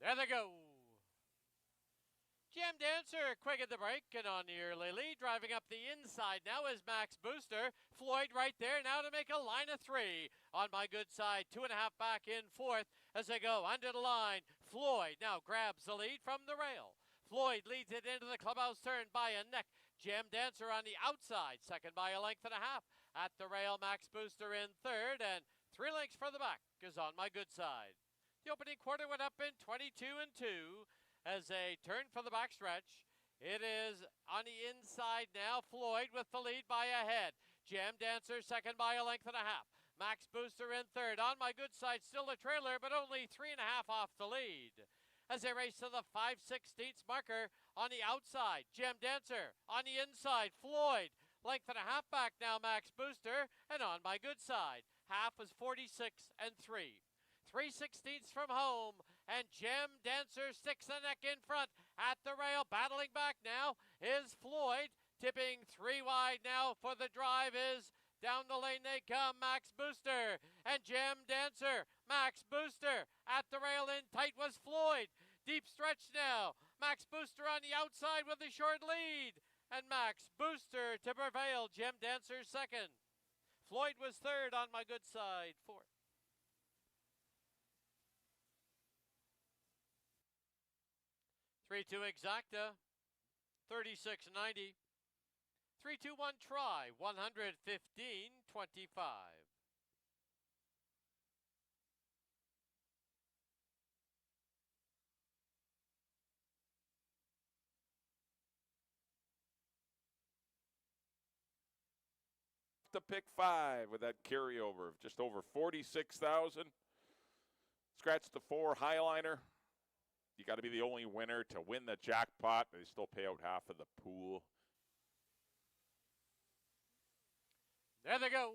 There they go. Jam Dancer quick at the break and on the early lead. Driving up the inside now is Max Booster. Floyd right there now to make a line of three. On my good side, 2.5 back in fourth as they go under the line. Floyd now grabs the lead from the rail. Floyd leads it into the clubhouse turn by a neck. Jam Dancer on the outside, second by a length and a half. At the rail, Max Booster in third, and 3 lengths for the back is on my good side. The opening quarter went up in 22 and 2 as they turn for the backstretch. It is on the inside now. Floyd with the lead by a head. Jam Dancer second by a length and a half. Max Booster in third. On my good side, still a trailer, but only 3.5 off the lead. As they race to the 5/16 marker on the outside. Jam Dancer on the inside. Floyd, length and a half back now, Max Booster. And on my good side, half was 46 and 3. 3/16 from home, and Jam Dancer sticks the neck in front. At the rail, battling back now is Floyd, tipping 3 wide now for the drive is down the lane they come, Max Booster and Jam Dancer. Max Booster at the rail in tight was Floyd. Deep stretch now. Max Booster on the outside with a short lead, and Max Booster to prevail. Jam Dancer second. Floyd was third on my good side, fourth. 3-2 exacta, 36.90. 3-2-1 try, 115.25. To pick 5 with that carryover of just over 46,000. Scratch the 4 Highliner. You got to be the only winner to win the jackpot. They still pay out half of the pool. There they go.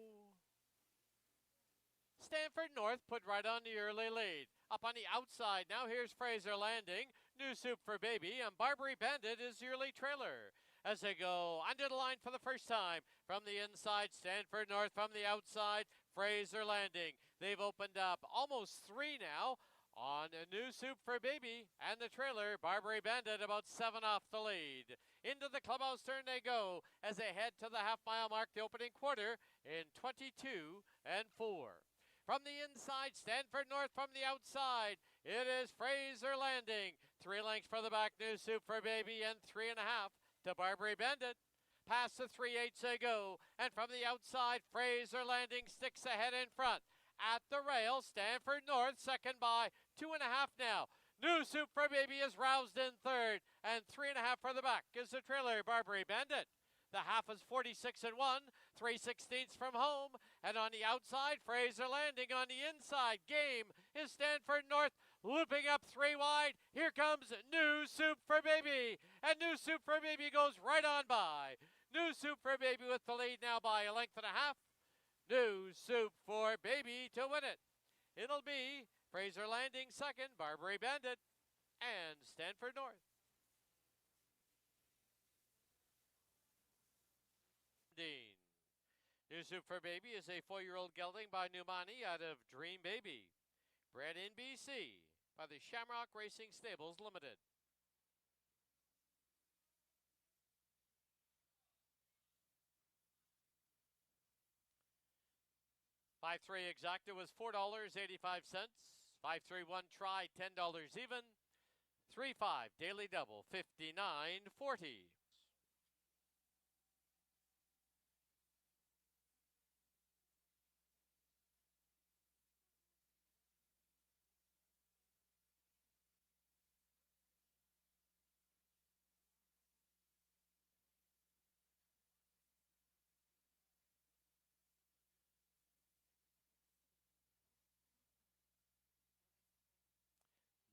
Stanford North put right on the early lead. Up on the outside, now here's Fraser Landing. New Soup for Baby, and Barbary Bandit is the early trailer. As they go under the line for the first time. From the inside, Stanford North from the outside, Fraser Landing. They've opened up almost 3 now. On a New Soup for Baby and the trailer, Barbary Bandit about 7 off the lead. Into the clubhouse turn they go as they head to the half-mile mark, the opening quarter in 22 and 4. From the inside, Stanford North from the outside. It is Fraser Landing. 3 lengths for the back, New Soup for Baby, and 3.5 to Barbary Bandit. Past the 3/8 they go, and from the outside, Fraser Landing sticks ahead in front. At the rail, Stanford North, second by 2.5 now. New Soup for Baby is roused in third, and 3.5 for the back is the trailer, Barbary Bandit. The half is 46 and 1, 3/16 from home, and on the outside, Fraser Landing. On the inside, game is Stanford North, looping up 3 wide. Here comes New Soup for Baby, and New Soup for Baby goes right on by. New Soup for Baby with the lead now by a length and a half. New Soup for Baby to win it. It'll be Fraser Landing second, Barbary Bandit, and Stanford North. Dean. New Soup for Baby is a 4-year-old gelding by Numani out of Dream Baby. Bred in BC by the Shamrock Racing Stables Limited. 5-3 exacta was $4.85. 5-3-1 try, $10 even. 3-5 daily double, $59.40.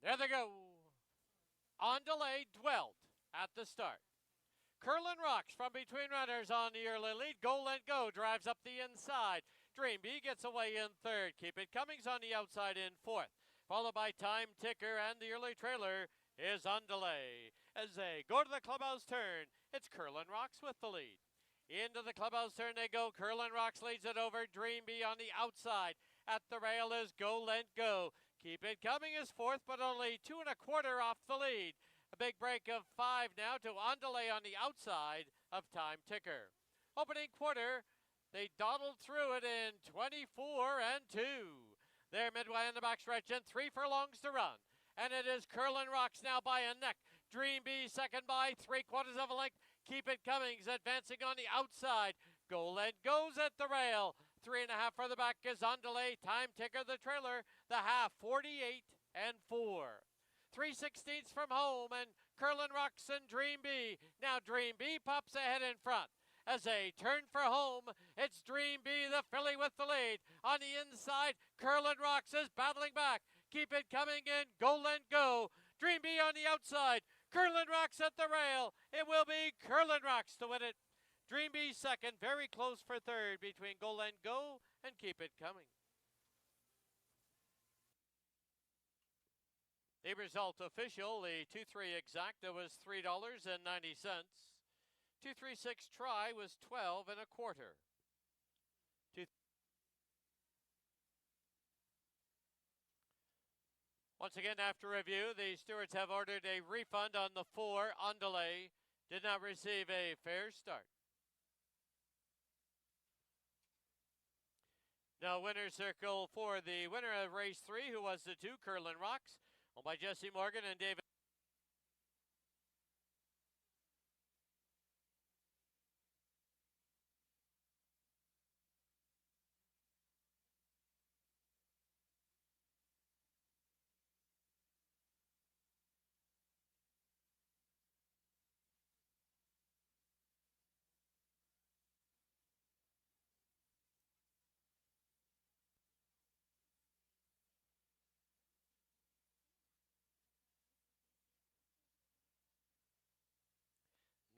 There they go. On delay, Dwelt at the start. Curlin Rocks from between runners on the early lead. Go Let Go drives up the inside. Dream Bee gets away in third. Keep It Coming's on the outside in fourth. Followed by Time Ticker, and the early trailer is on delay. As they go to the clubhouse turn, it's Curlin Rocks with the lead. Into the clubhouse turn they go. Curlin Rocks leads it over. Dream Bee on the outside. At the rail is Go Let Go. Keep It Coming is fourth, but only 2 1/4 off the lead. A big break of 5 now to Andale on the outside of Time Ticker. Opening quarter, they dawdled through it in 24 and 2. They're midway in the backstretch and 3 furlongs to run. And it is Curlin Rocks now by a neck. Dream Bee second by 3/4 of a length. Keep It Coming advancing on the outside. Goal goes at the rail. 3 1/2 for the back is Andale. Time Ticker the trailer. The half 48 and 4. 3/16 from home and Curlin Rocks and Dream Bee. Now Dream Bee pops ahead in front. As they turn for home, it's Dream Bee, the filly with the lead. On the inside, Curlin Rocks is battling back. Keep It Coming in, Goal and Go. Dream Bee on the outside, Curlin Rocks at the rail. It will be Curlin Rocks to win it. Dream Bee second, very close for third between Goal and Go and Keep It Coming. The result official, the 2-3 exacta was $3.90. 2-3-6 try was 12 1/4. Once again, after review, the stewards have ordered a refund on the 4 Andale. Did not receive a fair start. Now winner's circle for the winner of race 3, who was the 2 Curlin Rocks, owned by Jesse Morgan and David.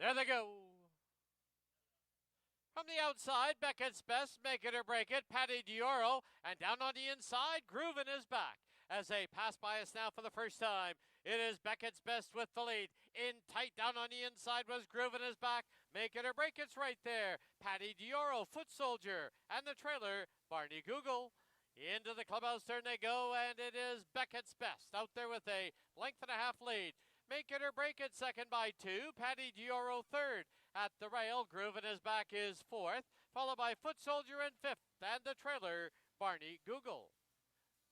There they go. From the outside, Beckett's Best, Make It or Break It, Patty Dioro, and down on the inside, Groovin is back. As they pass by us now for the first time, it is Beckett's Best with the lead. In tight down on the inside was Groovin is back. Make It or Break It's right there. Patty Dioro, Foot Soldier, and the trailer, Barney Google. Into the clubhouse turn they go, and it is Beckett's Best out there with a 1.5 length lead. Make It or Break It second by 2. Patty Dioro third. At the rail, Groovin is back is fourth, followed by Foot Soldier in fifth, and the trailer, Barney Google.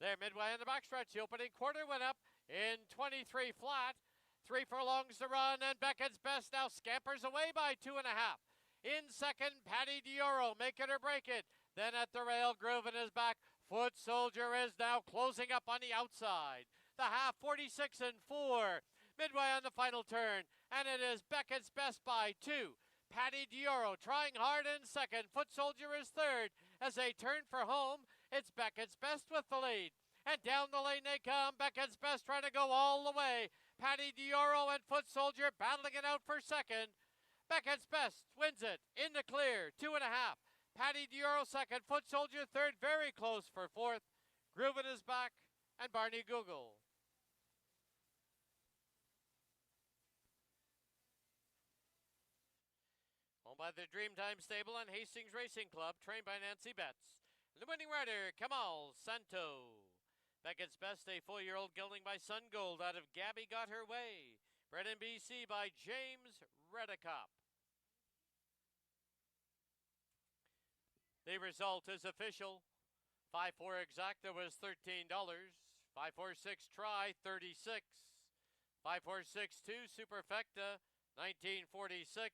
There midway in the backstretch, the opening quarter went up in 23 flat. 3 furlongs to run, and Beckett's Best now scampers away by 2 1/2. In second, Patty Dioro, Make It or Break It. Then at the rail, Groovin is back. Foot Soldier is now closing up on the outside. The half 46 and 4. Midway on the final turn, and it is Beckett's Best by 2. Patty Dioro trying hard in second. Foot Soldier is third. As they turn for home, it's Beckett's Best with the lead. And down the lane they come. Beckett's Best trying to go all the way. Patty Dioro and Foot Soldier battling it out for second. Beckett's Best wins it in the clear, 2 1/2. Patty Dioro second. Foot Soldier third, very close for fourth. Groovin is back, and Barney Google. Owned by the Dreamtime Stable and Hastings Racing Club, trained by Nancy Betts. And the winning rider, Kamal Santo. Beckett's Best, a 4-year-old gelding by Sun Gold out of Gabby Got Her Way. Bred in BC by James Redicop. The result is official. 5-4 exacta was $13. 5-4-6 try, $36. 5-4-6-2 superfecta, $19.46.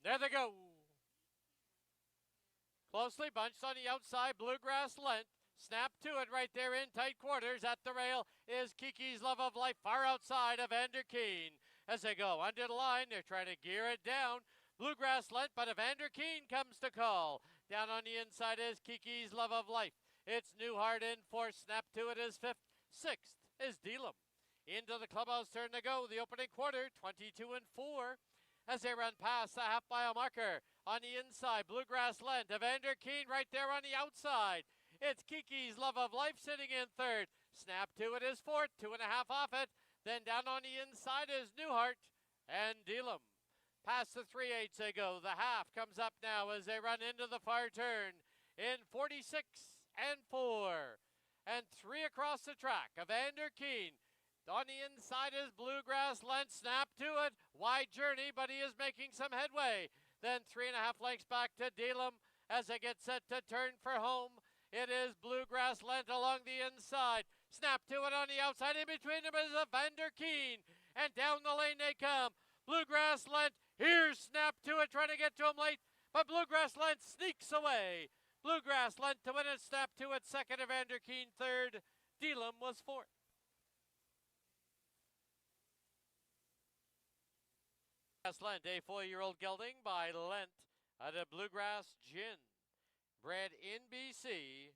There they go. Closely bunched on the outside, Bluegrass Lent. Snap to it right there in tight quarters. At the rail is Kiki's Love of Life far outside of Vander Keen. As they go under the line, they're trying to gear it down. Bluegrass Lent, but Vander Keen comes to call. Down on the inside is Kiki's Love of Life. It's Newhart in fourth. Snap to it is fifth. Sixth is Dealum. Into the clubhouse turn to go. The opening quarter, 22-4. As they run past the half-mile marker on the inside, Bluegrass Lent. Vander Keen right there on the outside. It's Kiki's Love of Life sitting in third. Snap to it is fourth, 2.5 off it. Then down on the inside is Newhart and Dealum. Past the 3/8 they go. The half comes up now as they run into the far turn in 46-4. And 3 across the track. Vander Keen. On the inside is Bluegrass Lent. Snap to it. Wide journey, but he is making some headway. Then 3.5 lengths back to Dealum as they get set to turn for home. It is Bluegrass Lent along the inside. Snap to it on the outside. In between them is Vander Keen. And down the lane they come. Bluegrass Lent. Here's Snap to it trying to get to him late. But Bluegrass Lent sneaks away. Bluegrass Lent to win it. Snap to it second. Vander Keen third. Dealum was fourth. Lent, a 4-year-old gelding by Lent at a Bluegrass Gin. Bred in BC.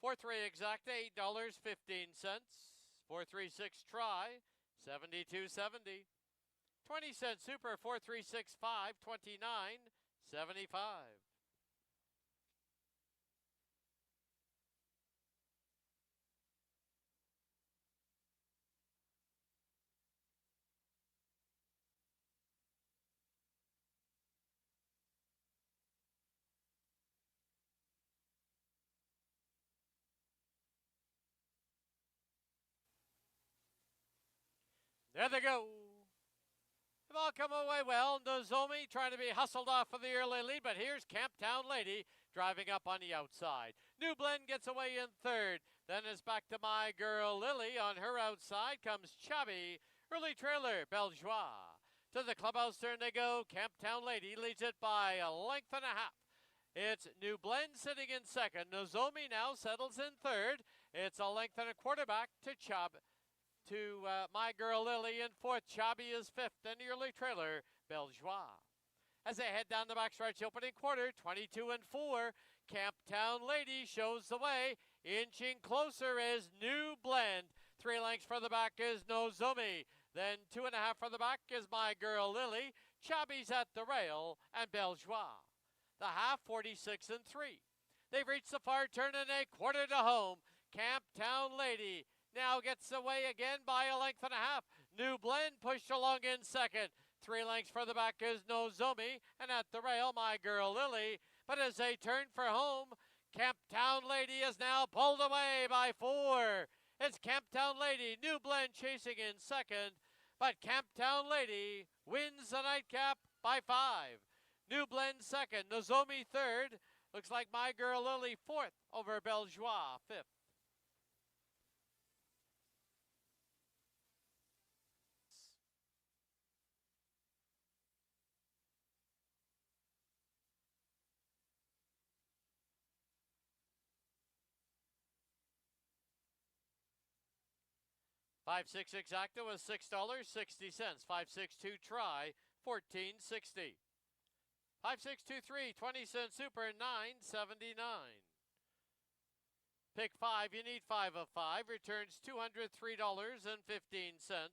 4-3 exact, $8.15. 4-3-6 try, $72.70. 20-cent super, 4-3-6-5, $29.75. There they go. They've all come away well. Nozomi trying to be hustled off for the early lead, but here's Camptown Lady driving up on the outside. New Blend gets away in third. Then it's back to My Girl Lily. On her outside comes Chubby. Early trailer, Beljois. To the clubhouse turn they go. Camptown Lady leads it by a length and a half. It's New Blend sitting in second. Nozomi now settles in third. It's a length and a quarter back to Chubby. My Girl Lily in fourth. Chubby is fifth. And the early trailer, Beljois. As they head down the backstretch opening quarter, 22-4. Camptown Lady shows the way. Inching closer is New Blend. 3 lengths for the back is Nozomi. Then 2.5 for the back is My Girl Lily. Chubby's at the rail and Beljois. The half, 46-3. They've reached the far turn and a quarter to home. Camptown Lady now gets away again by a length and a half. New Blend pushed along in second. 3 lengths for the back is Nozomi, and at the rail, My Girl Lily. But as they turn for home, Camptown Lady is now pulled away by 4. It's Camptown Lady, New Blend chasing in second, but Camptown Lady wins the nightcap by 5. New Blend second, Nozomi third. Looks like My Girl Lily fourth over Beljois fifth. $5-6 exacta was $6.60. 5-6-2 try, $14.60. 5-6-2-3, 20-cent super, $9.79. Pick 5, you need 5 of 5. Returns $203.15.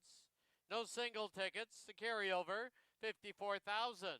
No single tickets. The carryover, $54,420.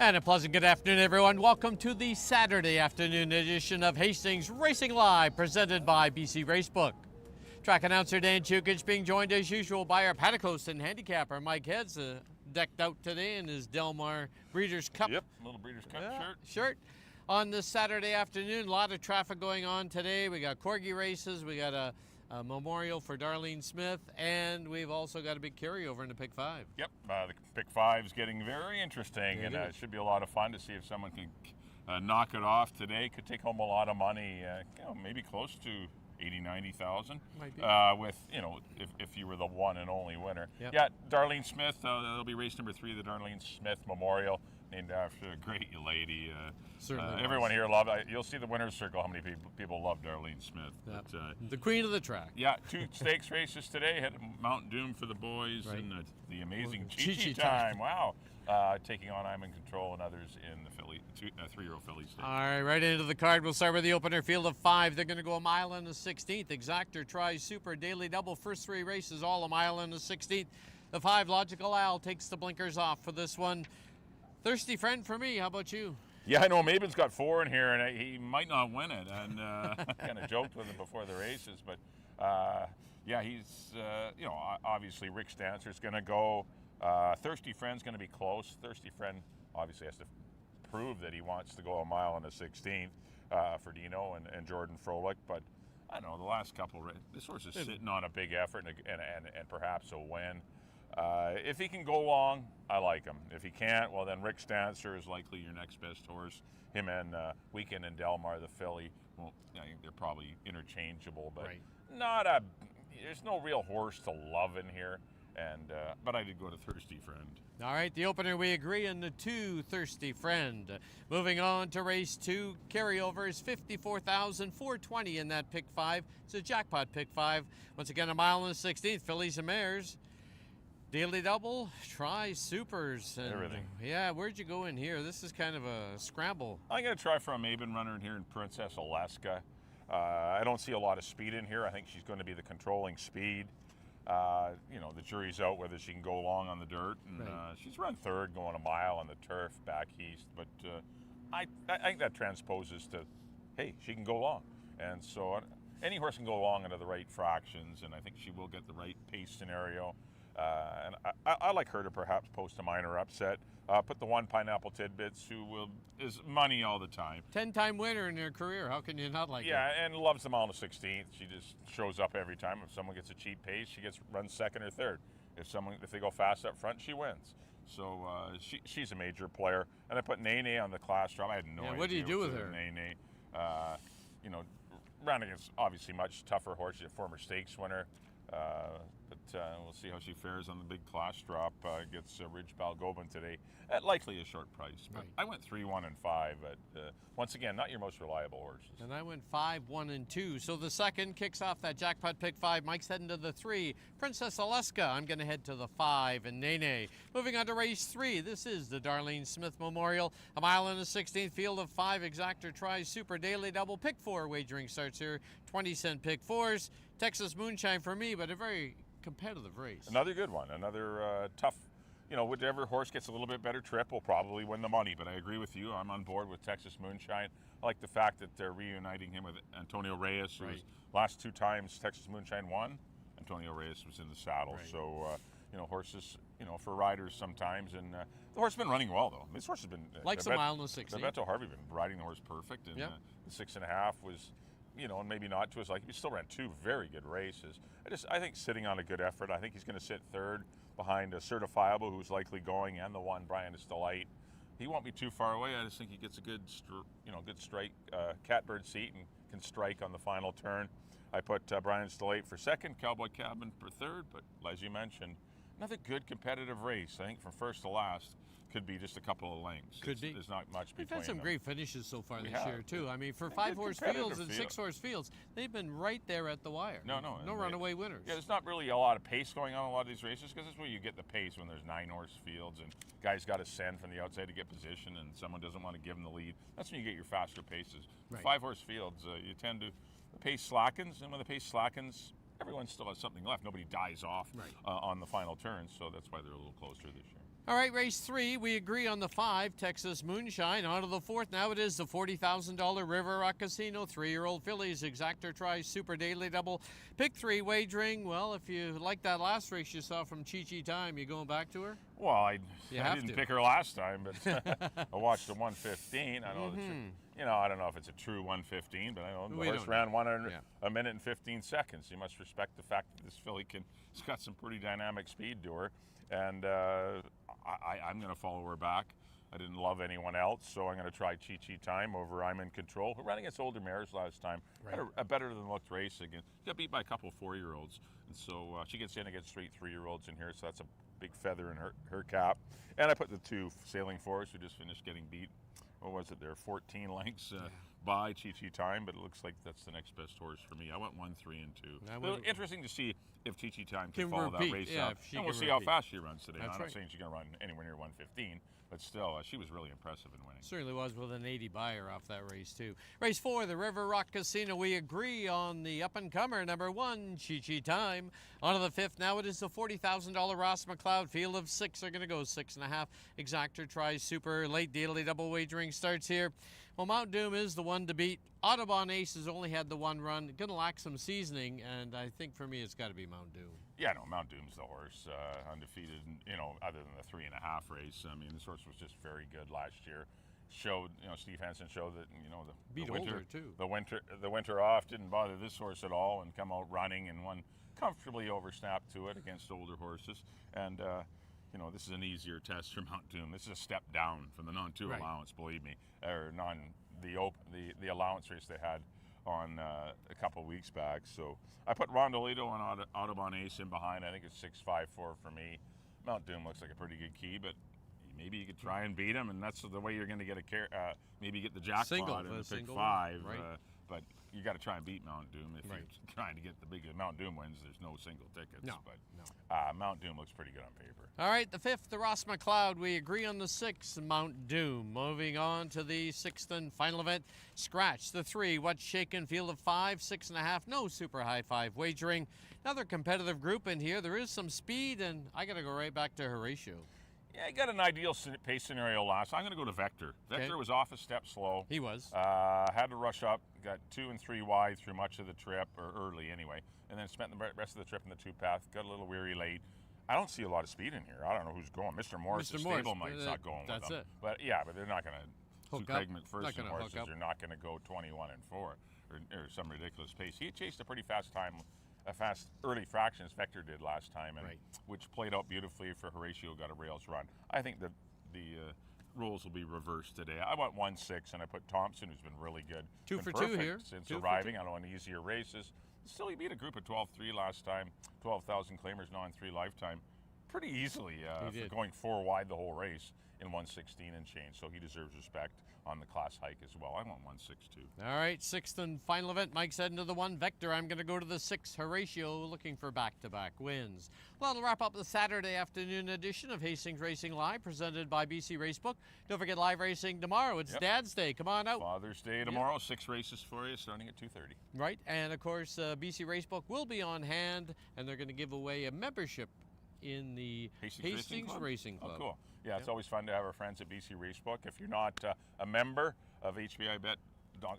And a pleasant good afternoon, everyone. Welcome to the Saturday afternoon edition of Hastings Racing Live, presented by BC Racebook. Track announcer Dan Chukich being joined as usual by our paddock host and handicapper Mike Heads, decked out today in his Delmar Breeders' Cup. Yep, little Breeders' Cup shirt. On this Saturday afternoon, a lot of traffic going on today. We got corgi races, we got a memorial for Darlene Smith, and we've also got a big carryover in the Pick 5. Yep, the Pick 5 is getting very interesting, and it should be a lot of fun to see if someone can knock it off today. Could take home a lot of money, maybe close to 80,000-90,000. Might be. With, if you were the one and only winner. Yep. Yeah, Darlene Smith, that'll be race number 3, the Darlene Smith Memorial, named after a great lady. Everyone here loved it. You'll see the winner's circle how many people love Darlene Smith. Yep. But, the queen of the track. Yeah, 2 stakes races today. Had Mount Doom for the boys and the amazing Chi Time. Wow. Taking on I'm in Control and others in the 3-year-old filly stakes. All right into the card. We'll start with the opener field of 5. They're going to go a mile and a 16th. Exactor tries Super Daily Double. First 3 races, all a mile and a 16th. The 5, Logical Al, takes the blinkers off for this one. Thirsty Friend for me. How about you? Yeah, I know Maben's got 4 in here, and he might not win it. And kind of joked with him before the races, but he's obviously Rick Stancer's going to go. Thirsty Friend's going to be close. Thirsty Friend obviously has to prove that he wants to go a mile and a 16th for Dino and Jordan Froelich, but I don't know, the last couple, this horse is sitting on a big effort and perhaps a win. If he can go long, I like him. If he can't, well then Rick Stancer is likely your next best horse. Him and Weekend in Delmar, the filly, well, they're probably interchangeable, but there's no real horse to love in here. And but I did go to Thirsty Friend. All right, the opener we agree on the 2, Thirsty Friend. Moving on to race 2, carryover is 54,420 in that Pick 5. It's a jackpot Pick 5. Once again, a mile and a 16th, fillies and mares. Daily Double, try Supers. And everything. Yeah, where'd you go in here? This is kind of a scramble. I'm going to try for a Maben runner in here in Princess Alaska. I don't see a lot of speed in here. I think she's going to be the controlling speed. The jury's out whether she can go long on the dirt. And she's run 3rd going a mile on the turf back east. But I think that transposes to, hey, she can go long. And so any horse can go long into the right fractions, and I think she will get the right pace scenario. And I like her to perhaps post a minor upset. Put the 1 Pineapple Tidbits, who is money all the time. 10-time winner in her career. How can you not like her? Yeah, and loves them all on the 16th. She just shows up every time. If someone gets a cheap pace, she runs 2nd or 3rd. If they go fast up front, she wins. So she's a major player. And I put Nene on the class drop. I had no idea. What do you do with her? Nene, ran against obviously much tougher horse. She's a former stakes winner. But we'll see how she fares on the big class drop against Ridge Balgobin today at likely a short price. But I went 3, 1, and 5. But once again, not your most reliable horses. And I went 5, 1, and 2. So the second kicks off that jackpot Pick 5. Mike's heading to the 3. Princess Alaska. I'm going to head to the 5. And Nene. Moving on to race 3. This is the Darlene Smith Memorial. A mile and a 16th, field of 5. Exactor tries Super Daily Double. Pick 4 wagering starts here. 20-cent Pick 4s. Texas Moonshine for me, but a very competitive race. Another good one. Another tough, whichever horse gets a little bit better trip will probably win the money. But I agree with you. I'm on board with Texas Moonshine. I like the fact that they're reuniting him with Antonio Reyes, who was last 2 times Texas Moonshine won. Antonio Reyes was in the saddle. So, horses, for riders sometimes. And the horse has been running well, though. This horse has been... Likes a mile and a 16. Beto Harvey been riding the horse perfect. And the 6.5 was... and maybe not to his like. He still ran 2 very good races. I think sitting on a good effort. I think he's going to sit 3rd behind a Certifiable, who's likely going, and the 1 Brian is Delight. He won't be too far away. I just think he gets a good, good strike, catbird seat, and can strike on the final turn. I put Brian's Delight for 2nd, Cowboy Cabin for 3rd, but as you mentioned, another good competitive race. I think from first to last could be just a couple of lengths. Could be. There's not much between They've had some them. great finishes so far We this have. year too. I mean, for And 5-horse good fields and competitive 6-horse fields, they've been right there at the wire. No, no runaway winners. Yeah, there's not really a lot of pace going on in a lot of these races because that's where you get the pace when there's 9-horse fields and guys got to send from the outside to get position and someone doesn't want to give them the lead. That's when you get your faster paces. Right. 5-horse fields, you tend to, the pace slackens, and when the pace slackens, everyone still has something left. Nobody dies off on the final turn, so that's why they're a little closer this year. All right, race 3, we agree on the 5, Texas Moonshine. On to the 4th, now it is the $40,000 River Rock Casino 3-year-old fillies. Exactor tries Super Daily Double. Pick 3 wagering. Well, if you like that last race you saw from Chi Chi Time, you going back to her? Well, I didn't pick her last time, but I watched the 115. I know I don't know if it's a true 115, but I know the horse ran a minute and 15 seconds. You must respect the fact that this filly has got some pretty dynamic speed to her, and I'm going to follow her back. I didn't love anyone else, so I'm going to try Chi Chi Time over I'm in Control, who ran against older mares last time. Had a better than looked race again. Got beat by a couple of 4-year-olds, and so she gets in against straight 3-year-olds in here, so that's a big feather in her cap. And I put the 2 Sailing Forest, who just finished getting beat. What was it there? 14 lengths by Chi Chi Time, but it looks like that's the next best horse for me. I went 1, 3, and 2. Well, interesting to see if Chi Chi Time can follow that race up. And we'll see how fast she runs today. I'm not saying she's going to run anywhere near 115, but still, she was really impressive in winning. Certainly was, with an 80 buyer off that race, too. Race 4, the River Rock Casino. We agree on the up-and-comer, number 1, Chi Chi Time. On to the 5th. Now it is the $40,000 Ross McLeod. Field of 6 are going to go 6.5. Exactor tries Super. Late Daily Double wagering starts here. Well, Mount Doom is the one to beat. Audubon Ace has only had the 1 run. Going to lack some seasoning, and I think for me it's got to be Mount Doom. Yeah, no, Mount Doom's the horse, undefeated, other than the 3.5 race. I mean, this horse was just very good last year. Showed, Steve Hansen showed that, the winter off didn't bother this horse at all and come out running and won comfortably over snap to it against older horses. And, this is an easier test for Mount Doom. This is a step down from the non-2 allowance, believe me, or the allowance race they had on a couple weeks back. So I put Rondolito on Audubon Ace in behind. I think it's 6.54 for me. Mount Doom looks like a pretty good key, but maybe you could try and beat him, and that's the way you're going to get maybe get the jackpot in the pick 5. But you got to try and beat Mount Doom if you're trying to get the big Mount Doom wins. There's no single tickets. But Mount Doom looks pretty good on paper. All right, the 5th, the Ross McLeod. We agree on the 6th, Mount Doom. Moving on to the 6th and final event. Scratch the 3. What's Shaken? Field of 5, 6.5. No super high 5 wagering. Another competitive group in here. There is some speed, and I got to go right back to Horatio. Yeah, I got an ideal pace scenario last. I'm going to go to Vector. Vector was off a step slow. He was. Had to rush up, got 2 and 3 wide through much of the trip, or early anyway, and then spent the rest of the trip in the 2-path. Got a little weary late. I don't see a lot of speed in here. I don't know who's going. Mr. Morris, the stablemite's not going with them. But they're not going to. Craig McPherson horses are not going to go 21 and 4 or some ridiculous pace. He chased a pretty fast time. A fast early fraction as Vector did last time, and which played out beautifully for Horatio. Got a rails run. I think the rules will be reversed today. I went 1-6, and I put Thompson, who's been really good. 2 for 2 here since arriving on easier races. Still, he beat a group of 12-3 last time. 12,000 claimers now in 3 lifetime, pretty easily for going 4 wide the whole race in 116 and change. So he deserves respect on the class hike as well. I want 162. All right, 6th and final event. Mike's heading to the 1 Vector. I'm going to go to the 6 Horatio, looking for back-to-back wins. Well, that'll wrap up the Saturday afternoon edition of Hastings Racing Live, presented by BC Racebook. Don't forget live racing tomorrow. It's Dad's Day. Come on out. Father's Day tomorrow. 6 races for you, starting at 2:30. Right, and of course, BC Racebook will be on hand, and they're going to give away a membership in the Hastings Racing Club. Oh, cool. Yeah, it's always fun to have our friends at BC Racebook. If you're not a member of HBI Bet,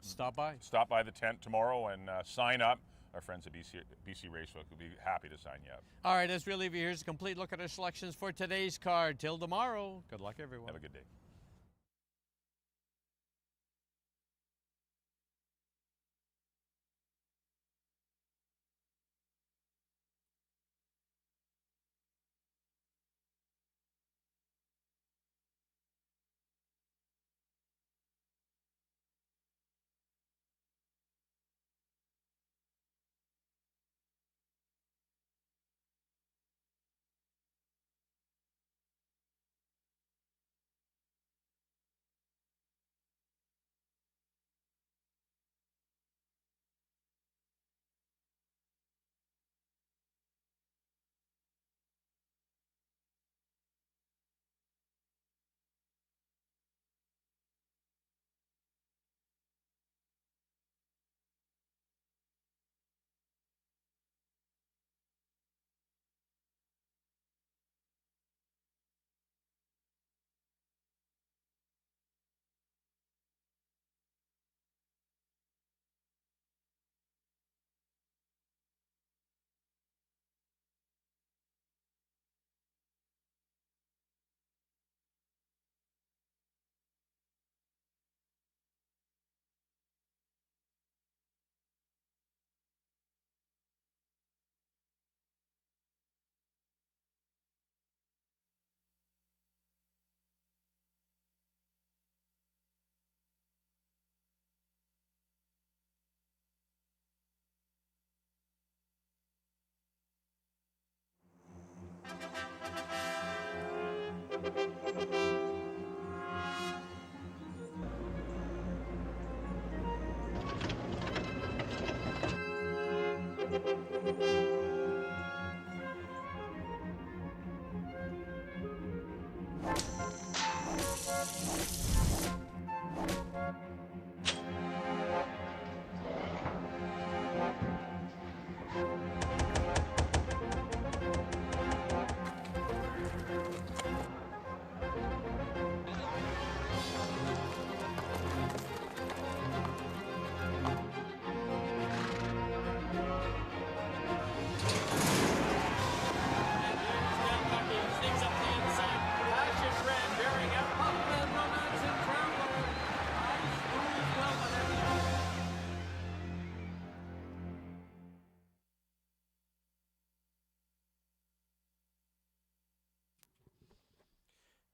stop by. Stop by the tent tomorrow and sign up. Our friends at BC Racebook will be happy to sign you up. All right, as we leave you, here's a complete look at our selections for today's card. Till tomorrow, good luck, everyone. Have a good day.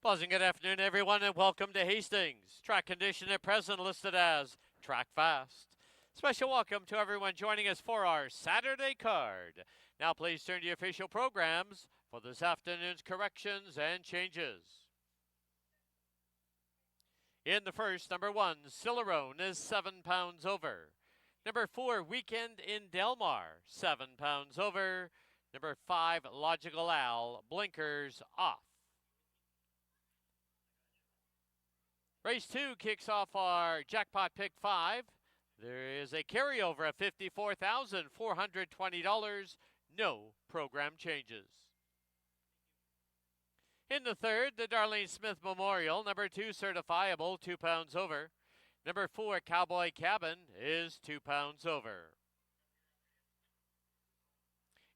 Pleasant good afternoon, everyone, and welcome to Hastings. Track condition at present listed as track fast. Special welcome to everyone joining us for our Saturday card. Now please turn to your official programs for this afternoon's corrections and changes. In the first, number 1, Cicerone is 7 pounds over. Number 4, Weekend in Delmar, 7 pounds over. Number 5, Logical Al, blinkers off. Race 2 kicks off our jackpot pick 5. There is a carryover of $54,420. No program changes. In the third, the Darlene Smith Memorial, number 2, Certifiable, 2 pounds over. Number 4, Cowboy Cabin, is 2 pounds over.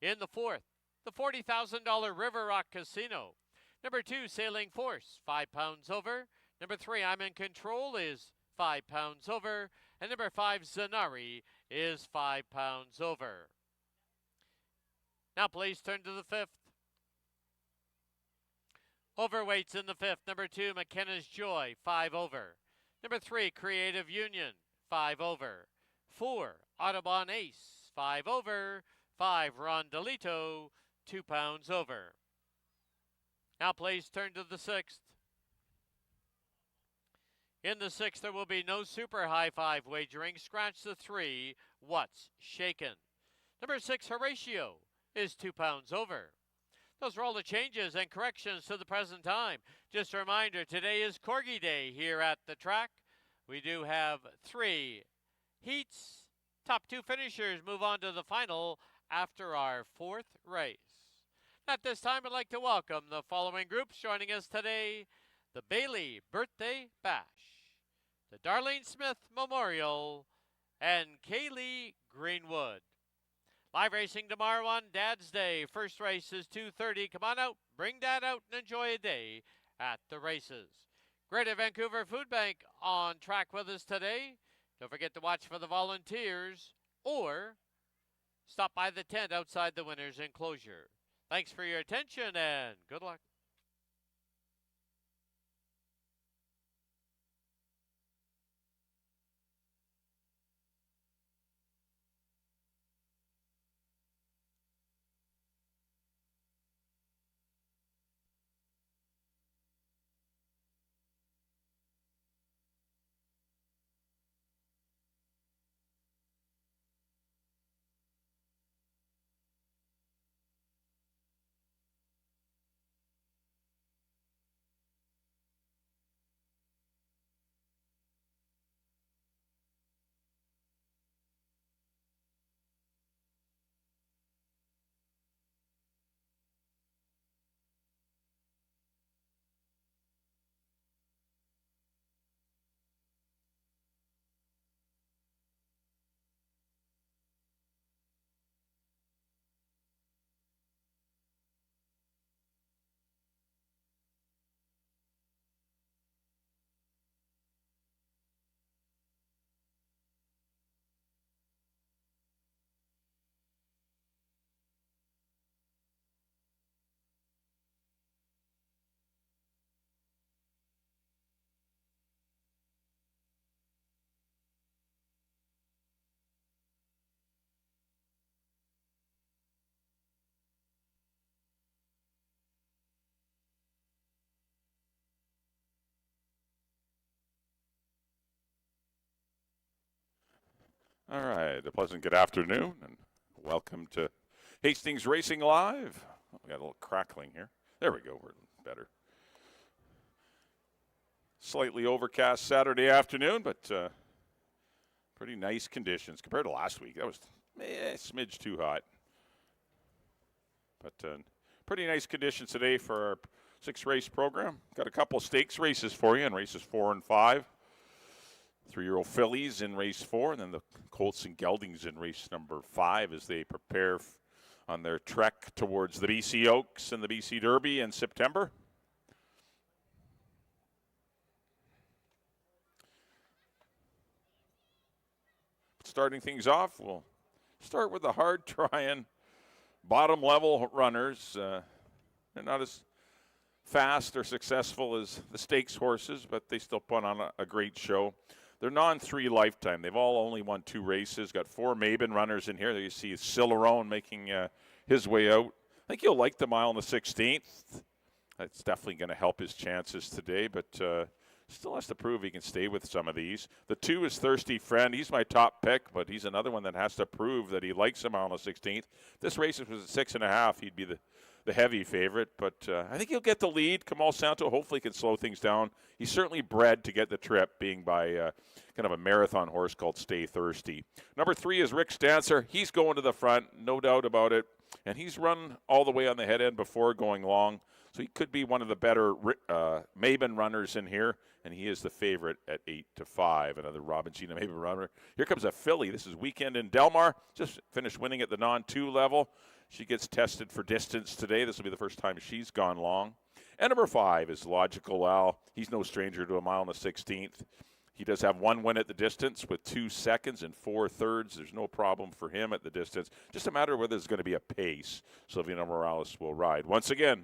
In the fourth, the $40,000 River Rock Casino. Number 2, Sailing Force, 5 pounds over. Number 3, I'm in Control, is 5 pounds over. And number 5, Zanari, is 5 pounds over. Now please turn to the fifth. Overweights in the fifth. Number 2, McKenna's Joy, 5 over. Number 3, Creative Union, 5 over. 4, Audubon Ace, 5 over. 5, Rondelito, 2 pounds over. Now please turn to the sixth. In the sixth, there will be no super high five wagering. Scratch the 3, What's Shaken. Number 6, Horatio, is 2 pounds over. Those are all the changes and corrections to the present time. Just a reminder, today is Corgi Day here at the track. We do have 3 heats. Top 2 finishers move on to the final after our 4th race. At this time, I'd like to welcome the following groups joining us today. The Bailey Birthday Bash, the Darlene Smith Memorial, and Kaylee Greenwood. Live racing tomorrow on Dad's Day. First race is 2:30. Come on out, bring Dad out, and enjoy a day at the races. Greater Vancouver Food Bank on track with us today. Don't forget to watch for the volunteers or stop by the tent outside the winner's enclosure. Thanks for your attention and good luck. All right, a pleasant good afternoon, and welcome to Hastings Racing Live. Oh, we got a little crackling here. There we go, we're better. Slightly overcast Saturday afternoon, but pretty nice conditions compared to last week. That was a smidge too hot. But pretty nice conditions today for our 6-race program. Got a couple stakes races for you in races 4 and 5. 3-year-old fillies in race 4, and then the Colts and Geldings in race number 5 as they prepare on their trek towards the BC Oaks and the BC Derby in September. Starting things off, we'll start with the hard-trying, bottom-level runners. They're not as fast or successful as the stakes horses, but they still put on a great show. They're non-3 lifetime. They've all only won 2 races. Got 4 Maben runners in here. There you see Cilerone making his way out. I think you'll like the mile on the 16th. That's definitely going to help his chances today, but still has to prove he can stay with some of these. The 2 is Thirsty Friend. He's my top pick, but he's another one that has to prove that he likes him on the 16th. This race was at 6.5. He'd be the heavy favorite, but I think he'll get the lead. Kamal Santo hopefully can slow things down. He's certainly bred to get the trip, being by kind of a marathon horse called Stay Thirsty. Number 3 is Rick Stancer. He's going to the front, no doubt about it, and he's run all the way on the head end before going long. So he could be one of the better Maben runners in here, and he is the favorite at 8-5. Another Robin Gina Maben runner. Here comes a filly. This is Weekend in Delmar. Just finished winning at the non-2 level. She gets tested for distance today. This will be the first time she's gone long. And number 5 is Logical Al. He's no stranger to a mile on the 16th. He does have 1 win at the distance with 2 seconds and 4 thirds. There's no problem for him at the distance. Just a matter of whether there's going to be a pace. Silvino Morales will ride. Once again,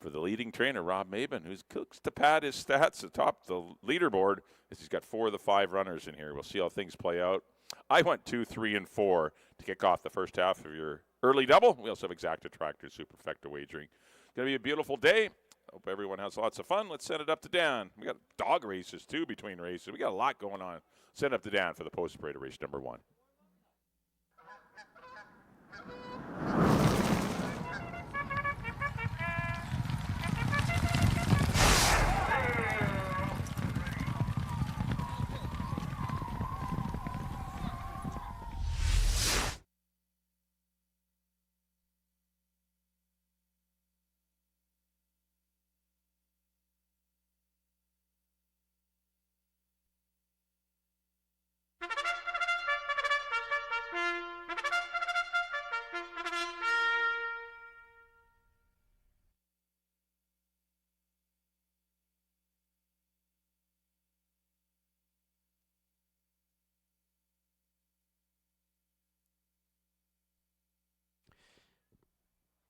for the leading trainer, Rob Maben, who looks to pad his stats atop the leaderboard, as he's got 4 of the 5 runners in here. We'll see how things play out. I went 2, 3, and 4 to kick off the first half of your early double. We also have Exacta Tractor Superfecta wagering. It's going to be a beautiful day. Hope everyone has lots of fun. Let's send it up to Dan. We got dog races, too, between races. We got a lot going on. Send it up to Dan for the post-parade race number 1.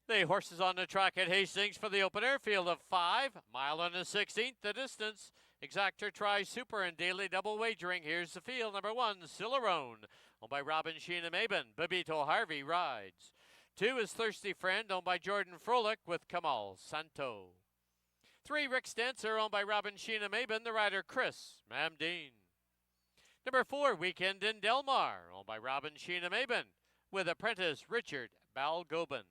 The horses on the track at Hastings for the opener. Field of 5, mile on the 16th, the distance. Exactor Tri Super and Daily Double Wagering. Here's the field. Number 1, Cilerone, owned by Robin Sheena Maben. Babito Harvey rides. 2 is Thirsty Friend, owned by Jordan Frolic with Kamal Santo. 3, Rick Stancer, owned by Robin Sheena Maben, the rider Chris Mamdeen. Number 4, Weekend in Delmar, owned by Robin Sheena Maben, with apprentice Richard Balgobin.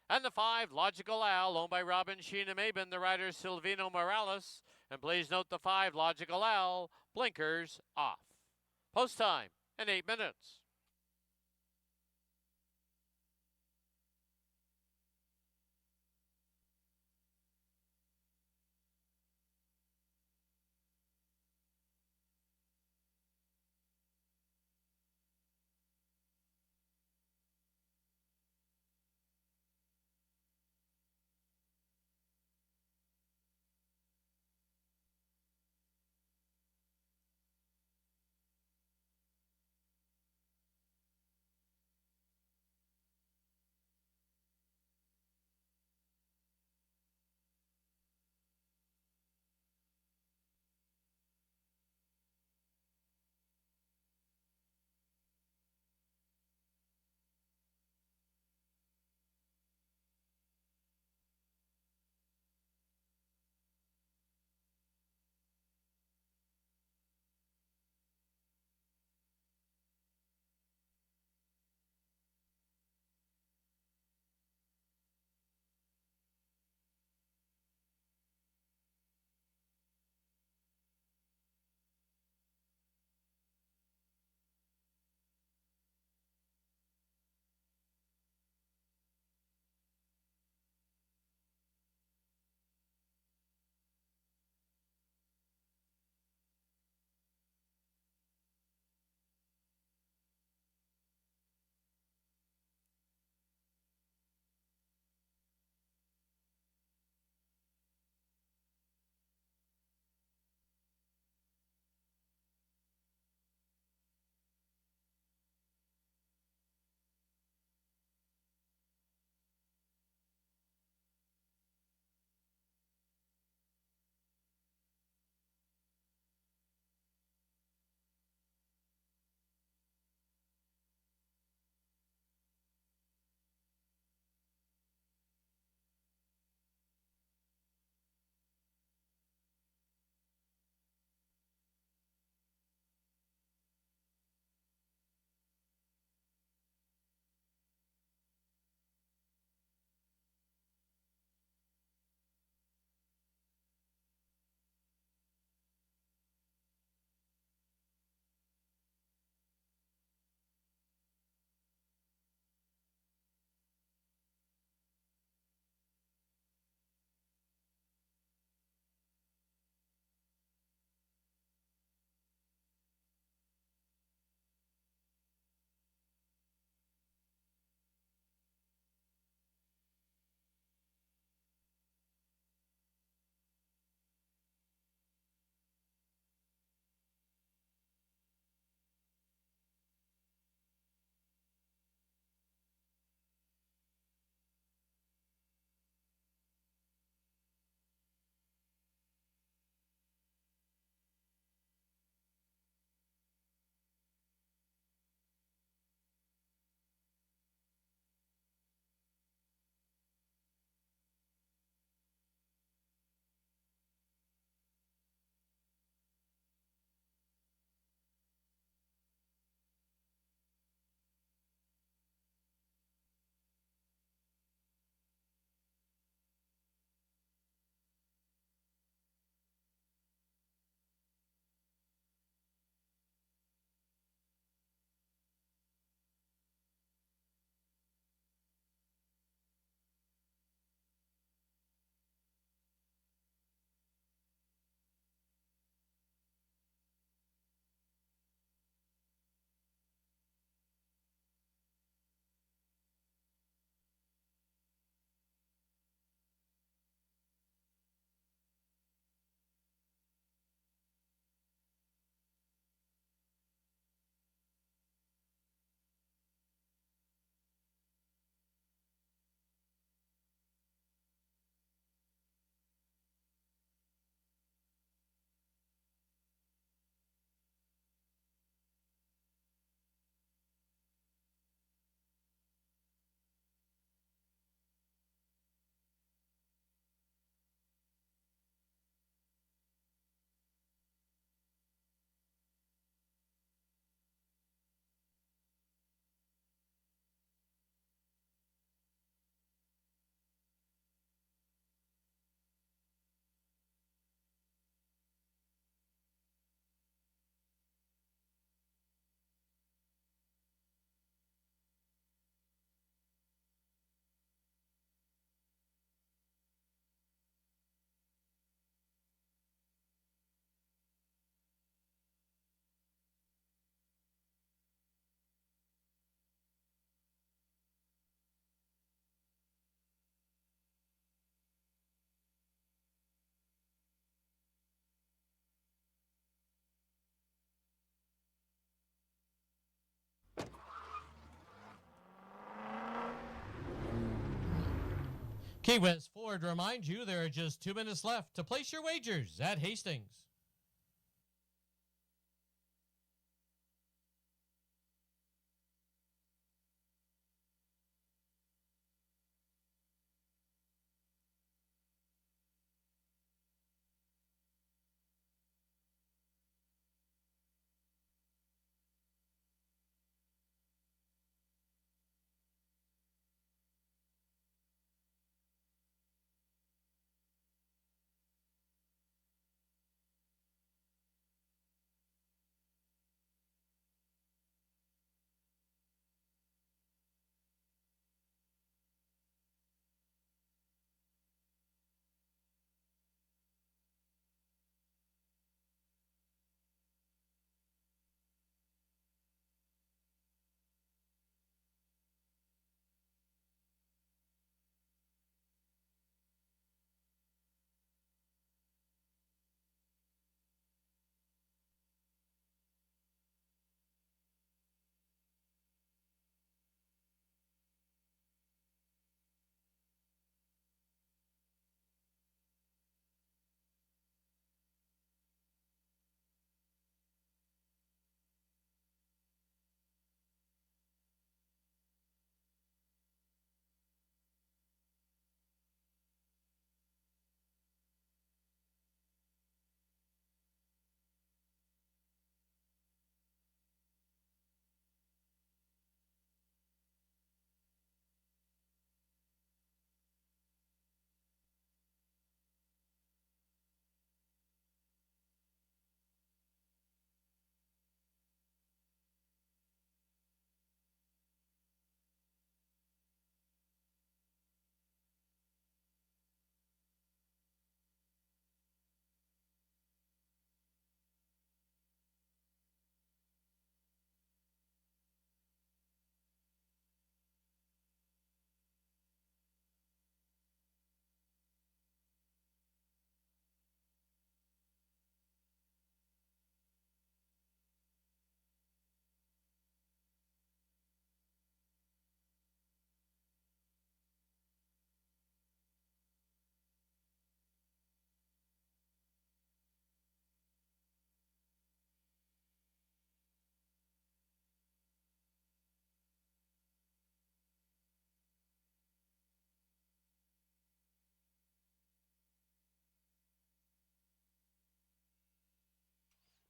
And the 5, Logical Al, owned by Robin Sheena Maben, the rider Silvino Morales. And please note the 5, Logical Al, blinkers off. Post time in 8 minutes. Key West Ford reminds you there are just 2 minutes left to place your wagers at Hastings.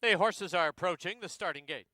The horses are approaching the starting gate.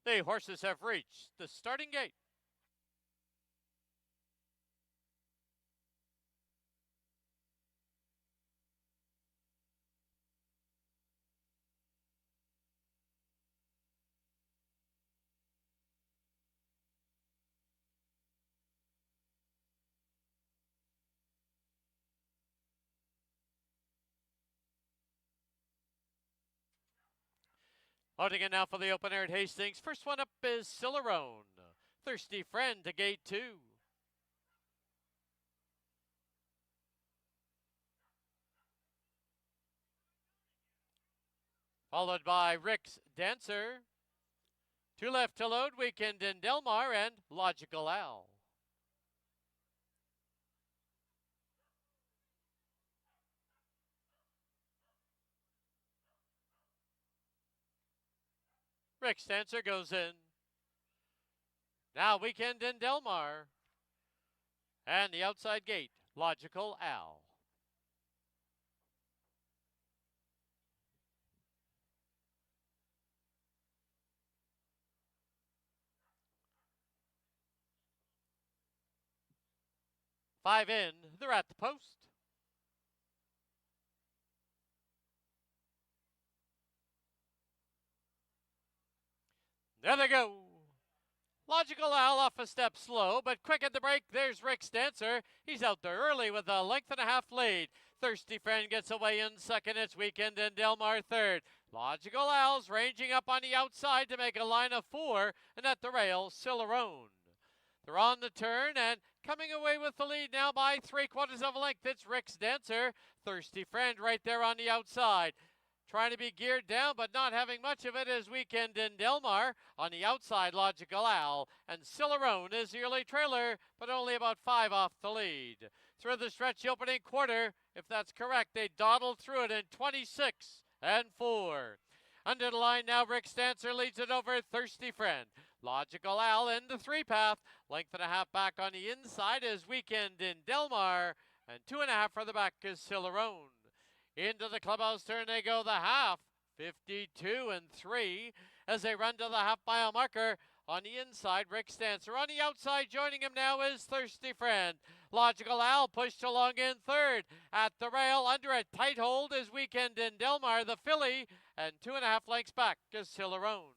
The horses have reached the starting gate. Loading in now for the open air at Hastings. First one up is Cicerone. Thirsty Friend to gate 2. Followed by Rick's Dancer. Two left to load, Weekend in Delmar and Logical Al. Rick's Dancer goes in. Now Weekend in Delmar. And the outside gate, Logical Al. Five in, they're at the post. There they go. Logical Al off a step slow, but quick at the break. There's Rick Stancer. He's out there early with a length and a half lead. Thirsty Friend gets away in second. It's Weekend in Delmar third. Logical Al's ranging up on the outside to make a line of 4, and at the rail, Cicerone. They're on the turn and coming away with the lead now by 3/4 of a length. It's Rick's Dancer. Thirsty Friend right there on the outside. Trying to be geared down, but not having much of it is Weekend in Delmar. On the outside, Logical Al. And Cicerone is the early trailer, but only about 5 off the lead. Through the stretch, the opening quarter, if that's correct, they dawdled through it in 26 and 4. Under the line now, Rick Stancer leads it over Thirsty Friend. Logical Al in the 3-path. Length and a half back on the inside is Weekend in Delmar. And 2.5 for the back is Cicerone. Into the clubhouse turn they go, the half, 52 and 3, as they run to the half-mile marker. On the inside, Rick Stancer. On the outside, joining him now is Thirsty Friend. Logical Al pushed along in third. At the rail, under a tight hold is Weekend in Delmar, the filly, and 2.5 lengths back is Cicerone.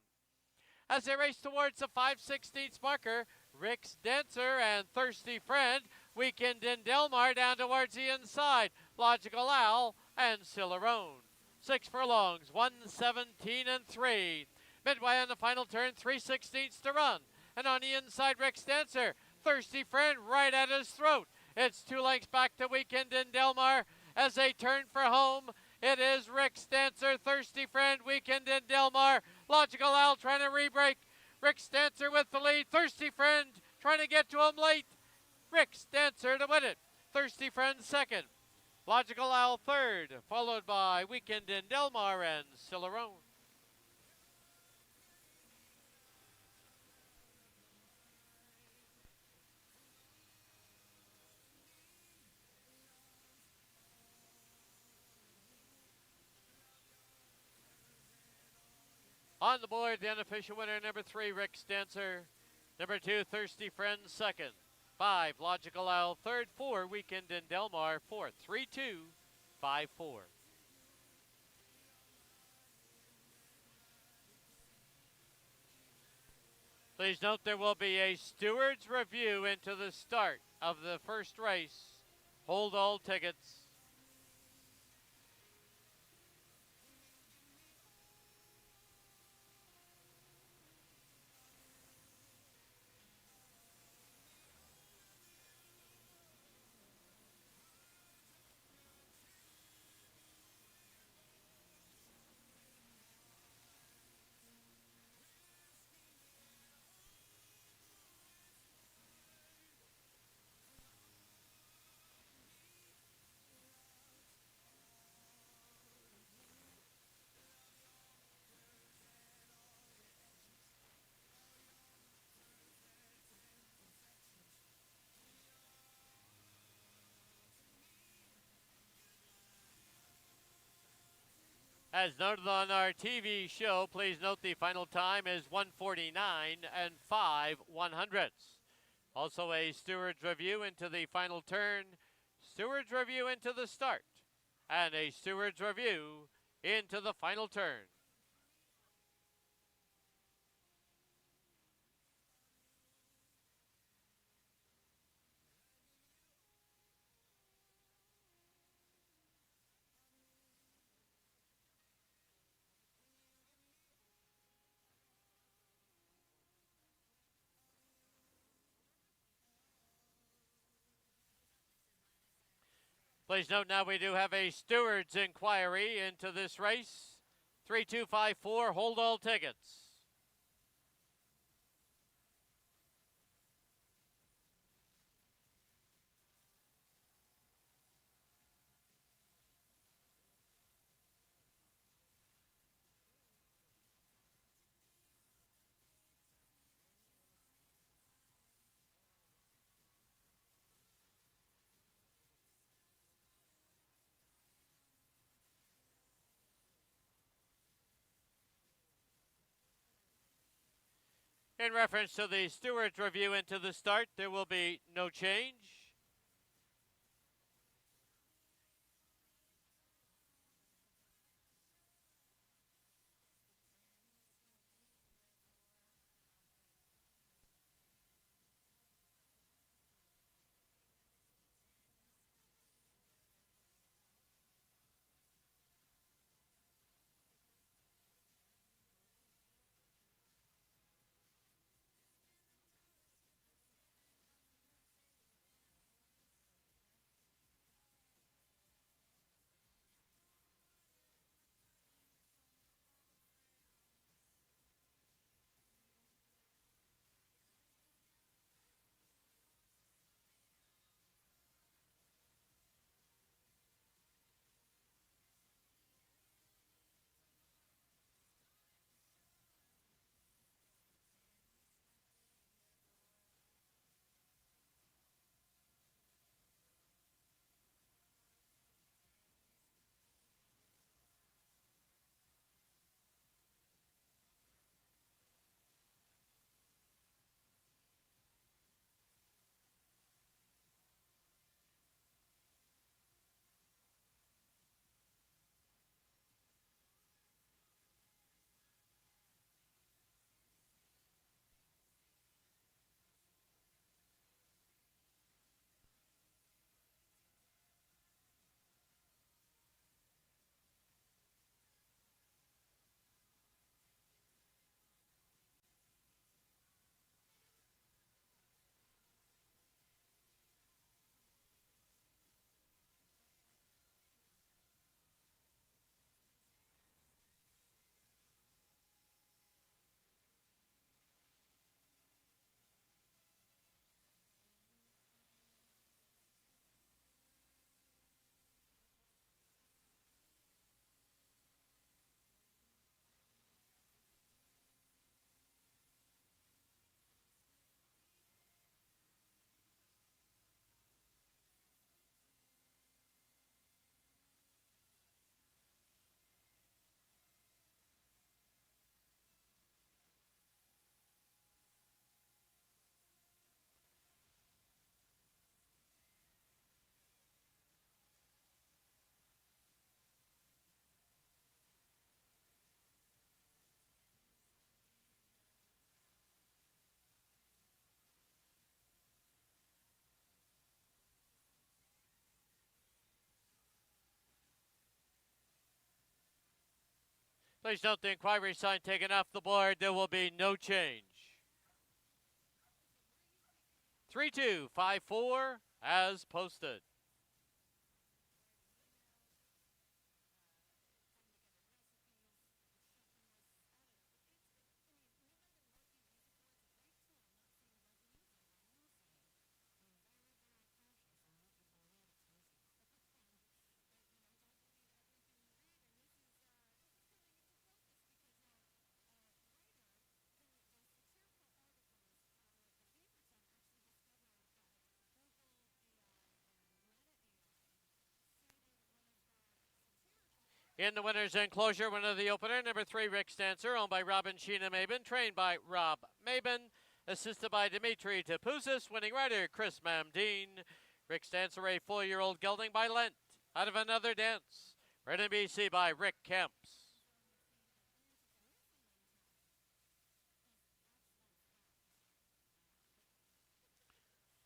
As they race towards the 5/16 marker, Rick's Dancer and Thirsty Friend. Weekend in Delmar down towards the inside. Logical Al and Cicerone. 6 furlongs, 117 and 3. Midway on the final turn, 3/16 to run. And on the inside, Rick's Dancer. Thirsty Friend right at his throat. It's 2 lengths back to Weekend in Delmar as they turn for home. It is Rick's Dancer, Thirsty Friend, Weekend in Delmar. Logical Al trying to re-break. Rick's Dancer with the lead. Thirsty Friend trying to get to him late. Rick's Dancer to win it. Thirsty Friend second. Logical Al third, followed by Weekend in Delmar and Cicerone. On the board, the unofficial winner, number 3, Rick's Dancer. Number 2, Thirsty Friend second. 5, Logical Al third. 4, Weekend in Delmar fourth. 3-2, 5-4. Please note there will be a steward's review into the start of the first race. Hold all tickets. As noted on our TV show, please note the final time is 1:49 and 5/100ths. Also a steward's review into the final turn, steward's review into the start, and a steward's review into the final turn. Please note now we do have a steward's inquiry into this race. 3254, hold all tickets. In reference to the steward's review into the start, there will be no change. Please note the inquiry sign taken off the board. There will be no change. 3254 as posted. In the winner's enclosure, winner of the opener, number 3, Rick Stancer, owned by Robin Sheena Mabin, trained by Rob Mabin, assisted by Dimitri Tapouzis, winning rider Chris Mamdine. Rick Stancer, a 4-year-old gelding by Lent, out of Another Dance, written in BC by Rick Kemps.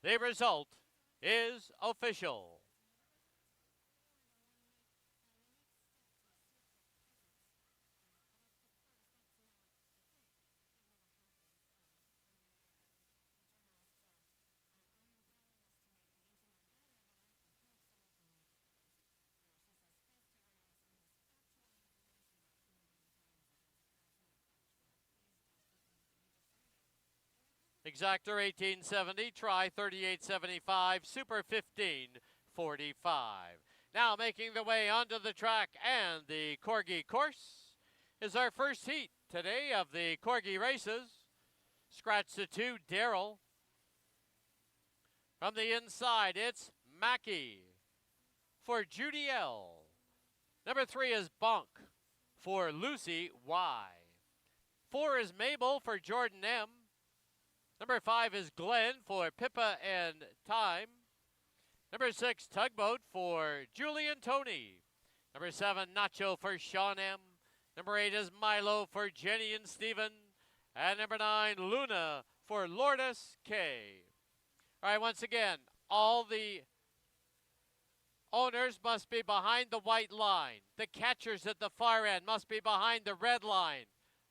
The result is official. Exactor 1870, try 3875, super 1545. Now making the way onto the track and the Corgi course is our first heat today of the Corgi races. Scratch the 2, Daryl. From the inside, it's Mackey for Judy L. Number 3 is Bonk for Lucy Y. 4 is Mabel for Jordan M. Number 5 is Glenn for Pippa and Time. Number 6, Tugboat for Julian Tony. Number 7, Nacho for Sean M. Number 8 is Milo for Jenny and Steven. And number 9, Luna for Lourdes K. All right, once again, all the owners must be behind the white line. The catchers at the far end must be behind the red line.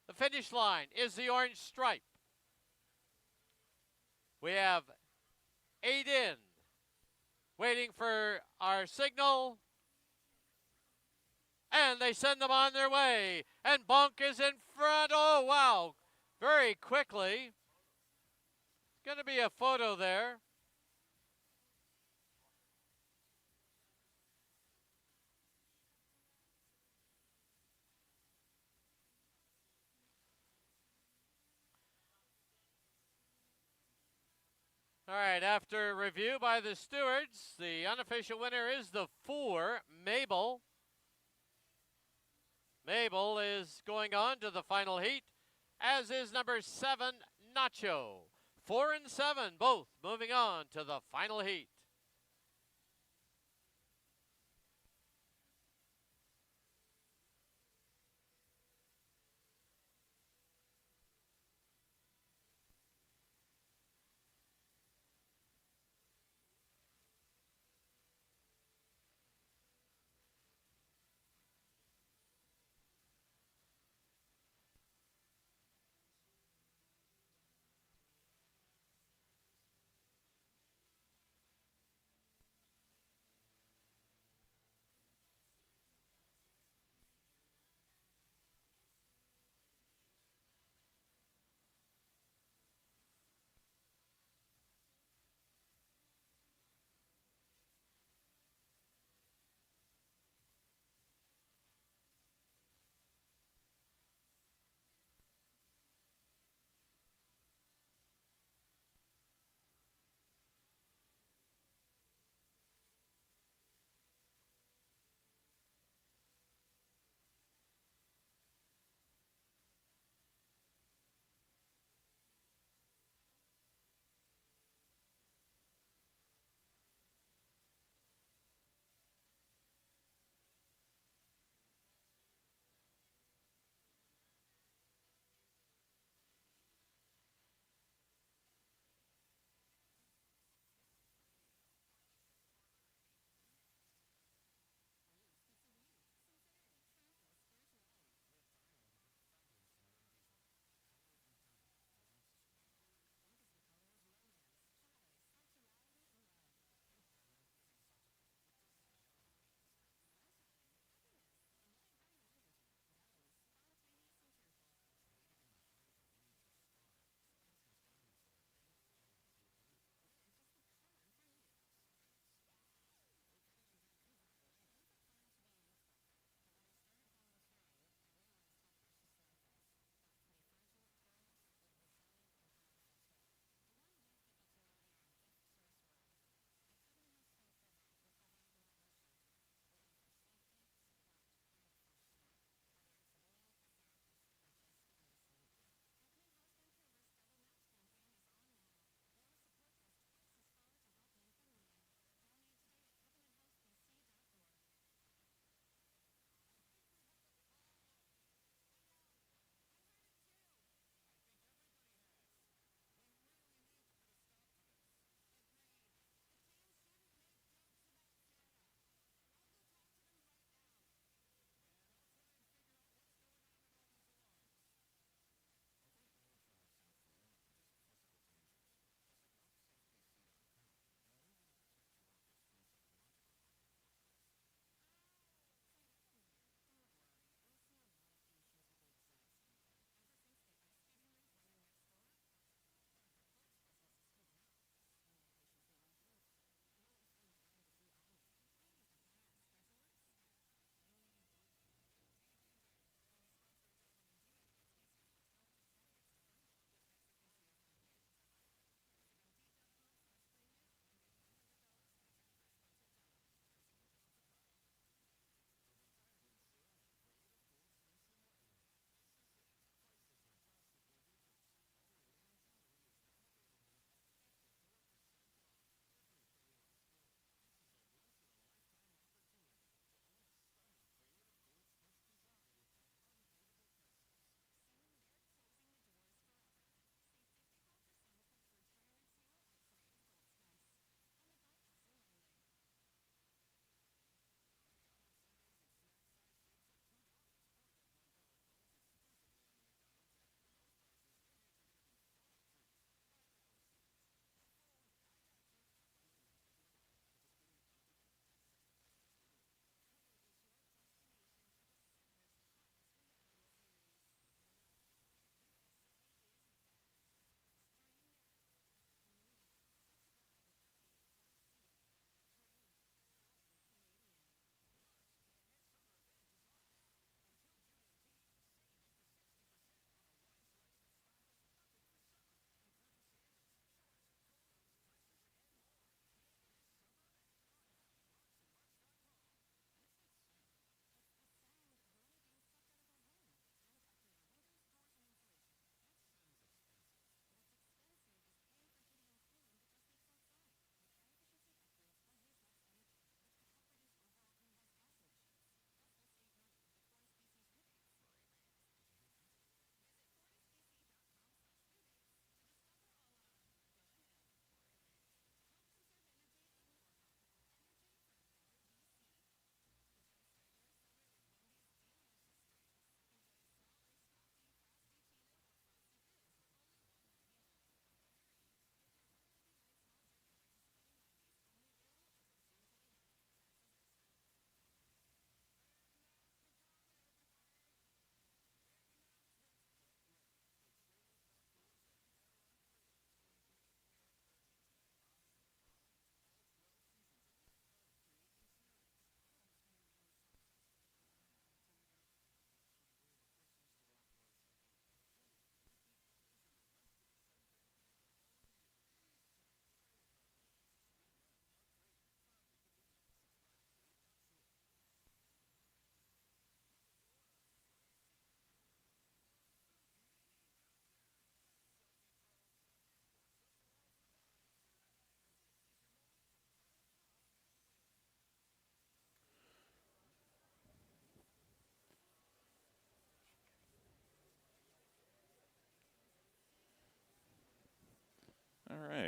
The finish line is the orange stripe. We have 8 in, waiting for our signal, and they send them on their way, and Bonk is in front. Oh, wow, very quickly. Going to be a photo there. All right, after review by the stewards, the unofficial winner is the 4, Mabel. Mabel is going on to the final heat, as is number 7, Nacho. 4 and 7, both moving on to the final heat.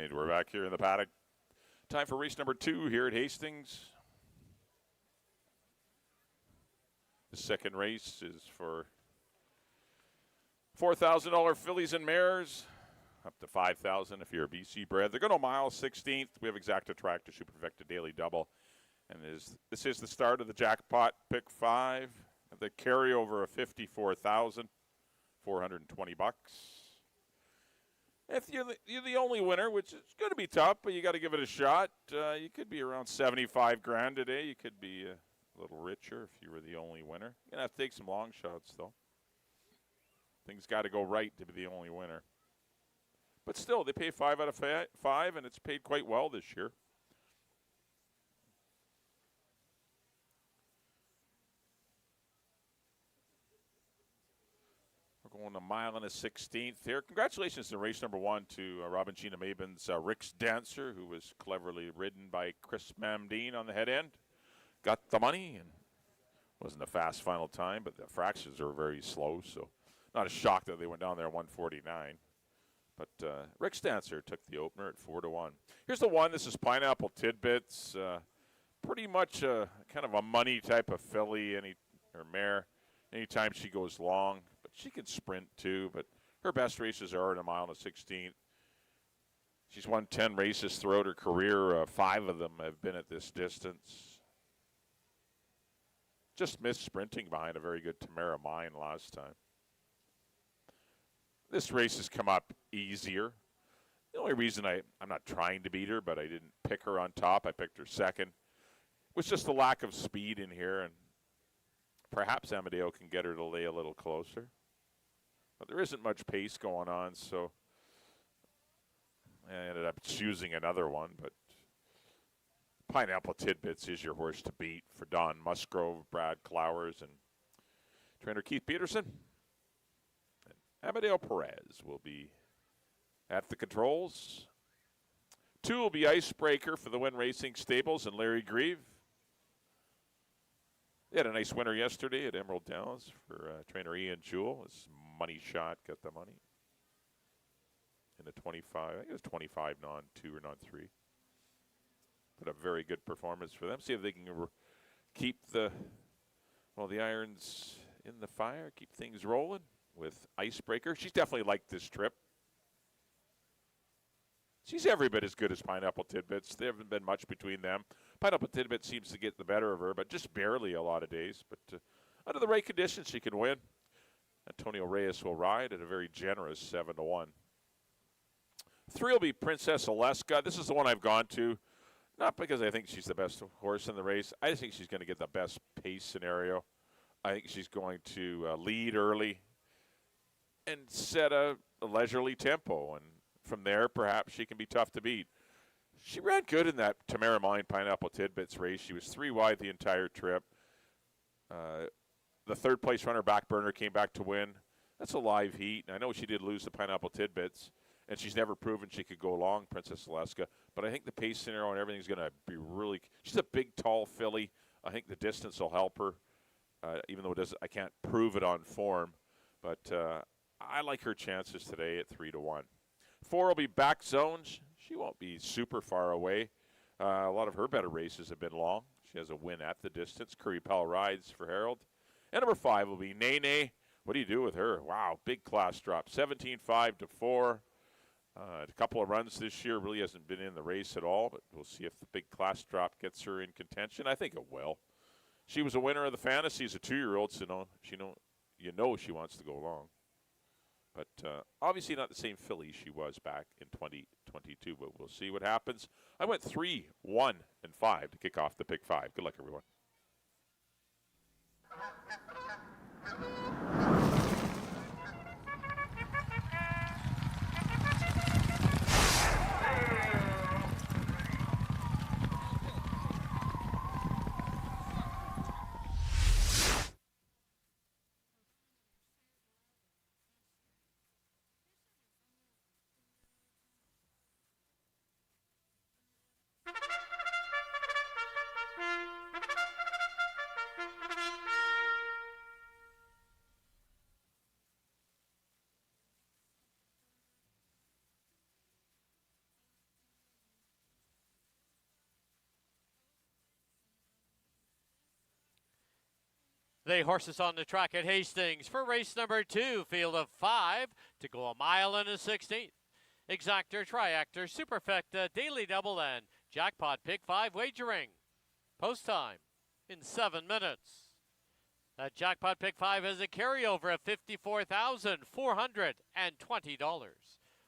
right, we're back here in the paddock. Time for race number 2 here at Hastings. The second race is for $4,000 fillies and mares, up to $5,000 if you're a BC bred. They're going to mile 16th. We have exacta track to Superfecta Daily Double. And this is the start of the jackpot pick 5. The carryover of $54,420. If you're the only winner, which is going to be tough, but you got to give it a shot. You could be around 75 grand today. You could be a little richer if you were the only winner. You're going to have to take some long shots, though. Things got to go right to be the only winner. But still, they pay 5 out of 5, and it's paid quite well this year. We're going a mile and a 16th here. Congratulations in race number 1 to Robin Gina Mabin's Rick's Dancer, who was cleverly ridden by Chris Mamdine on the head end. Got the money, and wasn't a fast final time, but the fractions are very slow, so not a shock that they went down there at 149. But Rick's Dancer took the opener at 4-1. Here's the one. This is Pineapple Tidbits. Pretty much kind of a money type of filly or mare anytime she goes long. But she can sprint too. But her best races are in a mile and a 16th. She's won 10 races throughout her career. 5 of them have been at this distance. Just missed sprinting behind a very good Tamara Mine last time. This race has come up easier. The only reason I'm not trying to beat her, but I didn't pick her on top. I picked her second. Was just the lack of speed in here, and perhaps Amadeo can get her to lay a little closer. But there isn't much pace going on, so I ended up choosing another one. But Pineapple Tidbits is your horse to beat for Don Musgrove, Brad Clowers, and trainer Keith Peterson. Amadeo Perez will be at the controls. 2 will be Icebreaker for the Win Racing Stables and Larry Grieve. They had a nice winner yesterday at Emerald Downs for trainer Ian Jewell. His money shot got the money in a 25. I think it was 25 non-2 or non-3. But a very good performance for them. See if they can keep the irons in the fire, keep things rolling with Icebreaker. She's definitely liked this trip. She's every bit as good as Pineapple Tidbits. There haven't been much between them. Pineapple Tidbits seems to get the better of her, but just barely a lot of days. But under the right conditions, she can win. Antonio Reyes will ride at a very generous 7-1. 3 will be Princess Alaska. This is the one I've gone to, not because I think she's the best horse in the race. I just think she's going to get the best pace scenario. I think she's going to lead early and set a leisurely tempo, and from there, perhaps she can be tough to beat. She ran good in that Tamara Mine Pineapple Tidbits race. She was 3 wide the entire trip. The third place runner, Backburner, came back to win. That's a live heat. I know she did lose the Pineapple Tidbits, and she's never proven she could go long, Princess Alaska. But I think the pace scenario and everything's going to be really. She's a big, tall filly. I think the distance will help her, even though I can't prove it on form. But I like her chances today at 3-1. 4 will be Back Zones. She won't be super far away. A lot of her better races have been long. She has a win at the distance. Curry Pell rides for Harold. And number 5 will be Nene. What do you do with her? Wow, big class drop. 17-5 to 4. A couple of runs this year. Really hasn't been in the race at all, but we'll see if the big class drop gets her in contention. I think it will. She was a winner of the Fantasies, a 2-year-old, so you know she wants to go long. But obviously not the same filly she was back in 2022, but we'll see what happens. I went 3, 1, and 5 to kick off the pick 5. Good luck, everyone. The horses on the track at Hastings for race number 2, field of 5 to go a mile and a 16th. Exactor, Triactor, Superfecta, Daily Double, and Jackpot Pick 5 wagering. Post time in 7 minutes. That Jackpot Pick 5 has a carryover of $54,420.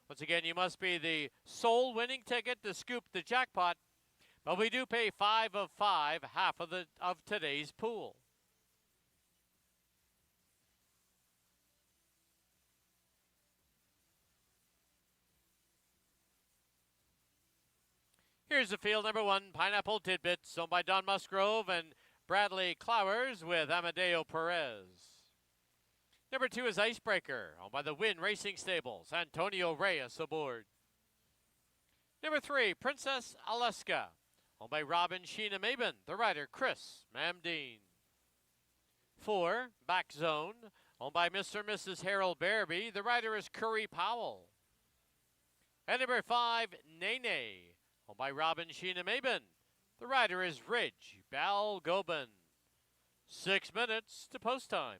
Once again, you must be the sole winning ticket to scoop the jackpot, but we do pay 5 of 5, half of today's pool. Here's the field number 1, Pineapple Tidbits, owned by Don Musgrove and Bradley Clowers with Amadeo Perez. Number 2 is Icebreaker, owned by the Wynn Racing Stables, Antonio Reyes aboard. Number 3, Princess Alaska, owned by Robin Sheena Maben, the rider Chris Mamdine. 4, Back Zone, owned by Mr. and Mrs. Harold Barabee, the rider is Curry Powell. And number 5, Nene, owned by Robin Sheena Maben. The rider is Ridge Balgobin. 6 minutes to post time.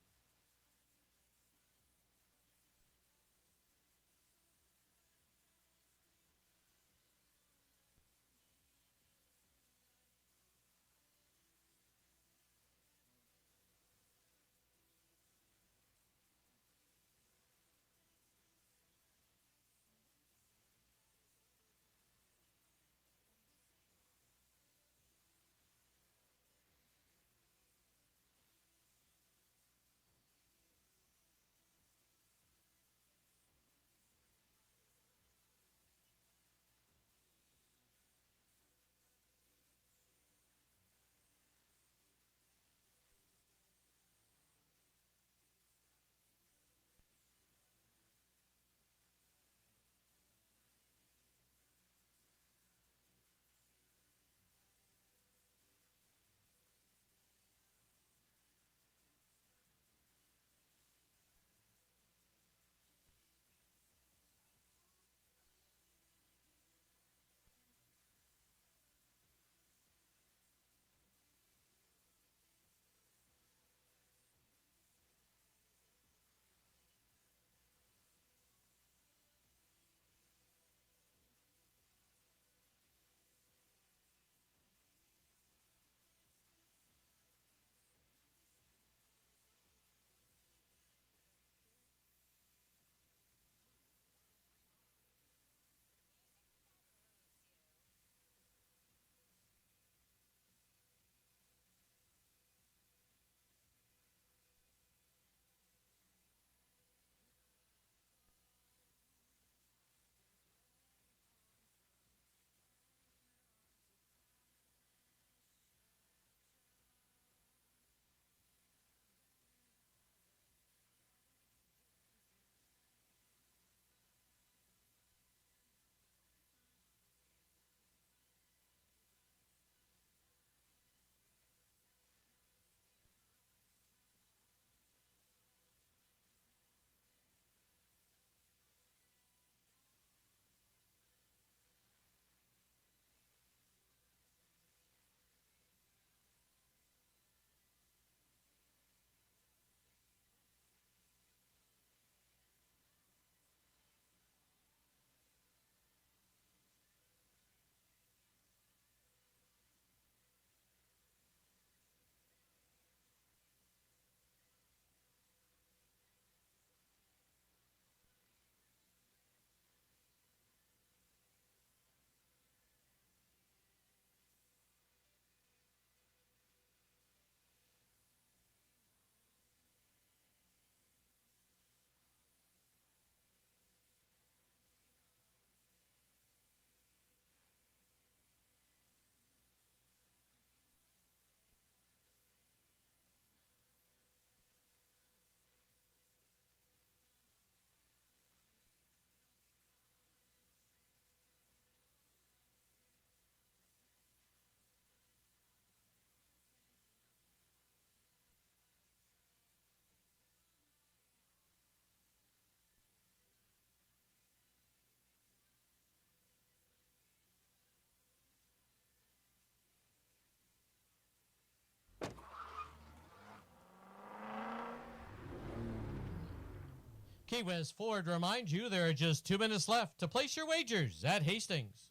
Key West Ford reminds you there are just 2 minutes left to place your wagers at Hastings.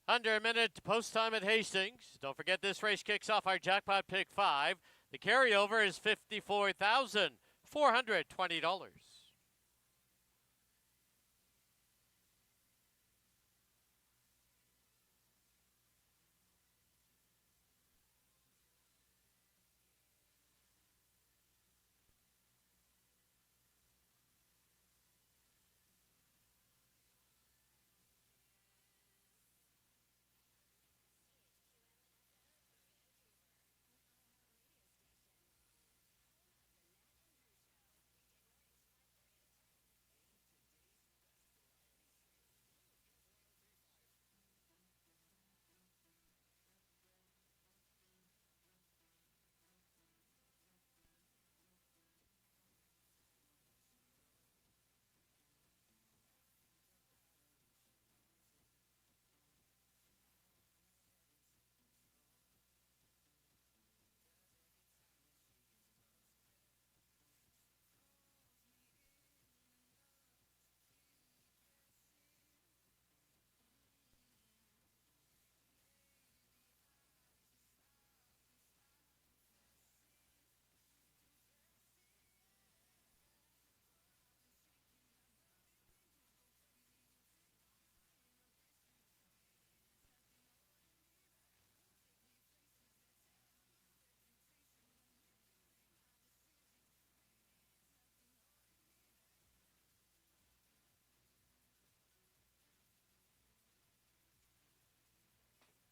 Under a minute to post time at Hastings. Don't forget this race kicks off our jackpot pick 5. The carryover is $54,420.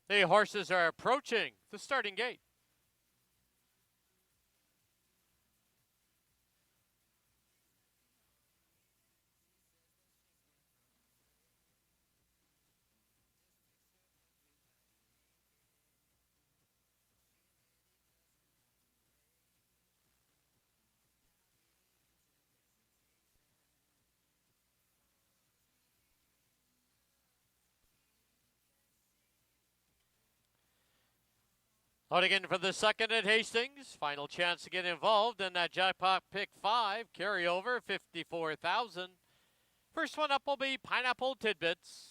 The horses are approaching the starting gate. Loading in for the second at Hastings. Final chance to get involved in that jackpot pick 5. Carryover, $54,000. First one up will be Pineapple Tidbits.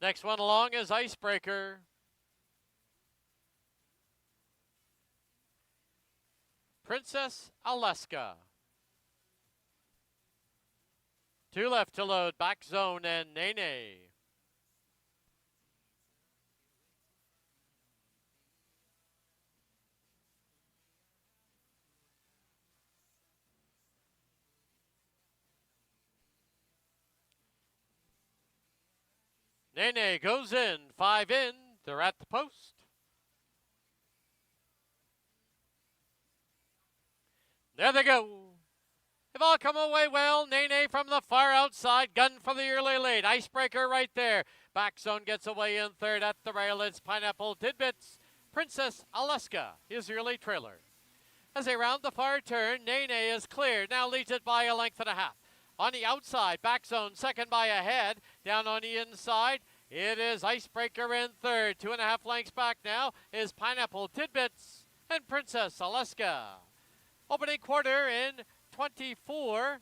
Next one along is Icebreaker. Princess Alaska. 2 left to load, Back Zone and Nene. Nene goes in, 5 in, they're at the post. There they go. They've all come away well. Nene from the far outside. Gun for the early lead. Icebreaker right there. Back Zone gets away in third at the rail. It's Pineapple Tidbits. Princess Alaska is the early trailer. As they round the far turn, Nene is clear. Now leads it by a length and a half. On the outside, Back Zone second by a head. Down on the inside, it is Icebreaker in third. 2.5 lengths back now is Pineapple Tidbits and Princess Alaska. Opening quarter in 24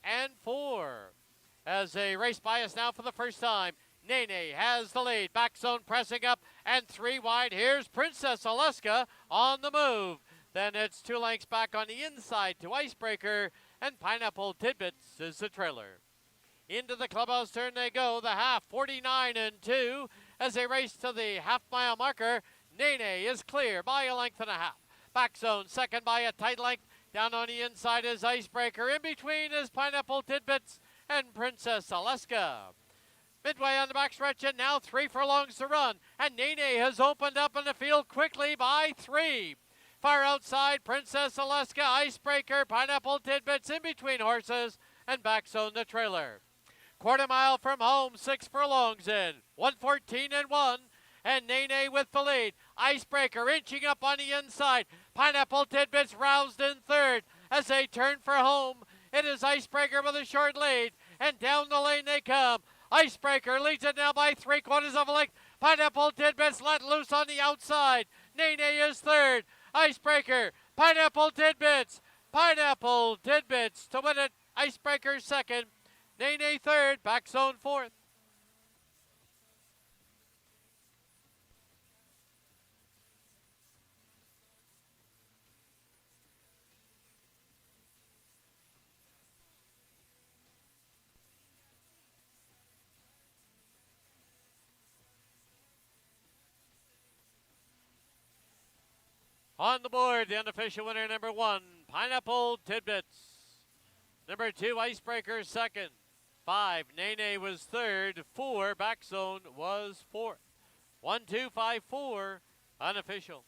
and 4. As they race by us now for the first time, Nene has the lead. Back zone pressing up and 3 wide. Here's Princess Alaska on the move. Then it's 2 lengths back on the inside to Icebreaker, and Pineapple Tidbits is the trailer. Into the clubhouse turn they go, the half, 49 and 2. As they race to the half-mile marker, Nene is clear by a length and a half. Back zone, second by a tight length. Down on the inside is Icebreaker. In between is Pineapple Tidbits and Princess Alaska. Midway on the backstretch, and now 3 furlongs to run. And Nene has opened up in the field quickly by 3. Far outside, Princess Alaska, Icebreaker, Pineapple Tidbits in between horses, and back zone the trailer. Quarter mile from home, 6 furlongs in. 1:14 and 1. And Nene with the lead. Icebreaker inching up on the inside. Pineapple Tidbits roused in third. As they turn for home, it is Icebreaker with a short lead. And down the lane they come. Icebreaker leads it now by 3/4 of a length. Pineapple Tidbits let loose on the outside. Nene is third. Icebreaker, Pineapple Tidbits. Pineapple Tidbits to win it. Icebreaker second. Nene third. Back zone fourth. On the board, the unofficial winner, number 1, Pineapple Tidbits. Number 2, Icebreaker second. 5, Nene was third. 4, Back Zone was fourth. 1, 2, 5, 4, unofficial.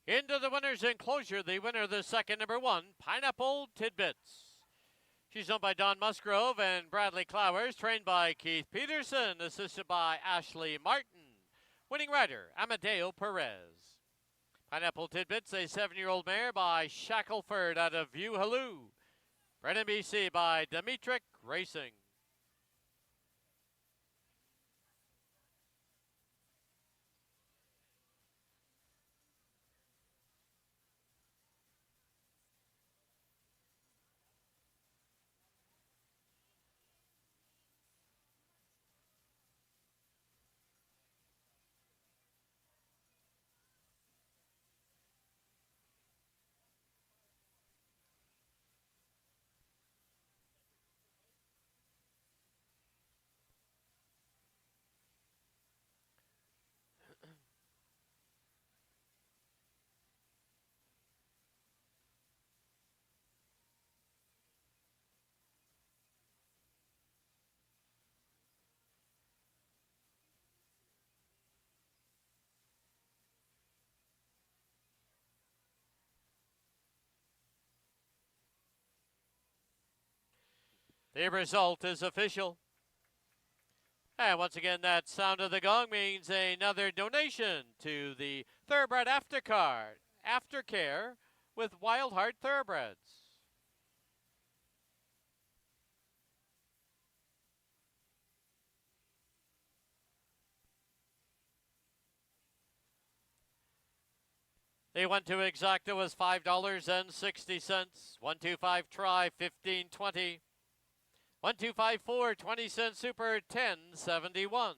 Into the winner's enclosure, the winner of the second, number 1, Pineapple Tidbits. She's owned by Don Musgrove and Bradley Clowers, trained by Keith Peterson, assisted by Ashley Martin. Winning rider, Amadeo Perez. Pineapple Tidbits, a 7-year-old mare by Shackelford out of View Halloo. Bred in BC by Dimitrik Racing. The result is official. And once again, that sound of the gong means another donation to the Thoroughbred Aftercare with Wild Heart Thoroughbreds. The 1-2 exacta was $5.60. 1-2-5 try, $15.20. 1-2-5-4, 20-cent super, $10.71.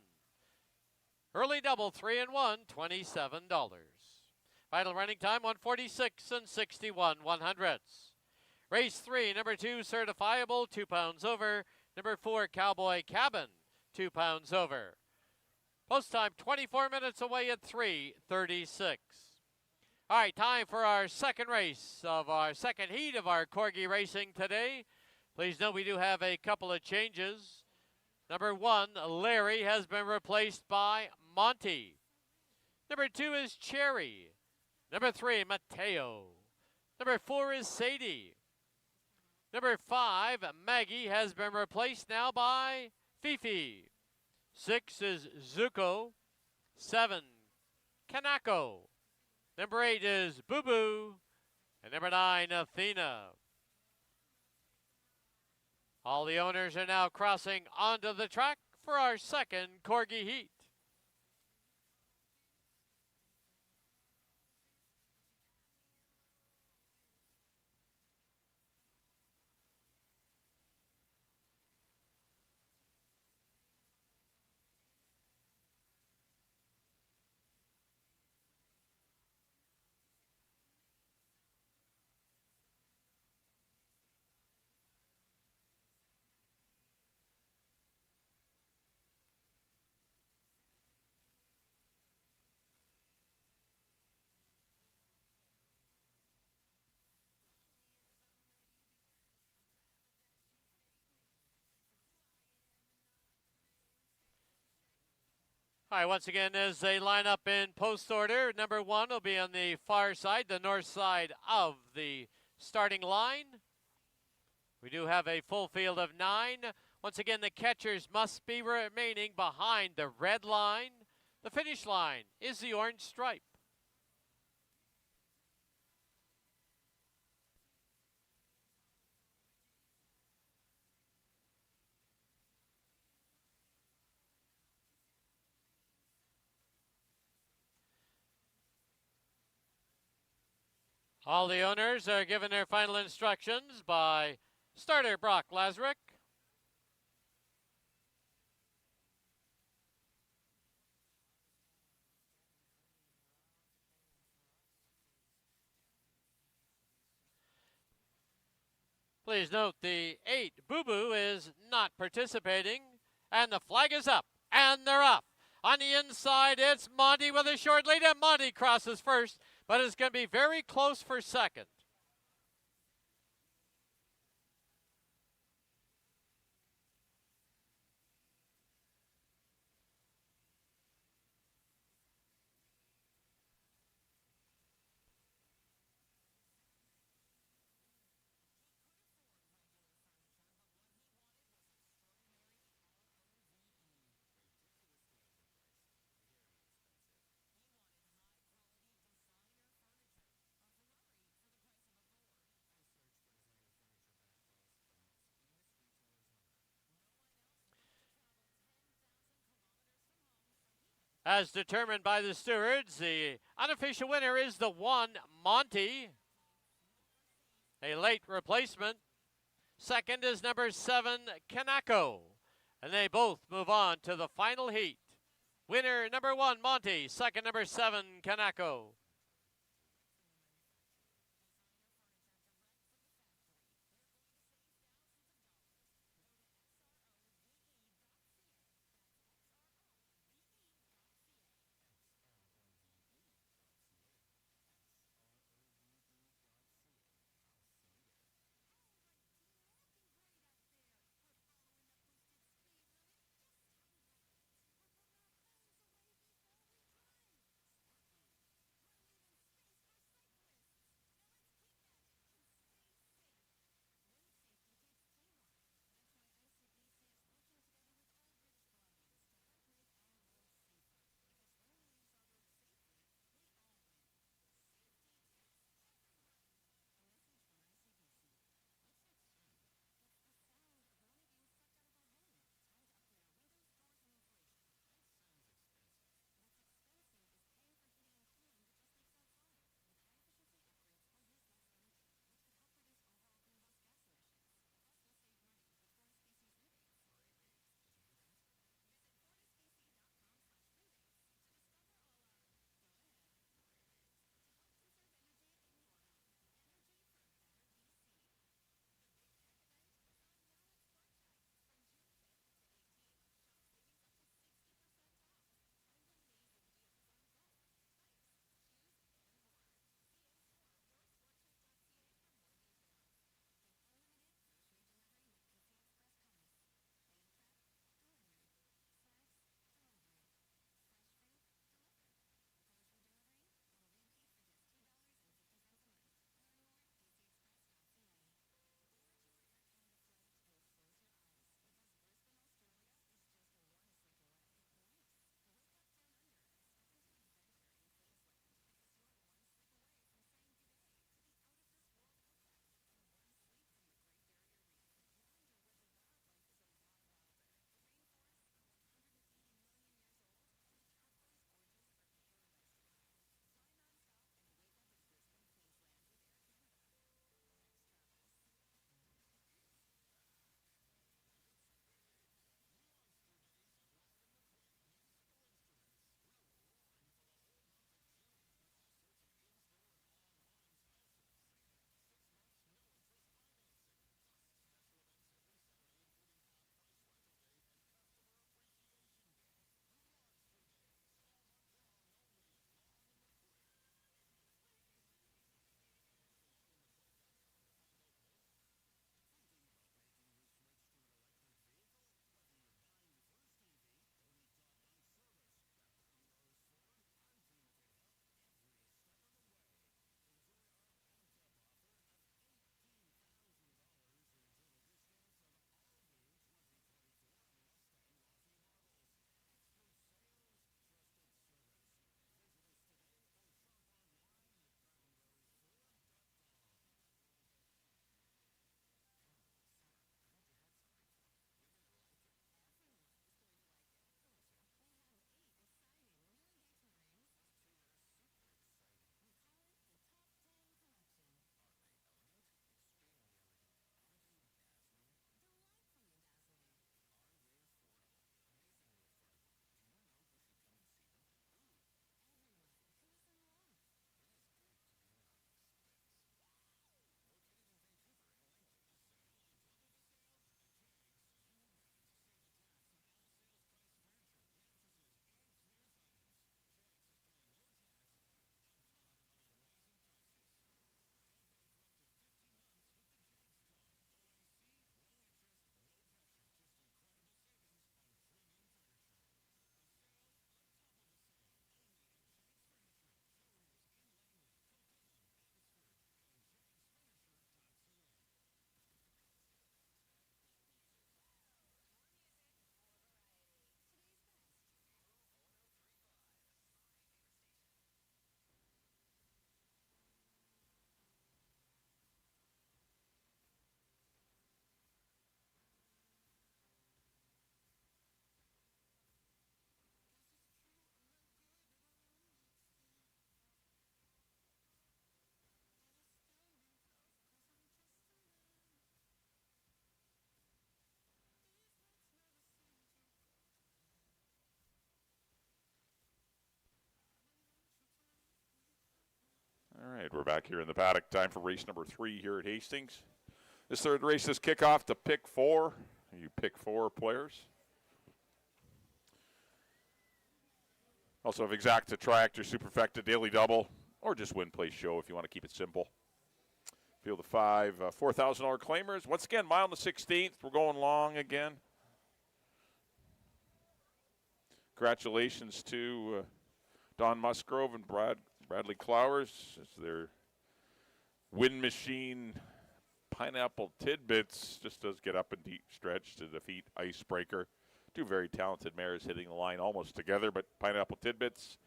Early double, 3 and 1, $27. Final running time, 1:46 and 61/100. Race 3, number 2, Certifiable, 2 pounds over. Number 4, Cowboy Cabin, 2 pounds over. Post time, 24 minutes away at 3:36. All right, time for our second race of our second heat of our Corgi racing today. Please note we do have a couple of changes. Number 1, Larry, has been replaced by Monty. Number 2 is Cherry. Number 3, Mateo. Number 4 is Sadie. Number 5, Maggie, has been replaced now by Fifi. 6 is Zuko. 7, Kanako. Number 8 is Boo Boo. And number 9, Athena. All the owners are now crossing onto the track for our second Corgi heat. All right, once again, as they line up in post order, number 1 will be on the far side, the north side of the starting line. We do have a full field of 9. Once again, the catchers must be remaining behind the red line. The finish line is the orange stripe. All the owners are given their final instructions by starter Brock Lazarick. Please note the 8, Boo Boo, is not participating. And the flag is up. And they're up. On the inside, it's Monty with a short lead. And Monty crosses first, but it's going to be very close for second. As determined by the stewards, the unofficial winner is the 1, Monty, a late replacement. Second is number 7, Kanako, and they both move on to the final heat. Winner number 1, Monty. Second, number 7, Kanako. All right, we're back here in the paddock. Time for race number 3 here at Hastings. This third race is kickoff to pick 4. You pick 4 players. Also have Exacta, Triactor, Superfecta, Daily Double, or just Win, Play, Show if you want to keep it simple. Field of 5, $4,000 claimers. Once again, mile on the 16th. We're going long again. Congratulations to Don Musgrove and Bradley Clowers as their Wind Machine Pineapple Tidbits just does get up and deep stretch to defeat Icebreaker. 2 very talented mares hitting the line almost together, but Pineapple Tidbits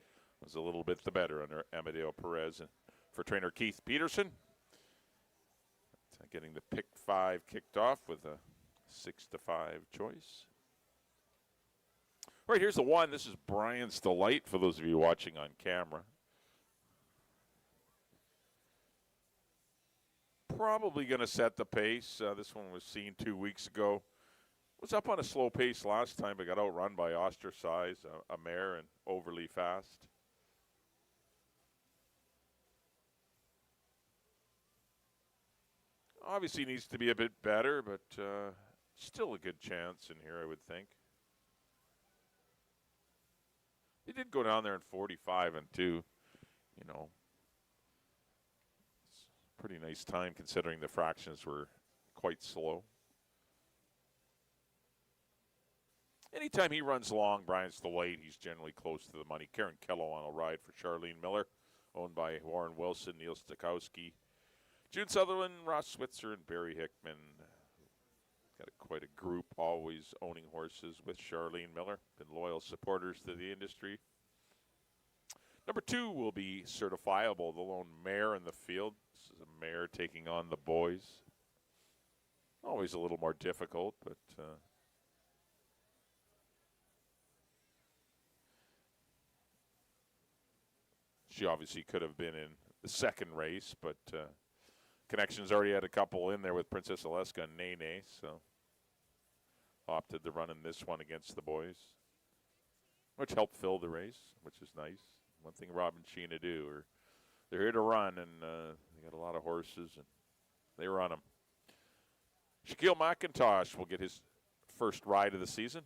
was a little bit the better under Amadeo Perez. And for trainer Keith Peterson, getting the pick 5 kicked off with a 6-5 choice. All right, here's the 1. This is Brian's Delight for those of you watching on camera. Probably going to set the pace. This one was seen 2 weeks ago. Was up on a slow pace last time, but got outrun by Ostracize, a mare, and Overly Fast. Obviously needs to be a bit better, but still a good chance in here, I would think. He did go down there in 45 and 2. You know, it's a pretty nice time considering the fractions were quite slow. Anytime he runs long, Brian's Delight, he's generally close to the money. Karen Kellowan will ride for Charlene Miller, owned by Warren Wilson, Neil Stokowski, June Sutherland, Ross Switzer, and Barry Hickman. Got quite a group always owning horses with Charlene Miller. Been loyal supporters to the industry. Number 2 will be Certifiable, the lone mare in the field. This is a mare taking on the boys. Always a little more difficult, but she obviously could have been in the second race, but Connections already had a couple in there with Princess Alaska and Nene, so opted to run in this one against the boys, which helped fill the race, which is nice. One thing Rob and Sheena do, they're here to run, and they got a lot of horses, and they run them. Shaquille McIntosh will get his first ride of the season.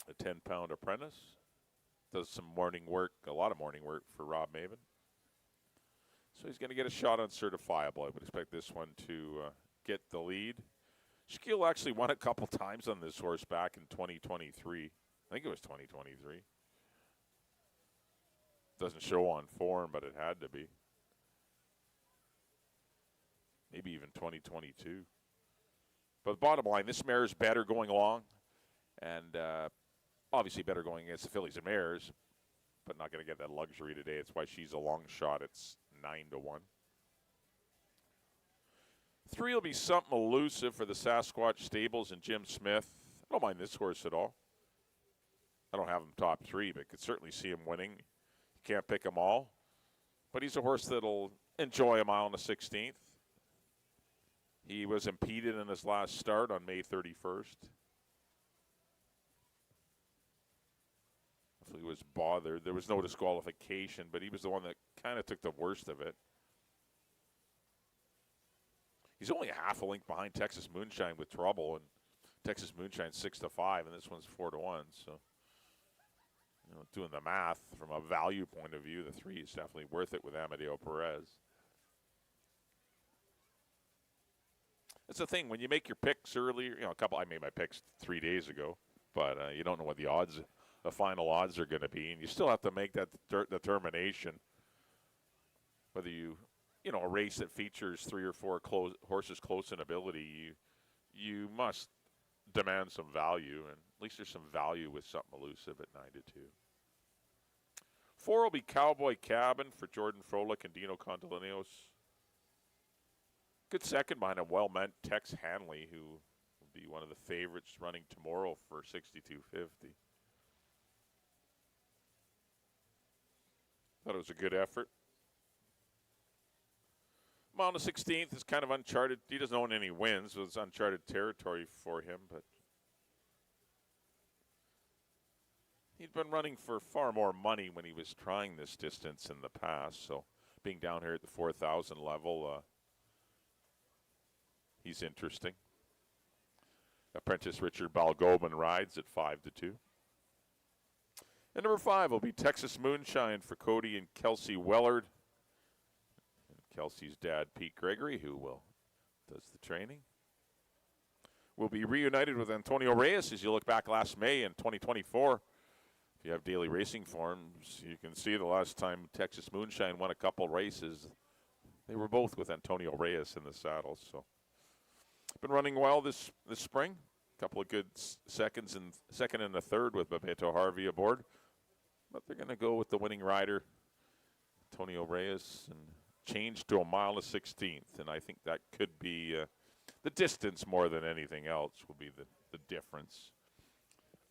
A 10-pound apprentice. Does some morning work, a lot of morning work for Rob Maven. So he's going to get a shot on Certifiable. I would expect this one to get the lead. Shaquille actually won a couple times on this horse back in 2023. I think it was 2023. Doesn't show on form, but it had to be. Maybe even 2022. But the bottom line, this mare is better going along. And obviously better going against the fillies and mares, but not going to get that luxury today. It's why she's a long shot. It's 9-1. 3 will be Something Elusive for the Sasquatch Stables and Jim Smith. I don't mind this horse at all. I don't have him top 3, but could certainly see him winning. You can't pick them all. But he's a horse that'll enjoy a mile on the 16th. He was impeded in his last start on May 31st. He was bothered. There was no disqualification, but he was the one that kind of took the worst of it. He's only a half a length behind Texas Moonshine with trouble, and Texas Moonshine 6-5, and this one's 4-1. So, you know, doing the math from a value point of view, the 3 is definitely worth it with Amadeo Perez. That's the thing when you make your picks earlier. You know, I made my picks 3 days ago, but you don't know what the final odds are going to be, and you still have to make that determination whether you know, a race that features 3 or 4 horses close in ability, you must demand some value, and at least there's some value with Something Elusive at 9-2. 4 will be Cowboy Cabin for Jordan Froelich and Dino Contolinos. Good second behind him, well-meant Tex Hanley, who will be one of the favorites running tomorrow for 62.50. Thought it was a good effort. Mile on the 16th is kind of uncharted. He doesn't own any wins, so it's uncharted territory for him. But he'd been running for far more money when he was trying this distance in the past. So being down here at the 4,000 level, he's interesting. Apprentice Richard Balgobin rides at 5-2. And number 5 will be Texas Moonshine for Cody and Kelsey Wellard. And Kelsey's dad, Pete Gregory, who does the training, will be reunited with Antonio Reyes as you look back last May in 2024. If you have daily racing forms, you can see the last time Texas Moonshine won a couple races, they were both with Antonio Reyes in the saddle. So, been running well this spring. A couple of good second and a third with Bebeto Harvey aboard. But they're going to go with the winning rider, Antonio Reyes, and change to a mile and 16th. And I think that could be the distance more than anything else will be the difference.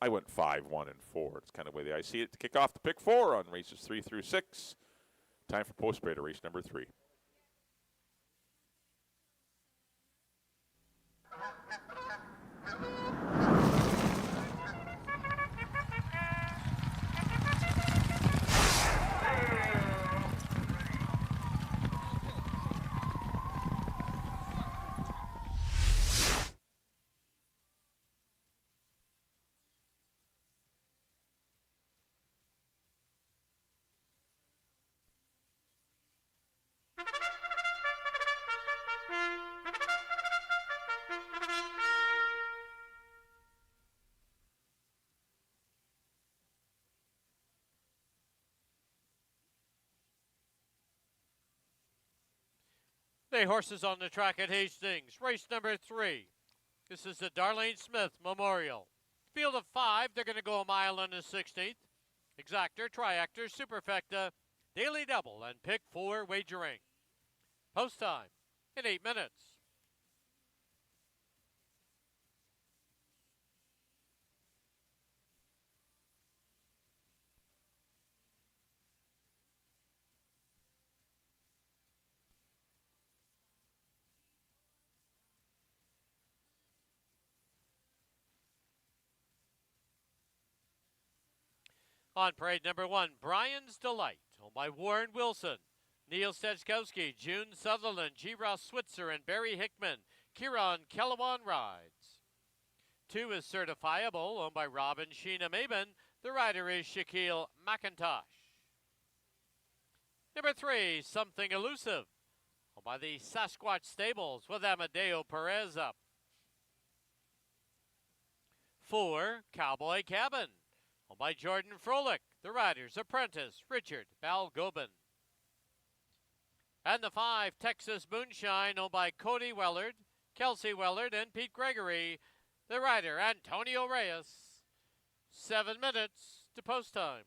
I went 5, 1, and 4. It's kind of the way I see it to kick off the pick 4 on races 3 through 6. Time for post-parade race number 3. The horses on the track at Hastings. Race number 3. This is the Darlene Smith Memorial. Field of 5, they're going to go a mile and a 16th. Exactor, Triactor, Superfecta, Daily Double, and Pick 4 wagering. Post time in 8 minutes. On parade number 1, Brian's Delight, owned by Warren Wilson, Neil Stechkowski, June Sutherland, G. Ross Switzer, and Barry Hickman. Kieran Kellewan rides. 2 is Certifiable, owned by Robin Sheena Maben. The rider is Shaquille McIntosh. Number 3, Something Elusive, owned by the Sasquatch Stables with Amadeo Perez up. 4, Cowboy Cabin, owned by Jordan Froelich, the rider's apprentice, Richard Balgobin. And the 5, Texas Moonshine, owned by Cody Wellard, Kelsey Wellard, and Pete Gregory, the rider, Antonio Reyes. 7 minutes to post time.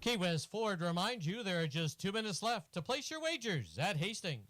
Key West Ford reminds you there are just 2 minutes left to place your wagers at Hastings.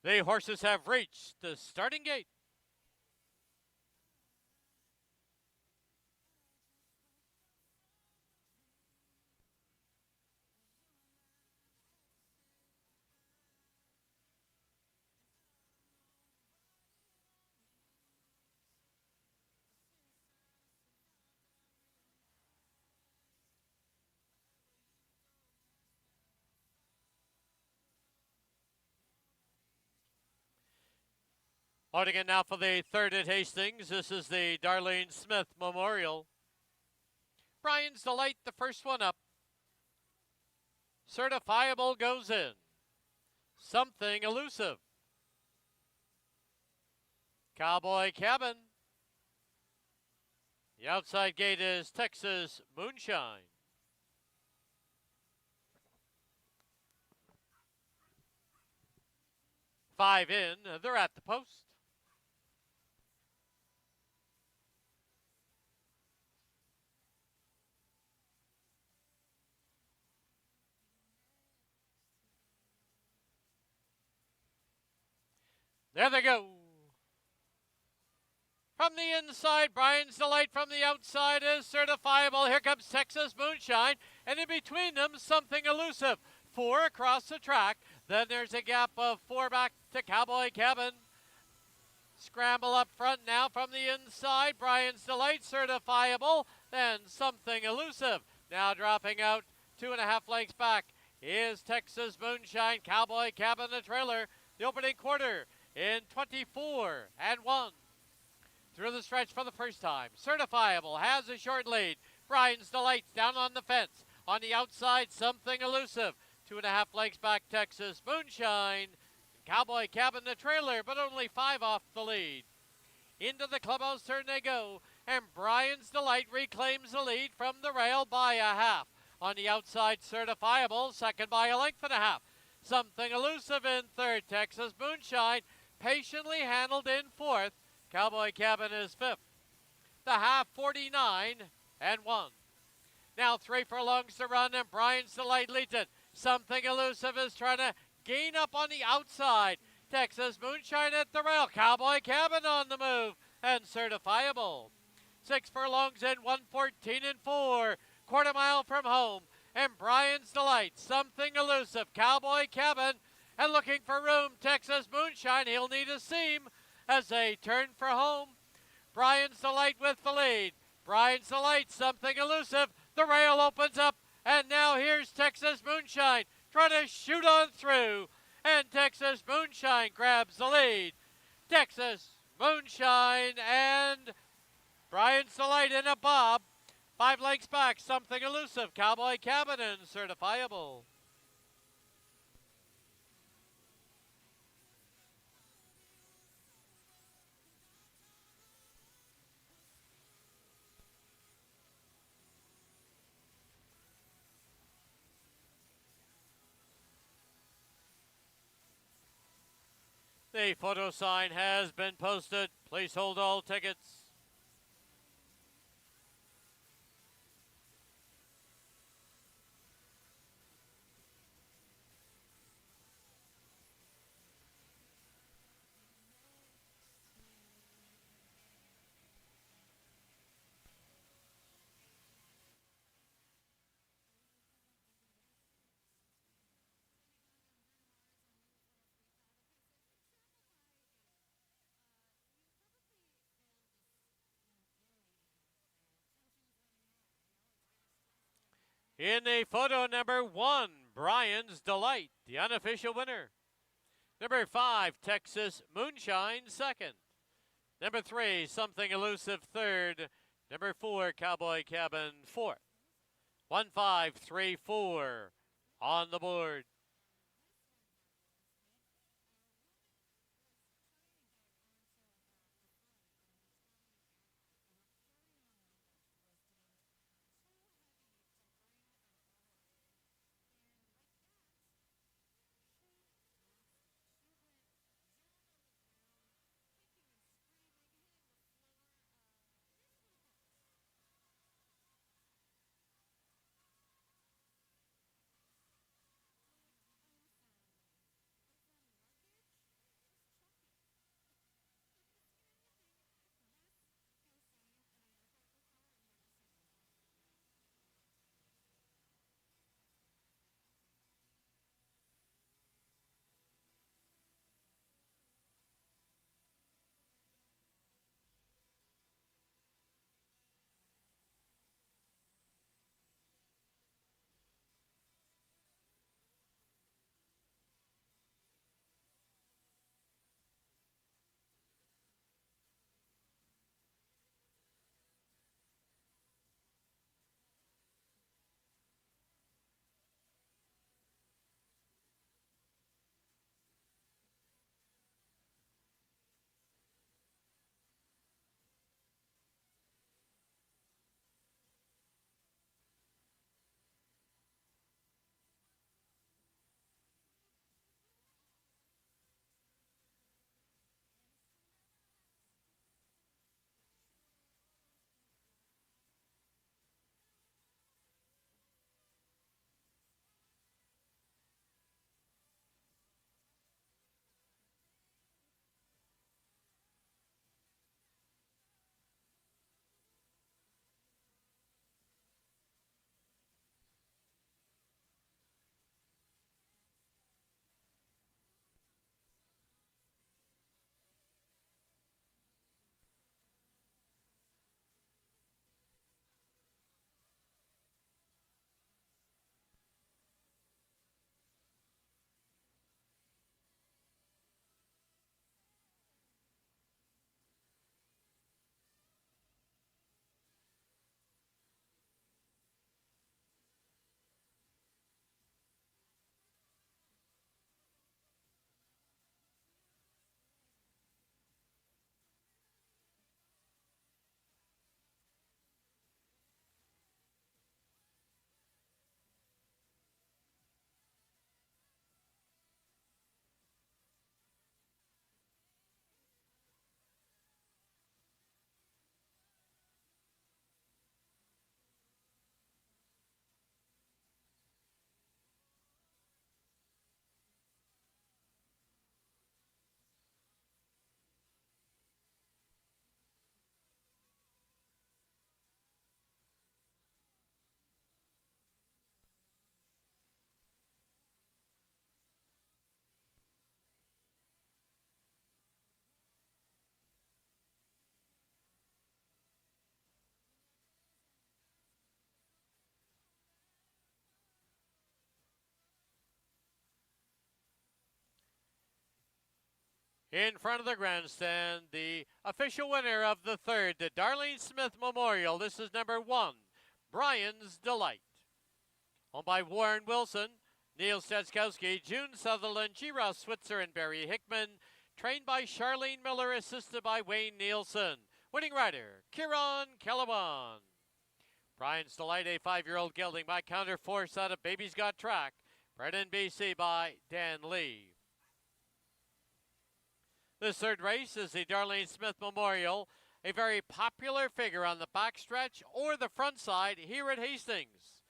The horses have reached the starting gate. On again now for the third at Hastings. This is the Darlene Smith Memorial. Brian's Delight, the first one up. Certifiable goes in. Something Elusive. Cowboy Cabin. The outside gate is Texas Moonshine. 5 in, they're at the post. There they go. From the inside, Brian's Delight. From the outside is Certifiable. Here comes Texas Moonshine. And in between them, Something Elusive. 4 across the track. Then there's a gap of 4 back to Cowboy Cabin. Scramble up front now from the inside. Brian's Delight, Certifiable. Then Something Elusive. Now dropping out 2.5 lengths back is Texas Moonshine. Cowboy Cabin, the trailer. The opening quarter in 24 and 1. Through the stretch for the first time. Certifiable has a short lead. Brian's Delight down on the fence. On the outside, Something Elusive. 2.5 lengths back, Texas Moonshine. Cowboy Cabin, the trailer, but only 5 off the lead. Into the clubhouse turn they go, and Brian's Delight reclaims the lead from the rail by a half. On the outside, Certifiable, second by a length and a half. Something Elusive in third. Texas Moonshine patiently handled in fourth. Cowboy Cabin is fifth. The half 49 and 1. Now 3 furlongs to run, and Brian's Delight leads it. Something Elusive is trying to gain up on the outside. Texas Moonshine at the rail. Cowboy Cabin on the move, and Certifiable. 6 furlongs in, 114 and 4. Quarter mile from home, and Brian's Delight. Something Elusive. Cowboy Cabin, and looking for room. Texas Moonshine. He'll need a seam as they turn for home. Brian's Delight with the lead. Brian's Delight, Something Elusive. The rail opens up, and now here's Texas Moonshine trying to shoot on through, and Texas Moonshine grabs the lead. Texas Moonshine and Brian's Delight in a bob. 5 lengths back, Something Elusive, Cowboy Cabin, and Certifiable. The photo sign has been posted. Please hold all tickets. In the photo, number 1, Brian's Delight, the unofficial winner. Number 5, Texas Moonshine, second. Number 3, Something Elusive, third. Number 4, Cowboy Cabin, fourth. 1, 5, 3, 4 on the board. in front of the grandstand, the official winner of the third, the Darlene Smith Memorial. This is number 1, Brian's Delight. Owned by Warren Wilson, Neil Steczkowski, June Sutherland, G. Ross Switzer, and Barry Hickman. Trained by Charlene Miller, assisted by Wayne Nielsen. Winning rider, Kieran Calaban. Brian's Delight, a 5-year-old gelding by Counter Force out of Baby's Got Track. Bred in BC by Dan Lee. This third race is the Darlene Smith Memorial, a very popular figure on the backstretch or the front side here at Hastings.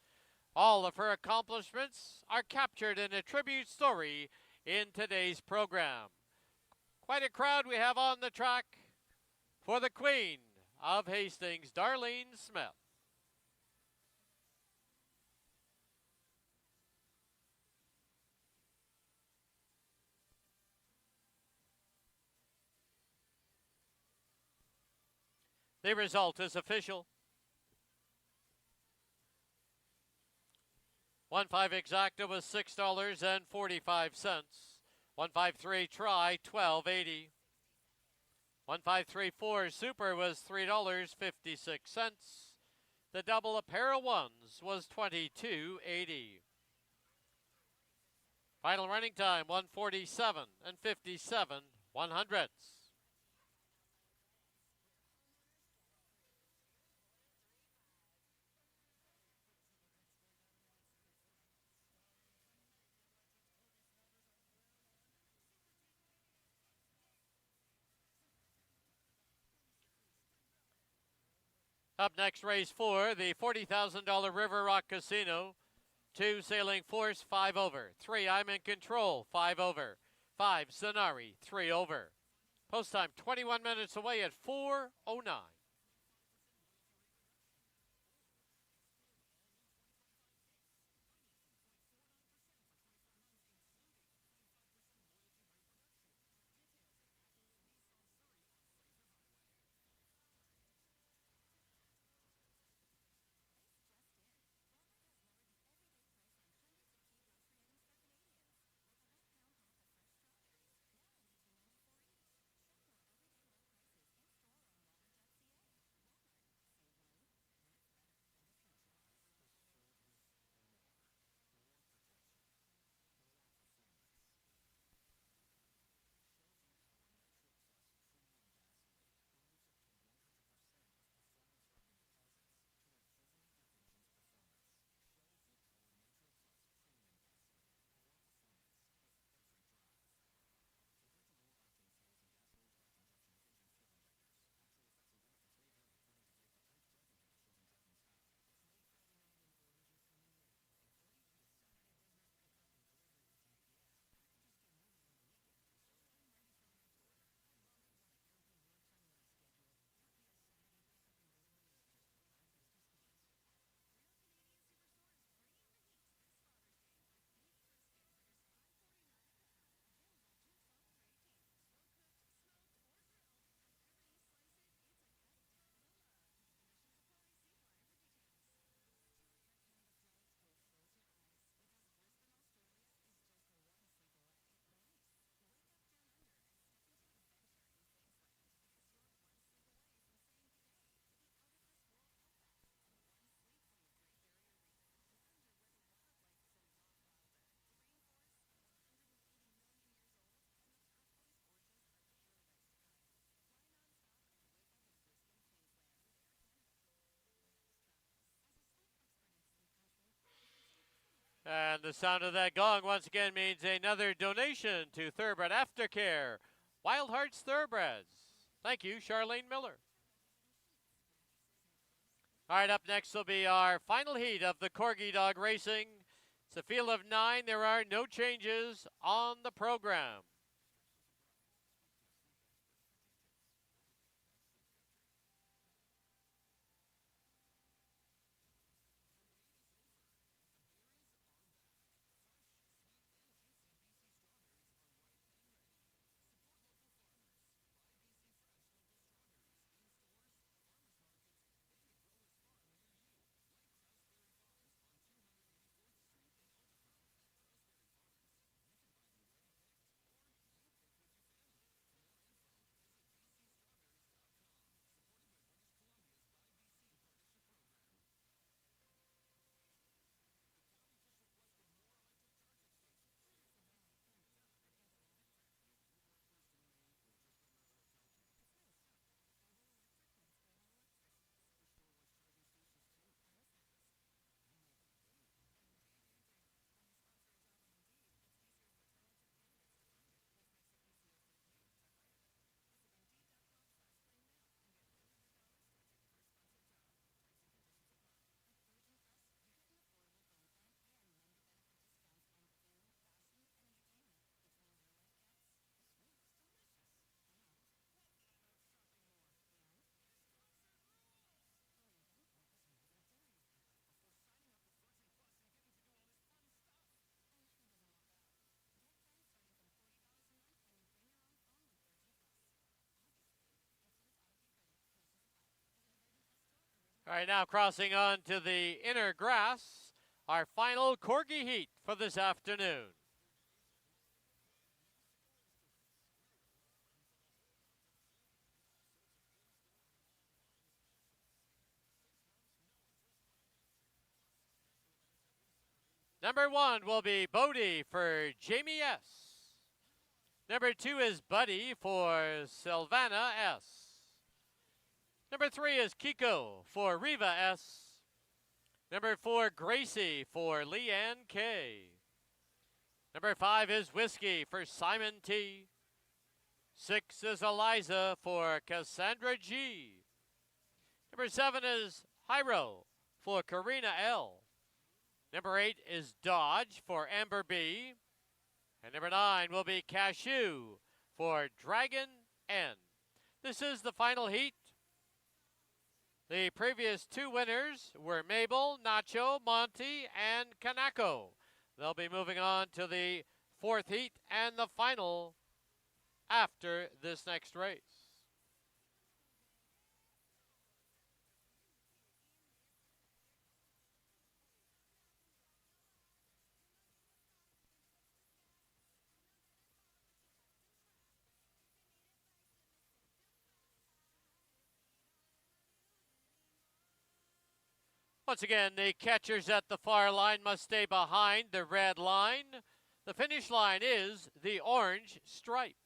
All of her accomplishments are captured in a tribute story in today's program. Quite a crowd we have on the track for the Queen of Hastings, Darlene Smith. The result is official. 1.5 exacta was $6.45. 153 try, $12.80. 153.4 super was $3.56. The double a pair of ones was $22.80. Final running time 1:47 and 57/100ths. Up next, race 4, the $40,000 River Rock Casino. 2 Sailing Force, 5 over. 3 I'm in Control, 5 over. 5 Zanari, 3 over. Post time 21 minutes away at 4:09. And the sound of that gong once again means another donation to Thoroughbred Aftercare, Wild Hearts Thoroughbreds. Thank you, Charlene Miller. All right, up next will be our final heat of the Corgi Dog Racing. It's a field of 9. There are no changes on the program. All right, now crossing on to the inner grass, our final Corgi heat for this afternoon. Number 1 will be Bodie for Jamie S. Number 2 is Buddy for Sylvana S. Number 3 is Kiko for Riva S. Number 4, Gracie for Leanne K. Number 5 is Whiskey for Simon T. 6 is Eliza for Cassandra G. Number 7 is Hyro for Karina L. Number 8 is Dodge for Amber B. And number 9 will be Cashew for Dragon N. This is the final heat. The previous 2 winners were Mabel, Nacho, Monty, and Kanako. They'll be moving on to the 4th heat and the final after this next race. Once again, the catchers at the far line must stay behind the red line. The finish line is the orange stripe.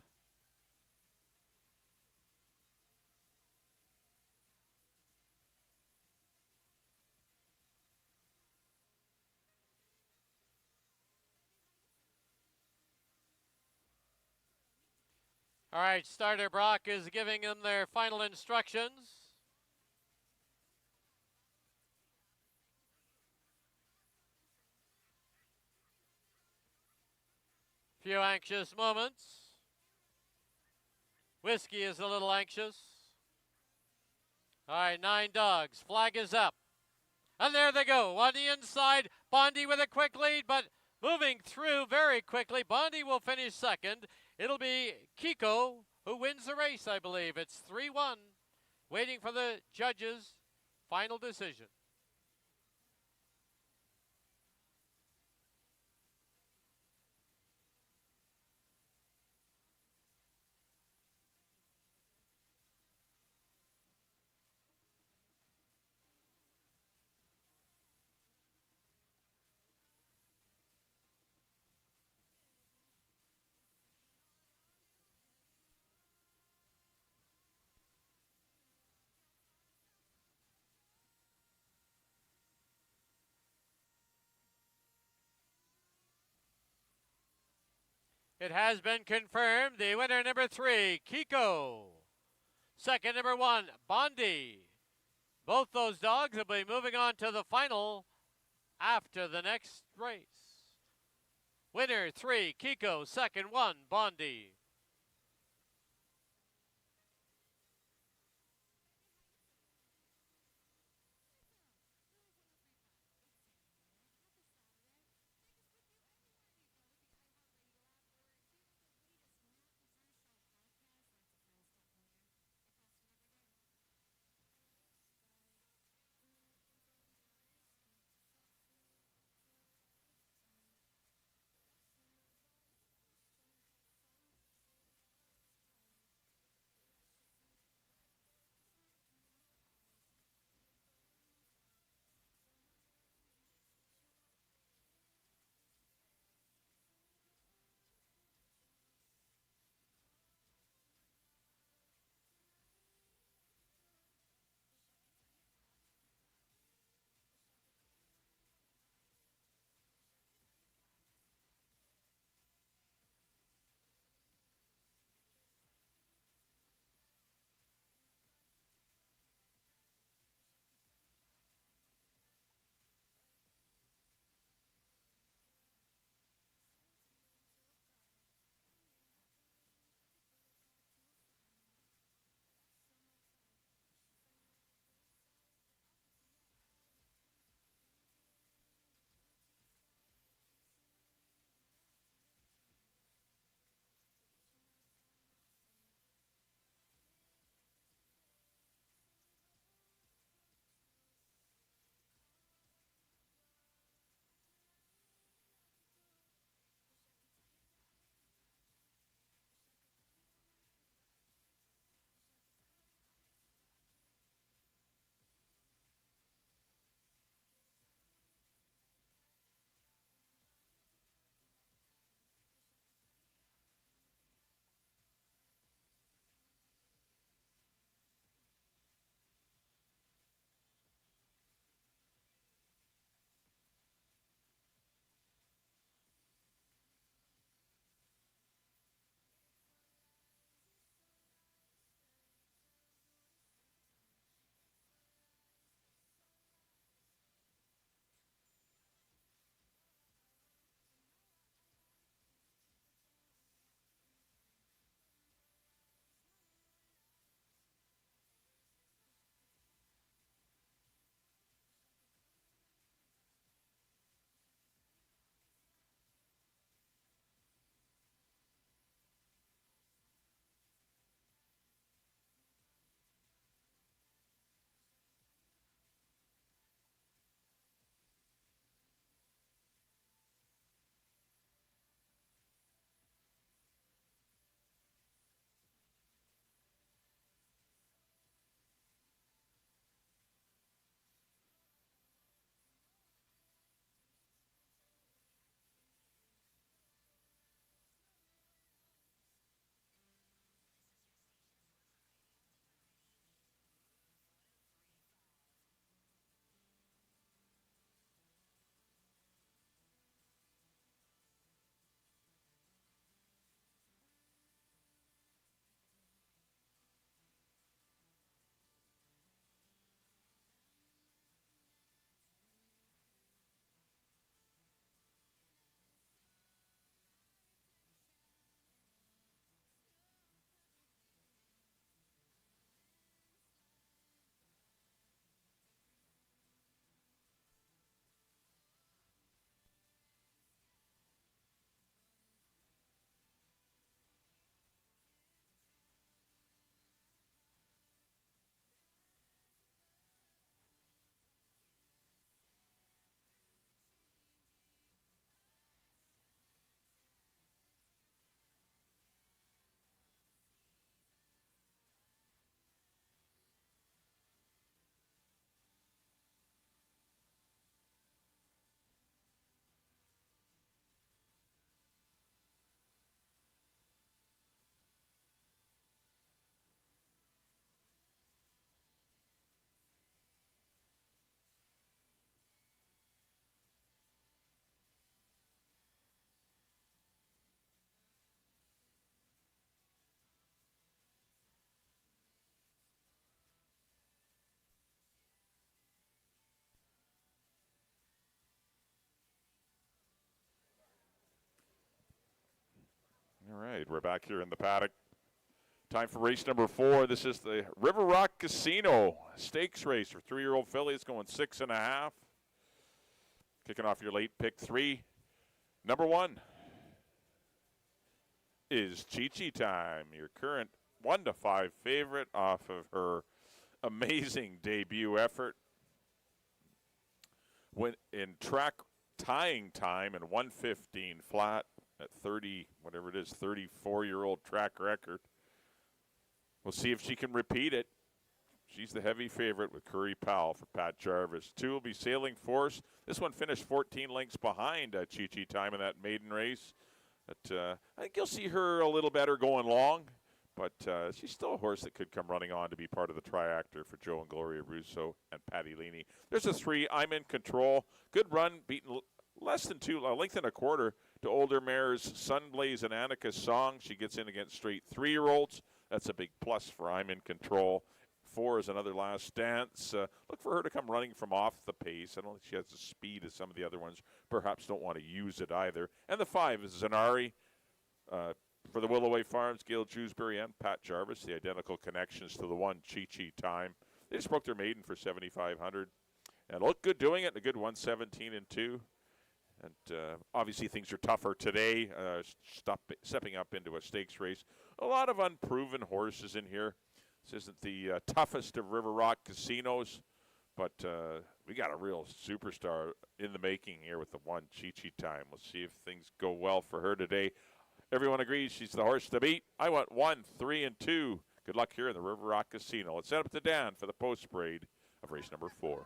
All right, starter Brock is giving them their final instructions. Few anxious moments. Whiskey is a little anxious. All right, 9 dogs. Flag is up. And there they go. On the inside, Bondi with a quick lead, but moving through very quickly. Bondi will finish second. It'll be Kiko who wins the race, I believe. It's 3-1. Waiting for the judges' final decision. It has been confirmed. The winner, number 3, Kiko. Second, number 1, Bondi. Both those dogs will be moving on to the final after the next race. Winner 3, Kiko. Second 1, Bondi. All right, we're back here in the paddock. Time for race number 4. This is the River Rock Casino Stakes race for 3-year-old fillies going 6.5. Kicking off your late pick 3. Number 1 is Chi Time, your current 1-5 favorite off of her amazing debut effort. Went in track tying time in 1:15 flat at 30, whatever it is, 34-year-old track record. We'll see if she can repeat it. She's the heavy favorite with Curry Powell for Pat Jarvis. 2 will be Sailing Force. This one finished 14 lengths behind Chi Time in that maiden race. But I think you'll see her a little better going long. But she's still a horse that could come running on to be part of the triactor for Joe and Gloria Russo and Patty Leaney. There's a 3, I'm in Control. Good run, beaten less than 2, a length and a quarter to older mares Sunblaze and Annika's Song. She gets in against straight 3-year-olds. That's a big plus for I'm in Control. 4 is Another Last Dance. Look for her to come running from off the pace. I don't think she has the speed as some of the other ones. Perhaps don't want to use it either. And the 5 is Zanari. For the Willoway Farms, Gail Jewsbury and Pat Jarvis, the identical connections to the 1 Chi Time. They just broke their maiden for 7,500 and look good doing it. A good 117-2. And obviously things are tougher today, stepping up into a stakes race. A lot of unproven horses in here. This isn't the toughest of River Rock casinos, but we got a real superstar in the making here with the 1 Chi Time. We'll see if things go well for her today. Everyone agrees she's the horse to beat. I want 1, 3, and 2. Good luck here in the River Rock Casino. Let's set up to Dan for the post-parade of race number 4.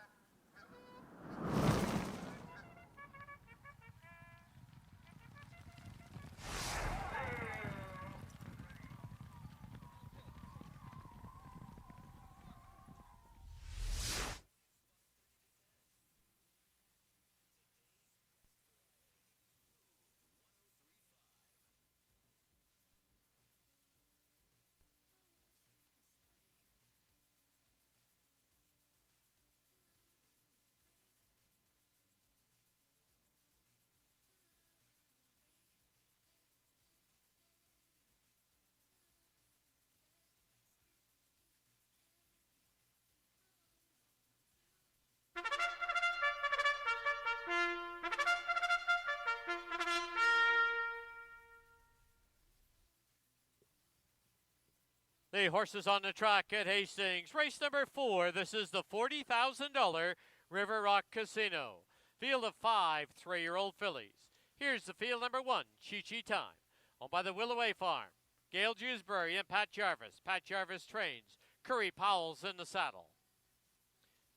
The horses on the track at Hastings. Race number 4. This is the $40,000 River Rock Casino. Field of 5 3-year-old fillies. Here's the field number 1, Chi Time, owned by the Willoway Farm. Gail Jewsbury and Pat Jarvis. Pat Jarvis trains. Curry Powell's in the saddle.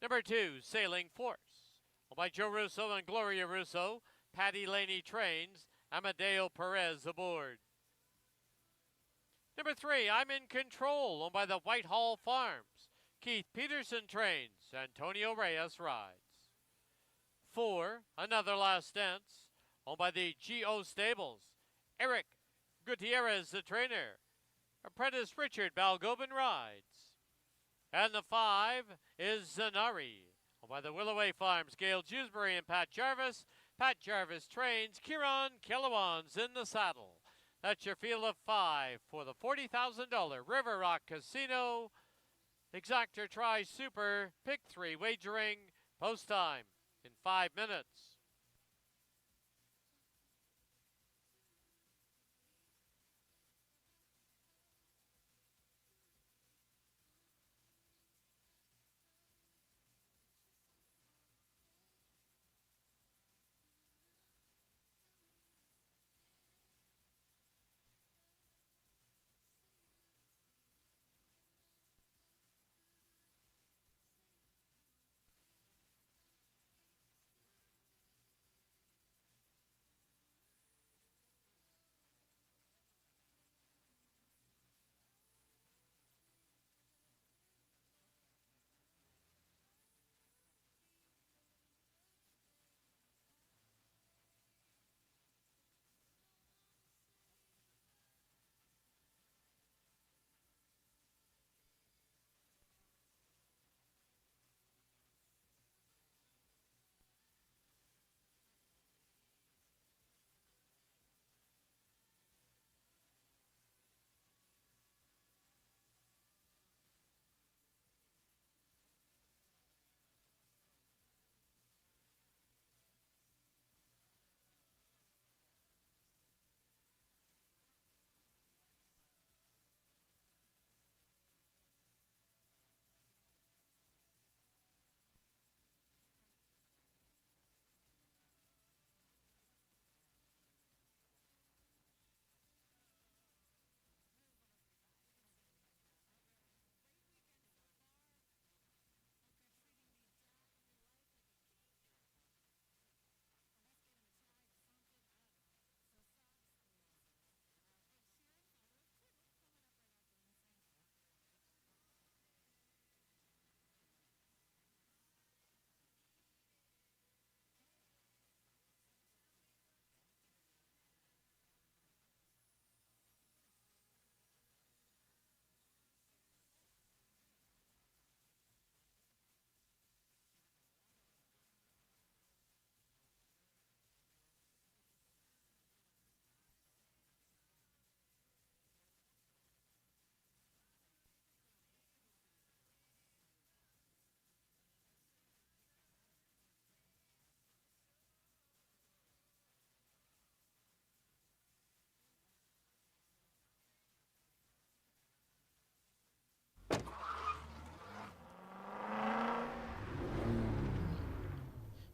Number 2, Sailing Force, owned by Joe Russo and Gloria Russo. Patty Leaney trains. Amadeo Perez aboard. Number 3, I'm in Control, owned by the Whitehall Farms. Keith Peterson trains. Antonio Reyes rides. 4, Another Last Dance, owned by the G.O. Stables. Eric Gutierrez, the trainer. Apprentice Richard Balgobin rides. And the 5 is Zanari, owned by the Willoway Farms. Gail Jewsbury and Pat Jarvis. Pat Jarvis trains. Kieran Kellewan's in the saddle. That's your field of 5 for the $40,000 River Rock Casino. Exactor Tri Super Pick 3 wagering post time in 5 minutes.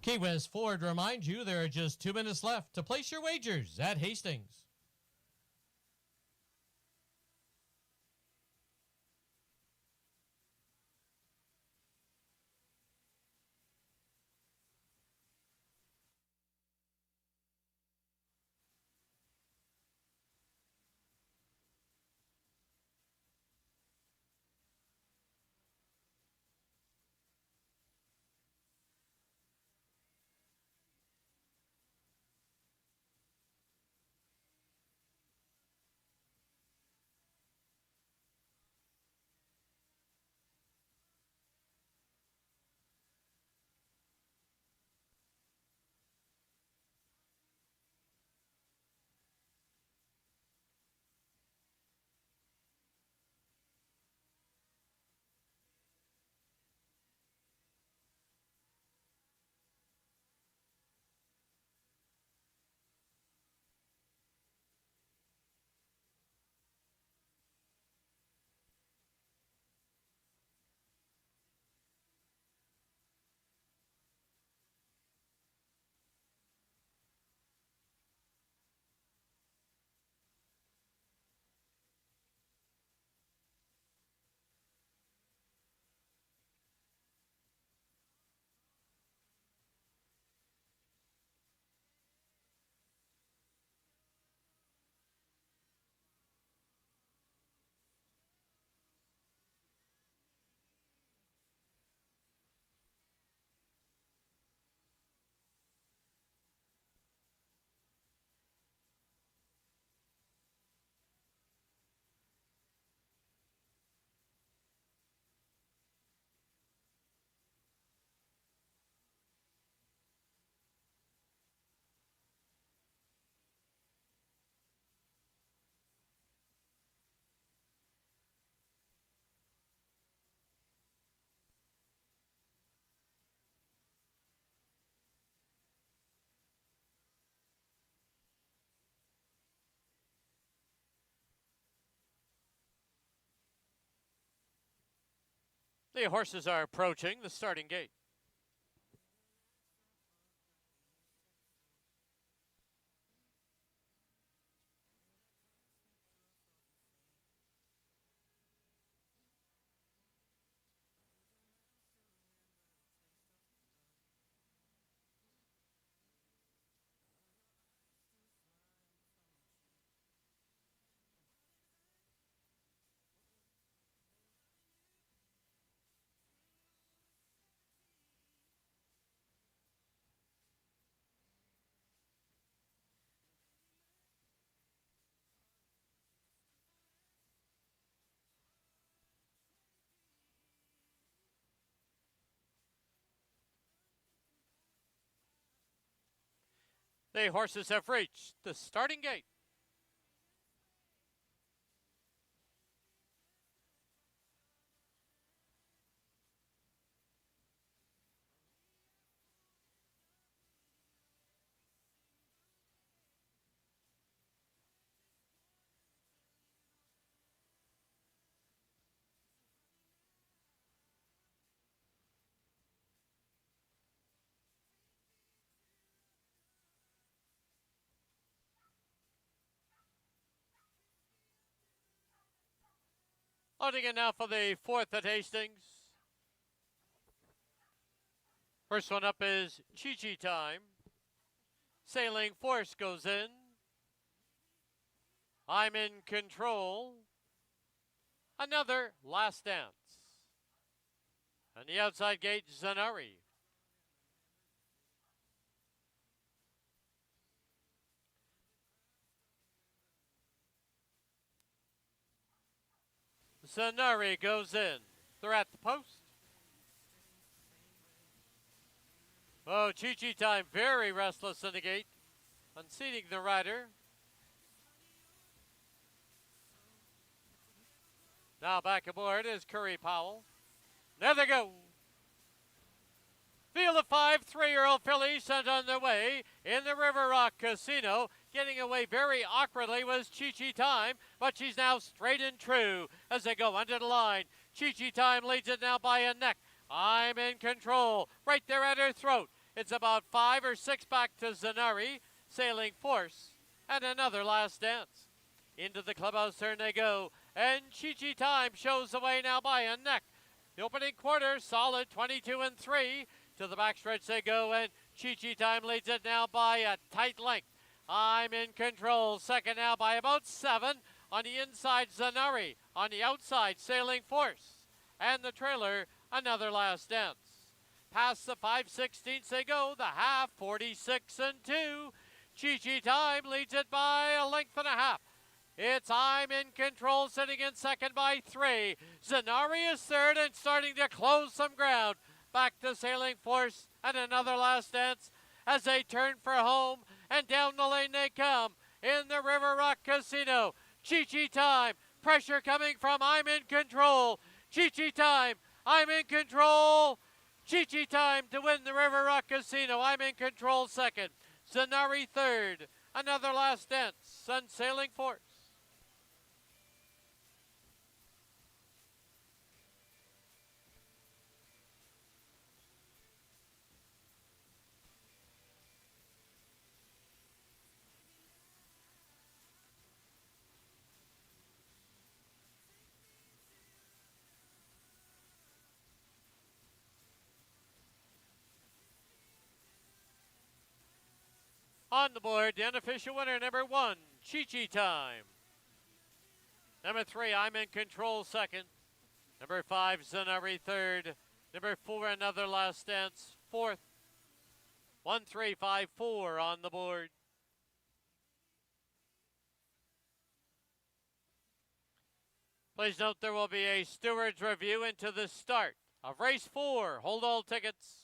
Key West Ford reminds you there are just 2 minutes left to place your wagers at Hastings. The horses are approaching the starting gate. The horses have reached the starting gate. Loading in now for the fourth at Hastings. First one up is Chi-Chi Time. Sailing Force goes in. I'm in Control. Another Last Dance. And the outside gate, Zanari. Zanari goes in. They're at the post. Oh, Chi-Chi Time very restless in the gate. Unseating the rider. Now back aboard is Curry Powell. There they go. Field of 5 3-year-old fillies sent on their way in the River Rock Casino. Getting away very awkwardly was Chi-Chi Time, but she's now straight and true as they go under the line. Chi-Chi Time leads it now by a neck. I'm in Control. Right there at her throat It's about 5 or 6 back to Zanari, Sailing Force, and another last dance. Into the clubhouse turn they go, and Chi Time shows the way now by a neck. The opening quarter, solid 22 and 3. To the backstretch they go, and Chi Time leads it now by a tight length. I'm in control, second now by about 7. On the inside, Zanari. On the outside, Sailing Force. And the trailer, another last dance. Past the 5/16 they go, the half, 46 and 2. Chi Time leads it by a length and a half. It's I'm in control, sitting in second by 3. Zanari is third and starting to close some ground. Back to Sailing Force and another last dance as they turn for home, and down the lane they come in the River Rock Casino. Chi Time, pressure coming from I'm in control. Chi Time, I'm in control. Chi Time to win the River Rock Casino. I'm in control second. Zanari third. Another last dance. Sun Sailing Force. On the board, the unofficial winner, number 1, Chi Time. Number 3, I'm in control second. Number 5, Zanari third. Number 4, another last dance, fourth. 1, 3, 5, 4 on the board. Please note there will be a steward's review into the start of race 4. Hold all tickets.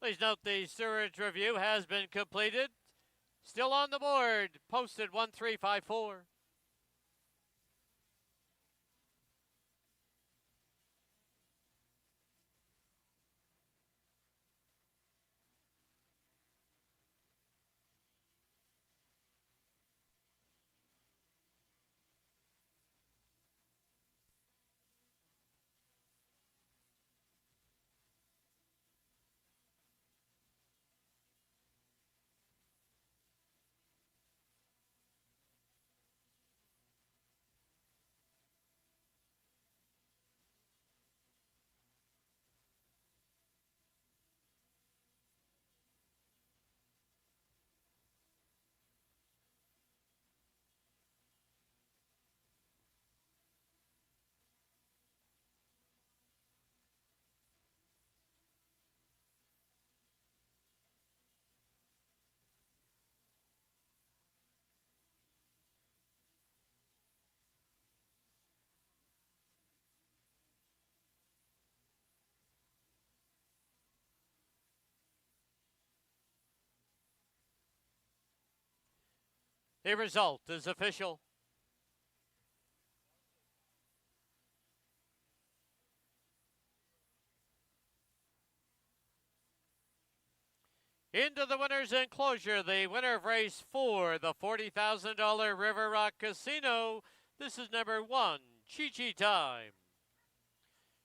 Please note the steward's review has been completed. Still on the board, posted 1354. The result is official. Into the winner's enclosure, the winner of race 4, the $40,000 River Rock Casino. This is number 1, Chi-Chi Time.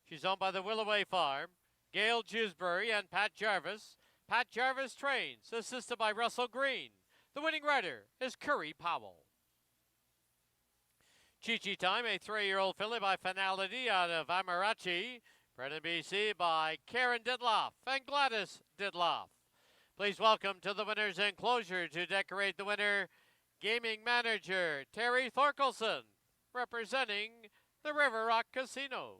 She's owned by the Willoway Farm, Gail Jewsbury and Pat Jarvis. Pat Jarvis trains, assisted by Russell Green. The winning rider is Curry Powell. Chi-Chi Time, a 3-year-old filly by Finality out of Amarachi. Bred in BC by Karen Didloff and Gladys Didloff. Please welcome to the winner's enclosure to decorate the winner, gaming manager Terry Thorkelson, representing the River Rock Casino.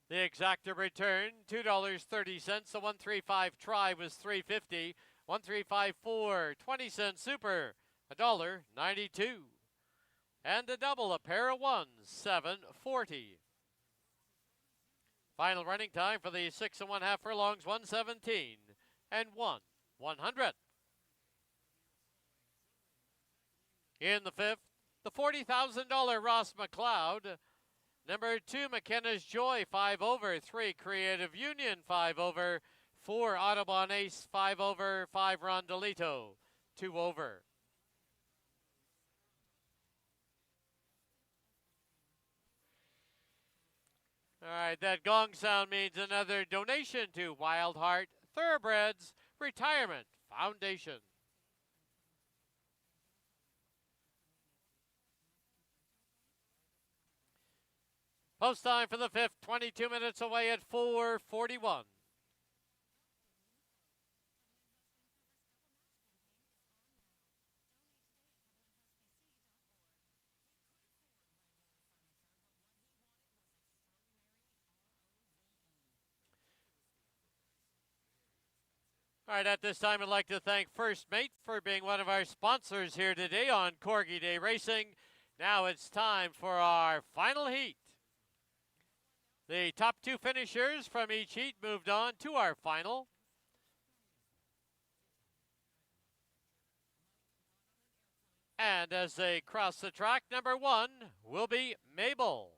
The exacta return, $2.30. The 135 try was $3.50. 1354, 20-cent super, $1.92. And the double, a pair of ones, $7.40. Final running time for the 6 1/2 furlongs, 1:17 and 1/100. In the 5th, the $40,000 Ross McLeod. Number 2, McKenna's Joy, 5 over. 3, Creative Union, 5 over. 4, Audubon Ace, 5 over. 5, Rondelito, 2 over. All right, that gong sound means another donation to Wild Heart Thoroughbreds Retirement Foundation. Post time for the 5th, 22 minutes away at 4:41. All right, at this time, I'd like to thank First Mate for being one of our sponsors here today on Corgi Day Racing. Now it's time for our final heat. The top 2 finishers from each heat moved on to our final. And as they cross the track, number 1 will be Mabel.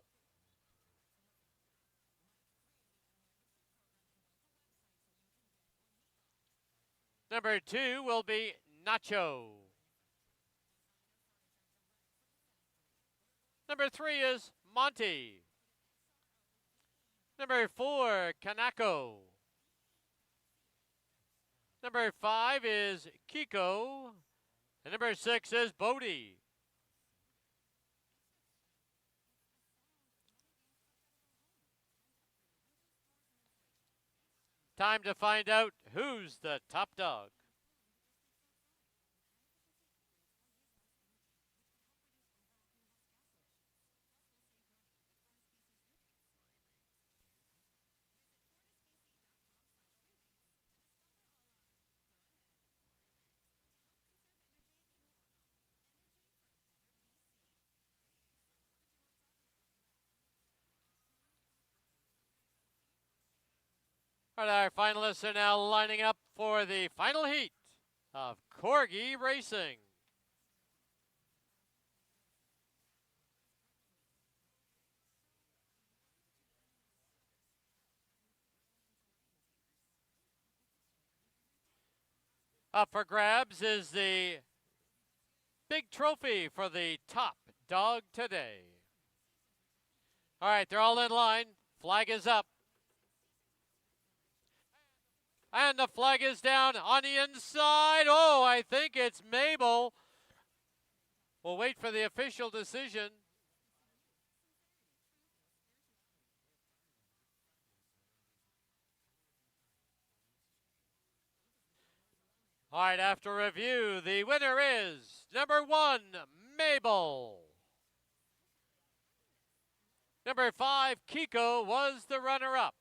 Number 2 will be Nacho. Number 3 is Monty. Number 4, Kanako. Number 5 is Kiko. And number 6 is Bodie. Time to find out who's the top dog. All right, our finalists are now lining up for the final heat of Corgi Racing. Up for grabs is the big trophy for the top dog today. All right, they're all in line. Flag is up. And the flag is down on the inside. Oh, I think it's Mabel. We'll wait for the official decision. All right, after review, the winner is number 1, Mabel. Number 5, Kiko, was the runner-up.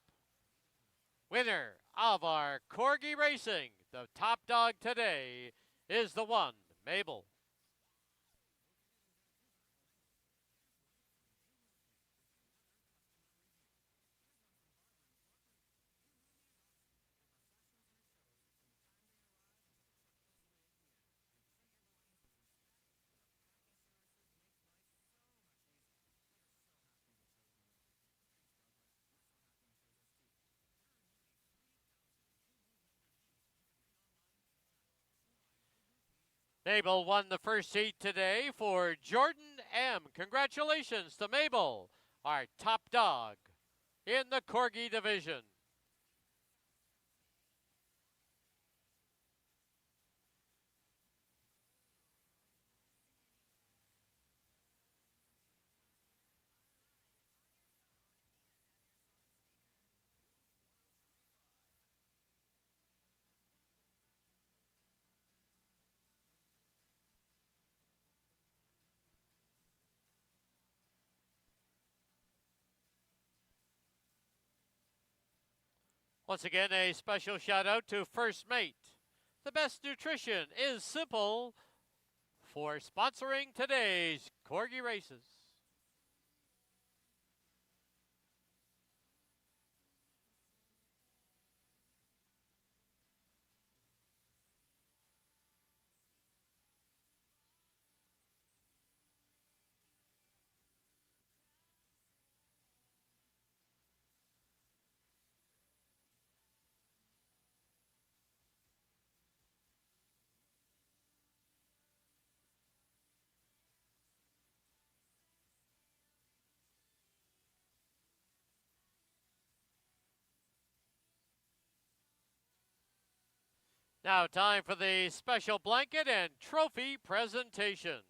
Winner of our Corgi Racing, the top dog today, is the 1, Mabel. Mabel won the first heat today for Jordan M. Congratulations to Mabel, our top dog in the Corgi division. Once again, a special shout out to First Mate. The best nutrition is simple for sponsoring today's Corgi races. Now, time for the special blanket and trophy presentation.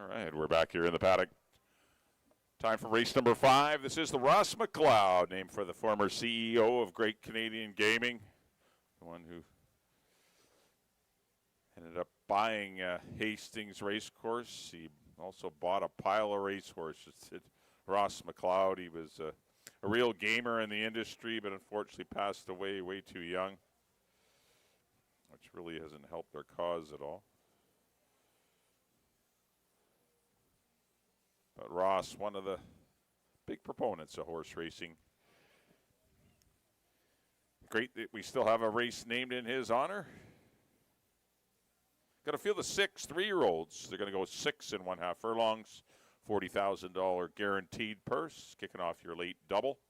All right, we're back here in the paddock. Time for race number 5. This is the Ross McLeod, named for the former CEO of Great Canadian Gaming, the one who ended up buying Hastings Racecourse. He also bought a pile of racehorses. Ross McLeod, he was a real gamer in the industry, but unfortunately passed away way too young, which really hasn't helped their cause at all. But Ross, one of the big proponents of horse racing. Great that we still have a race named in his honor. Got to feel the 6 3-year-olds. They're going to go 6 1/2 furlongs, $40,000 guaranteed purse, kicking off your late double.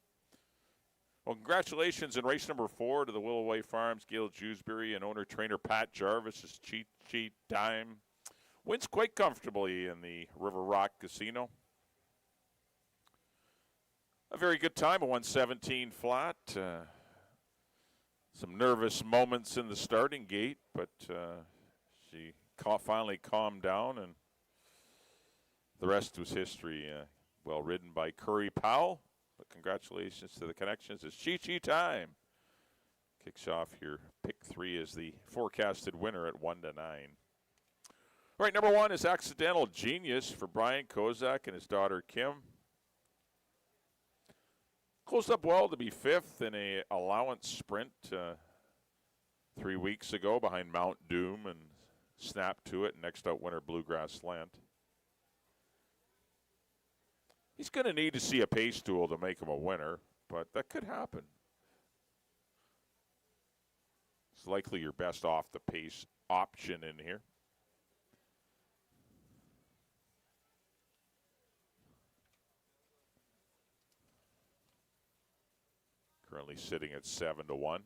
Well, congratulations in race number 4 to the Willoway Farms, Gail Jewsbury, and owner-trainer Pat Jarvis's Cheat Time. Wins quite comfortably in the River Rock Casino. A very good time, a 117 flat. Some nervous moments in the starting gate, but she finally calmed down, and the rest was history. Well ridden by Curry Powell, but congratulations to the connections. It's Cheat Time. Kicks off your pick 3 as the forecasted winner at 1 to 9. All right, number 1 is Accidental Genius for Brian Kozak and his daughter Kim. Closed up well to be 5th in a allowance sprint 3 weeks ago behind Mount Doom and snapped to it. Next out winner Bluegrass Slant. He's going to need to see a pace duel to make him a winner, but that could happen. It's likely your best off the pace option in here. Currently sitting at 7 to 1.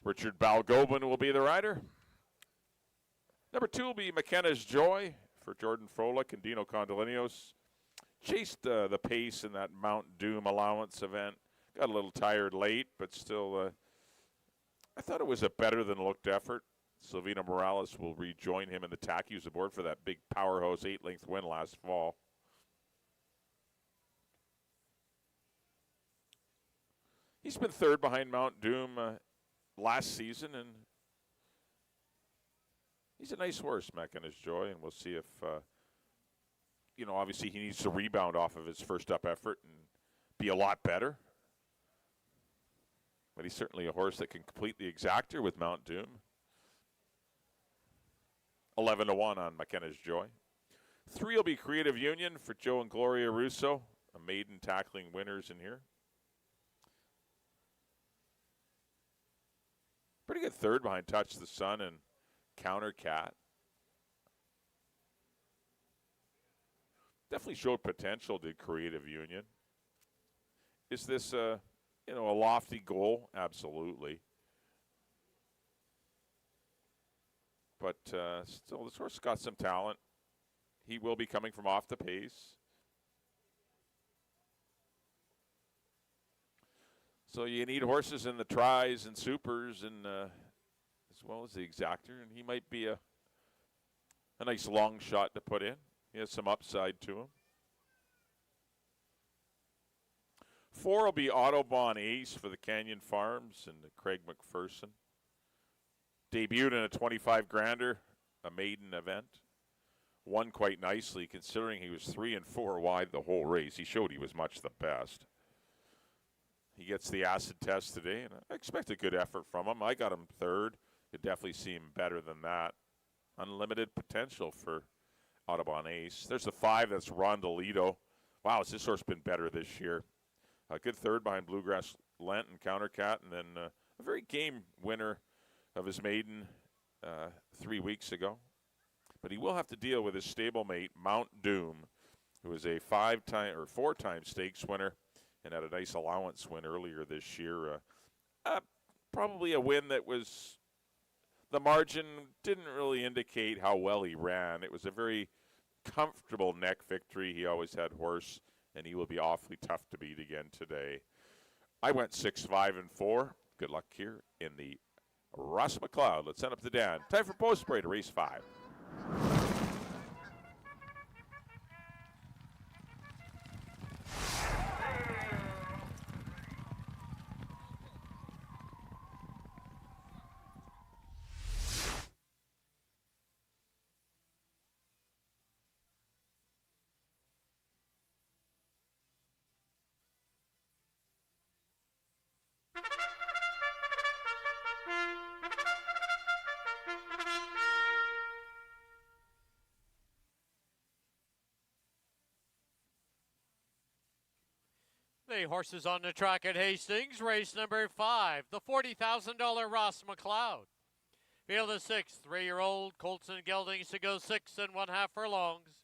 Richard Balgobin will be the rider. Number 2 will be McKenna's Joy for Jordan Froelich and Dino Condolinos. Chased the pace in that Mount Doom allowance event. Got a little tired late, but still, I thought it was a better than looked effort. Silvino Morales will rejoin him in the tack. He was aboard for that big powerhouse 8-length win last fall. He's been 3rd behind Mount Doom last season, and he's a nice horse, McKenna's Joy, and we'll see if, obviously he needs to rebound off of his first up effort and be a lot better. But he's certainly a horse that can complete the exactor with Mount Doom. 11 to 1 on McKenna's Joy. 3 will be Creative Union for Joe and Gloria Russo, a maiden tackling winners in here. Pretty good 3rd behind Touch the Sun and Counter Cat. Definitely showed potential, did Creative Union. Is this a lofty goal? Absolutely. But still, this horse got some talent. He will be coming from off the pace. So you need horses in the tries and supers and as well as the exactor, and he might be a nice long shot to put in. He has some upside to him. 4 will be Autobahn Ace for the Canyon Farms and Craig McPherson. Debuted in a 25 grander, a maiden event. Won quite nicely considering he was 3 and 4 wide the whole race. He showed he was much the best. He gets the acid test today, and I expect a good effort from him. I got him 3rd. Could definitely see him better than that. Unlimited potential for Autobahn Ace. There's the 5, that's Rondolito. Wow, has this horse been better this year? A good 3rd behind Bluegrass Lent and Countercat, and then a very game winner of his maiden 3 weeks ago. But he will have to deal with his stablemate, Mount Doom, who is a 4-time stakes winner and had a nice allowance win earlier this year. Probably a win that was, the margin didn't really indicate how well he ran. It was a very comfortable neck victory. He always had horse, and he will be awfully tough to beat again today. I went 6, 5, and 4. Good luck here in the Ross McLeod. Let's send up to Dan. Time for post spray to race 5. The horses on the track at Hastings, race number 5, the $40,000 Ross McLeod. Field of 6, 3-year-old Colson Geldings to go 6 1/2 furlongs.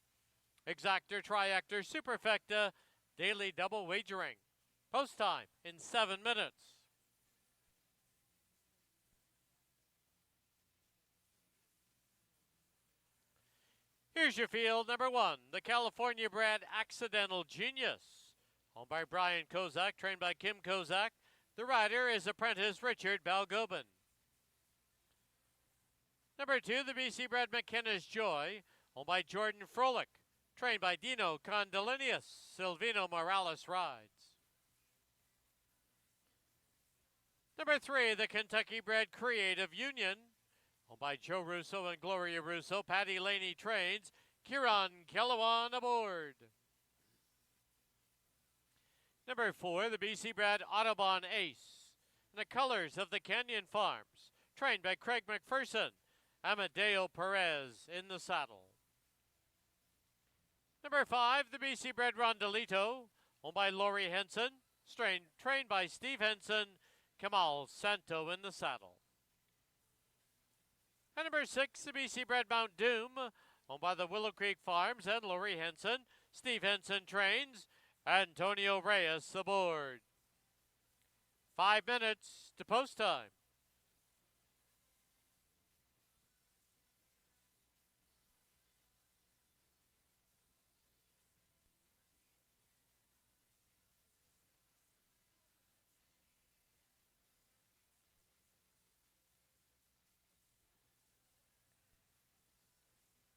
Exactor, Triactor, Superfecta, daily double wagering. Post time in 7 minutes. Here's your field. Number 1, the California bred Accidental Genius. Owned by Brian Kozak, trained by Kim Kozak. The rider is apprentice Richard Balgobin. Number 2, the BC bred McKenna's Joy, owned by Jordan Froelich, trained by Dino Condolinius. Silvino Morales rides. Number 3, the Kentucky bred Creative Union, owned by Joe Russo and Gloria Russo. Patty Laney trains. Kieran Kellewan aboard. Number 4, the BC bred Audubon Ace, in the colors of the Canyon Farms, trained by Craig McPherson. Amadeo Perez in the saddle. Number 5, the BC bred Rondelito, owned by Laurie Henson, trained by Steve Henson. Kamal Santo in the saddle. And number 6, the BC bred Mount Doom, owned by the Willow Creek Farms and Laurie Henson. Steve Henson trains. Antonio Reyes aboard. 5 minutes to post time.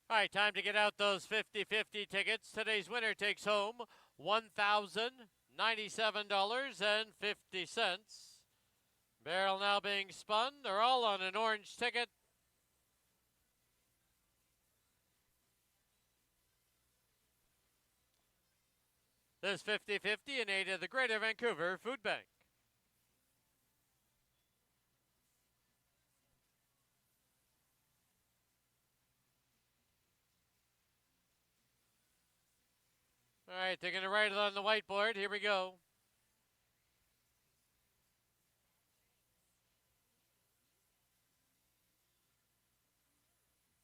All right, time to get out those 50-50 tickets. Today's winner takes home $1,097.50. Barrel now being spun. They're all on an orange ticket. This 50-50 in aid of the Greater Vancouver Food Bank. All right, they're going to write it on the whiteboard. Here we go.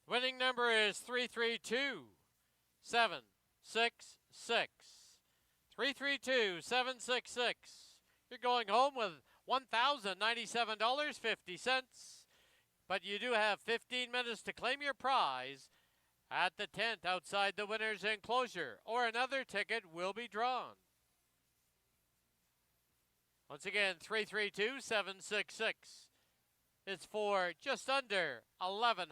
Winning number is 332766. 332766. You're going home with $1,097.50. But you do have 15 minutes to claim your prize at the tent outside the winner's enclosure, or another ticket will be drawn. Once again, 332766. It's for just under $1,100.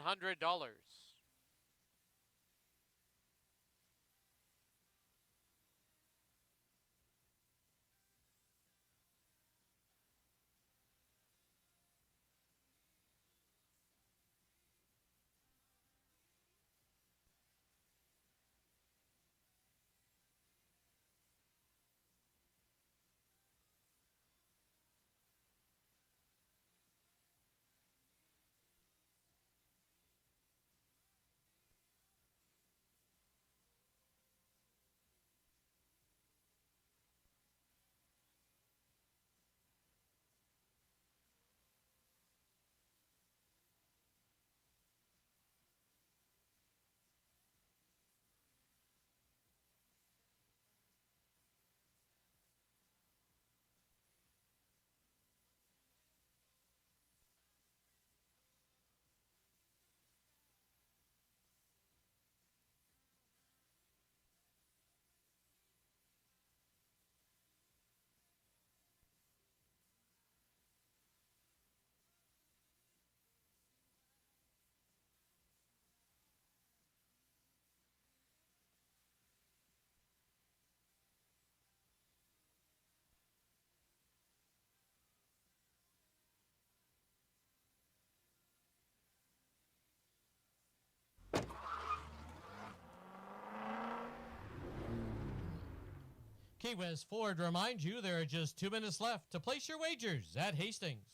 Key West Ford reminds you there are just 2 minutes left to place your wagers at Hastings.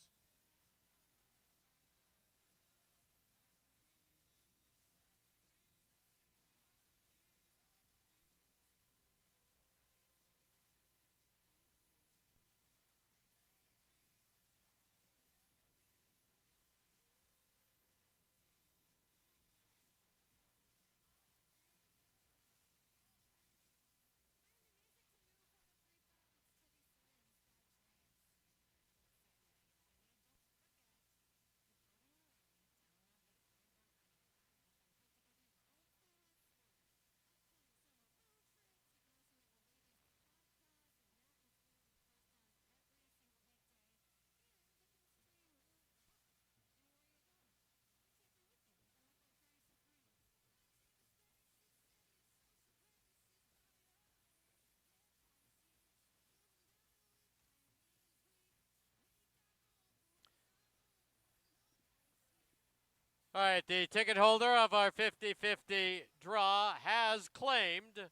All right, the ticket holder of our 50-50 draw has claimed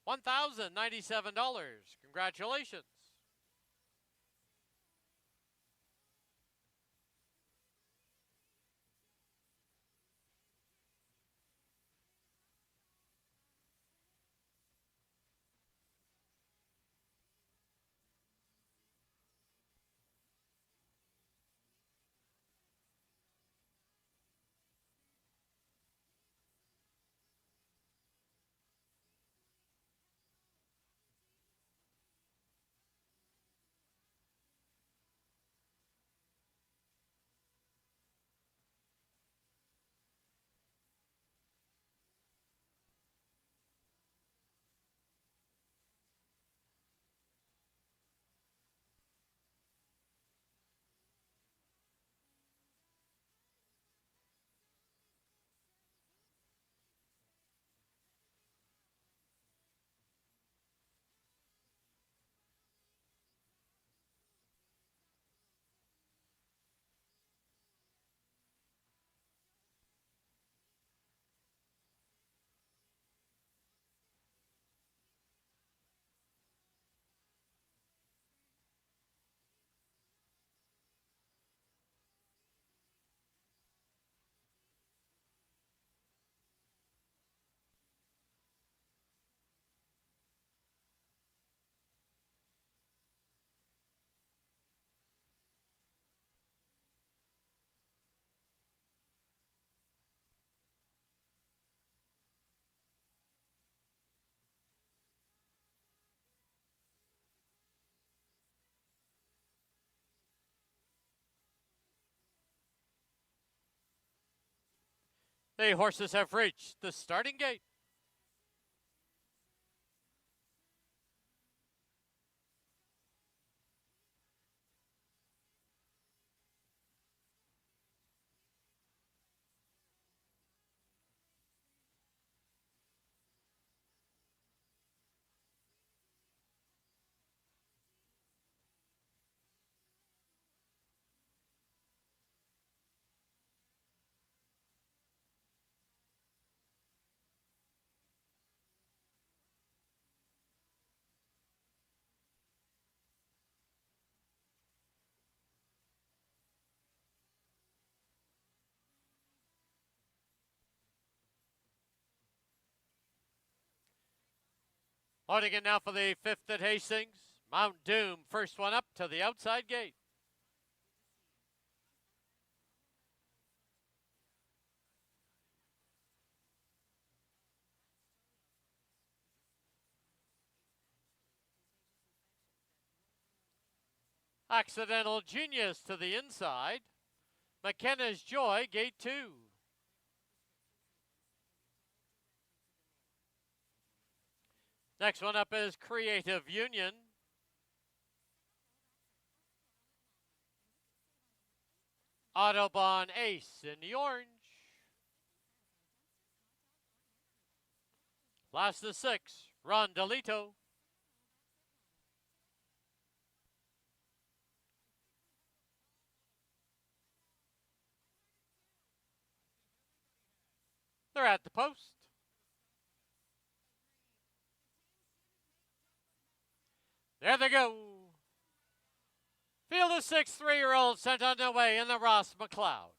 $1,097. Congratulations. The horses have reached the starting gate. Loading it now for the 5th at Hastings. Mount Doom, first one up to the outside gate. Accidental Genius to the inside. McKenna's Joy, gate 2. Next one up is Creative Union. Autobahn Ace in the orange. Last is 6, Rondolito. They're at the post. There they go. Field of 6 3-year-olds sent on their way in the Ross McLeod.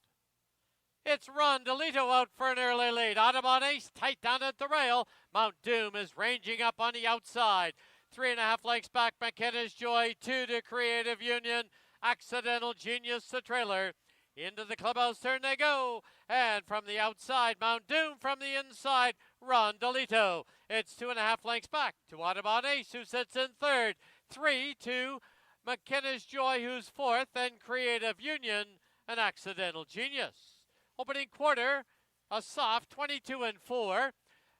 It's Rondolito out for an early lead. Autobahn Ace tight down at the rail. Mount Doom is ranging up on the outside. 3.5 lengths back, McKenna's Joy. 2 to Creative Union. Accidental Genius, the trailer. Into the clubhouse turn they go. And from the outside, Mount Doom. From the inside, Rondolito. It's 2.5 lengths back to Autobahn Ace, who sits in third. 3 to McKenna's Joy, who's fourth. Then Creative Union and Accidental Genius. Opening quarter, a soft 22 and 4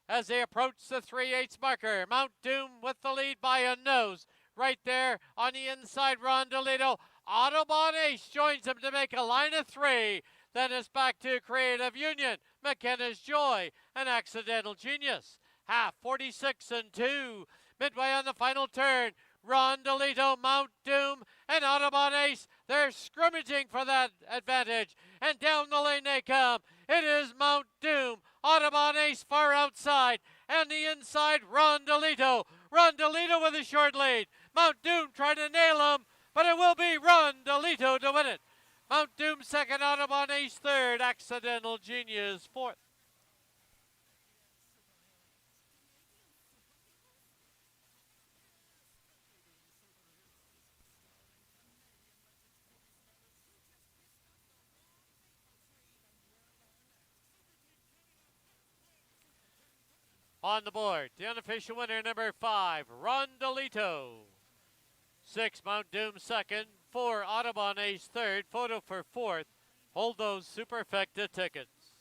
as they approach the 3/8 marker. Mount Doom with the lead by a nose. Right there on the inside, Rondolito. Autobahn Ace joins them to make a line of 3. Then it's back to Creative Union, McKenna's Joy, and Accidental Genius. Half 46 and 2. Midway on the final turn, Rondolito, Mount Doom, and Autobahn Ace. They're scrimmaging for that advantage, and down the lane they come. It is Mount Doom, Autobahn Ace far outside, and the inside Rondolito. Rondolito with a short lead. Mount Doom trying to nail him, but it will be Rondolito to win it. Mount Doom second, Autobahn Ace third, Accidental Genius fourth. On the board, the unofficial winner, number 5, Rondolito. 6, Mount Doom second. 4, Autobahn Ace third. Photo for fourth. Hold those Superfecta tickets.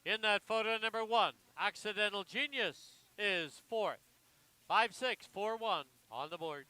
In that photo, number 1, Accidental Genius is fourth. 5, 6, 4, 1 on the board.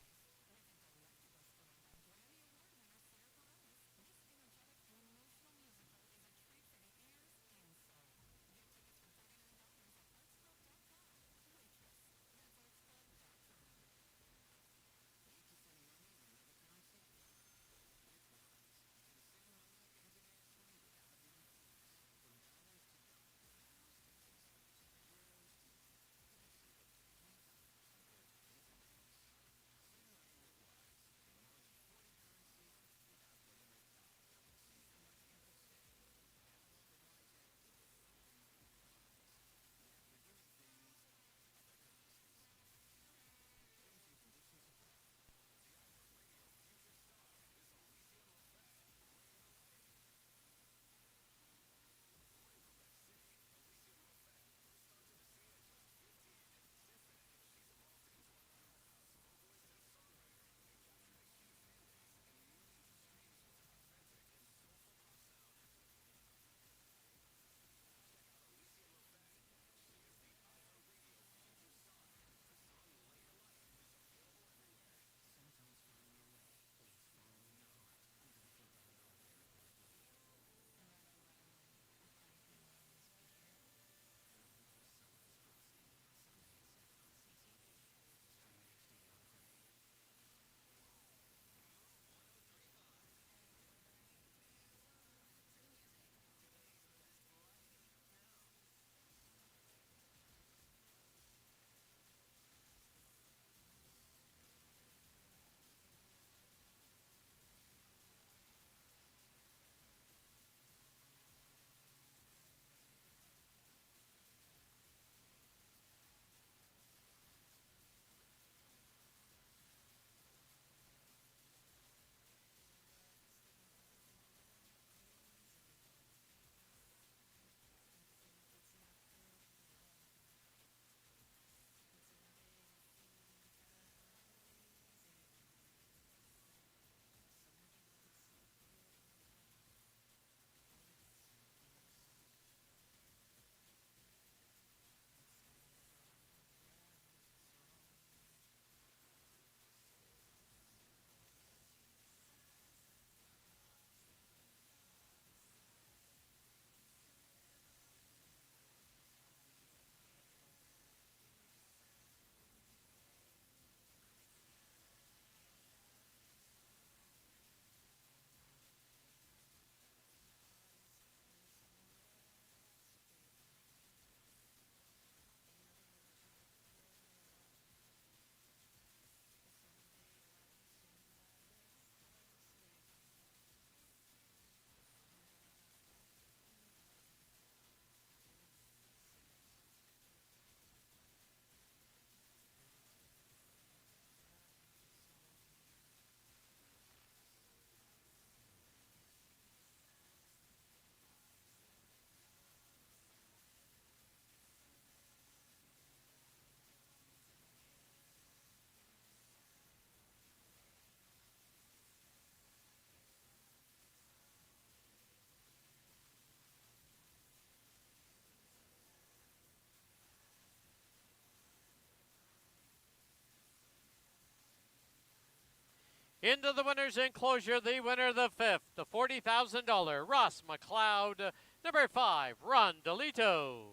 Into the winner's enclosure, the winner of the 5th, the $40,000, Ross McLeod, number 5, Rondolito.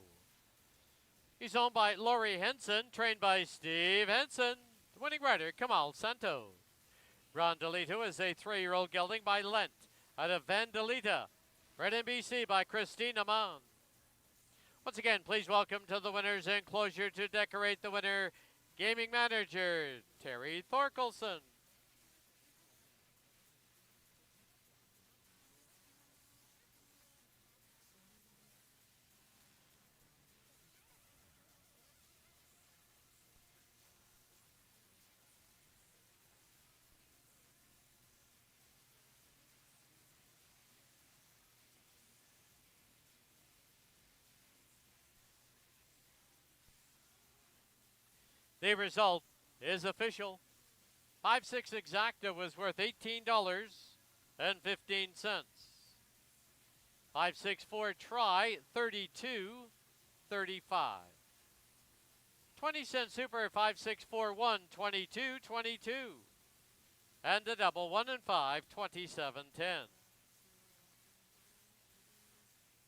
He's owned by Laurie Henson, trained by Steve Henson. The winning rider, Kamal Santos. Grandolito is a 3-year-old gelding by Lent out of Vandalita, bred in BC by Christina Mann. Once again, please welcome to the winner's enclosure to decorate the winner, gaming manager Terry Thorkelson. The result is official. 5-6 exacta was worth $18.15. 5-6-4 try, $32.35. 20-cent super 5-6-4-1, $22.22. And a double 1 and 5, $27.10.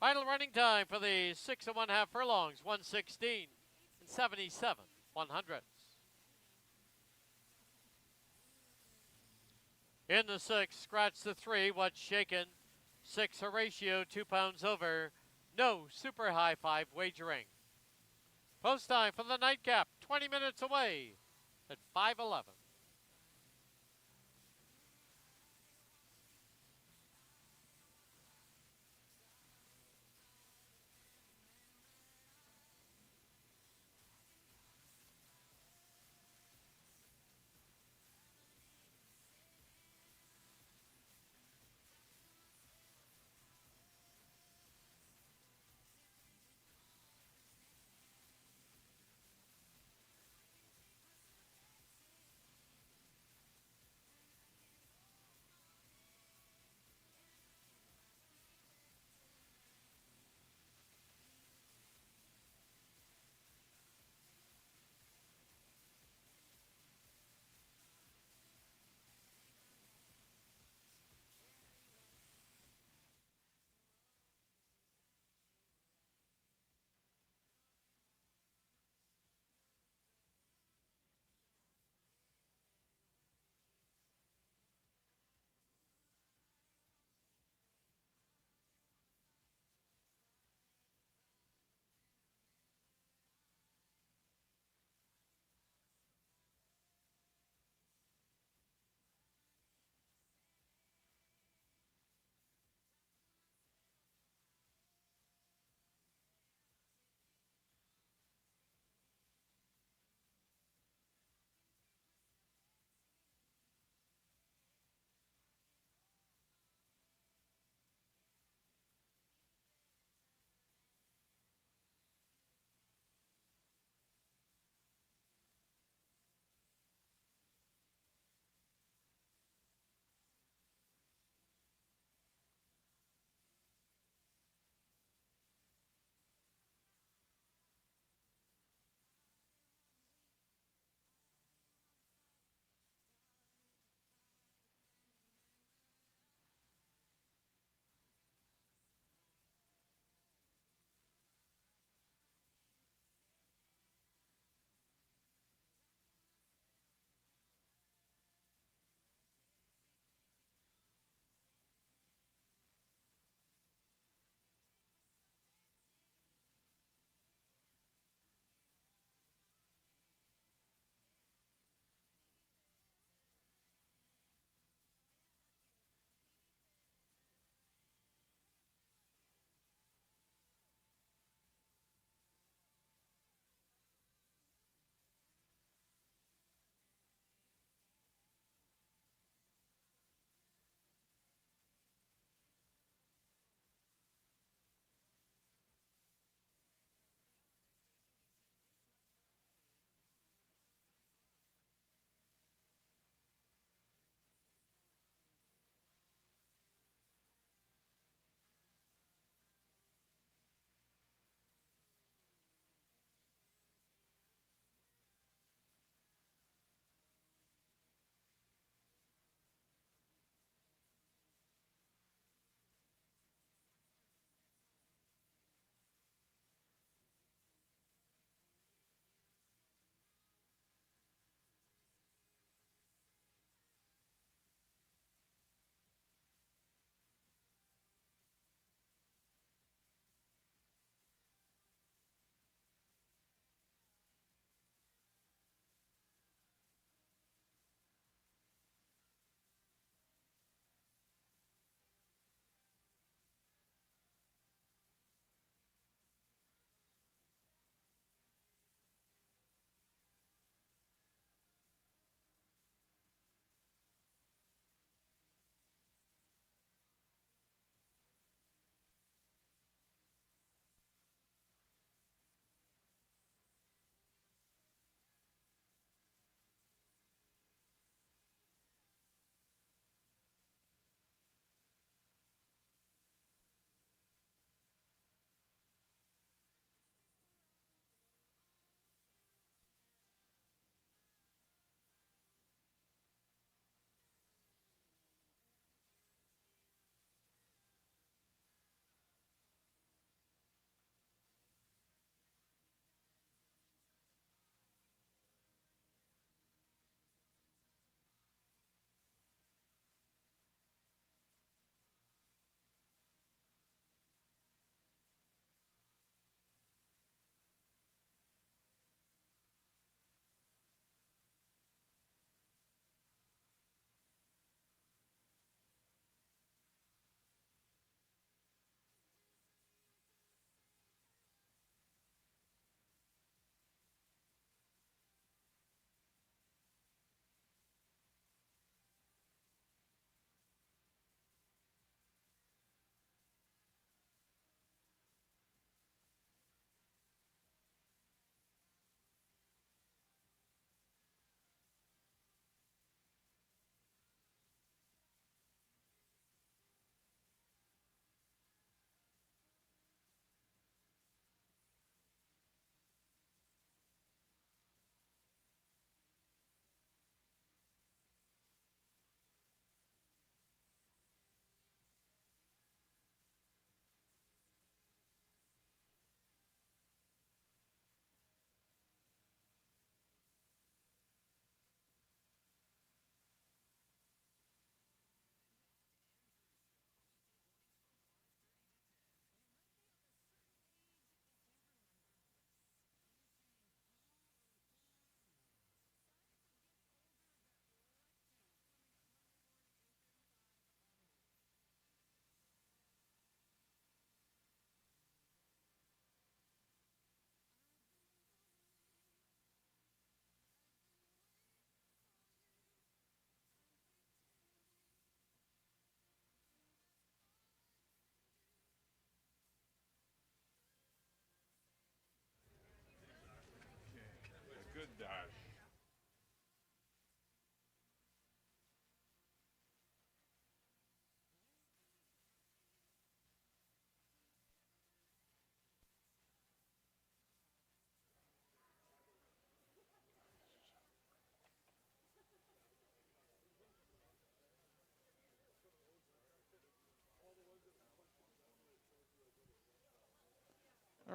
Final running time for the 6 1/2 furlongs, 1:16 and 77/100. In the 6, scratch the 3, what's shaken. 6 Horatio, 2 pounds over. No super high 5 wagering. Post time for the nightcap, 20 minutes away at 5:11.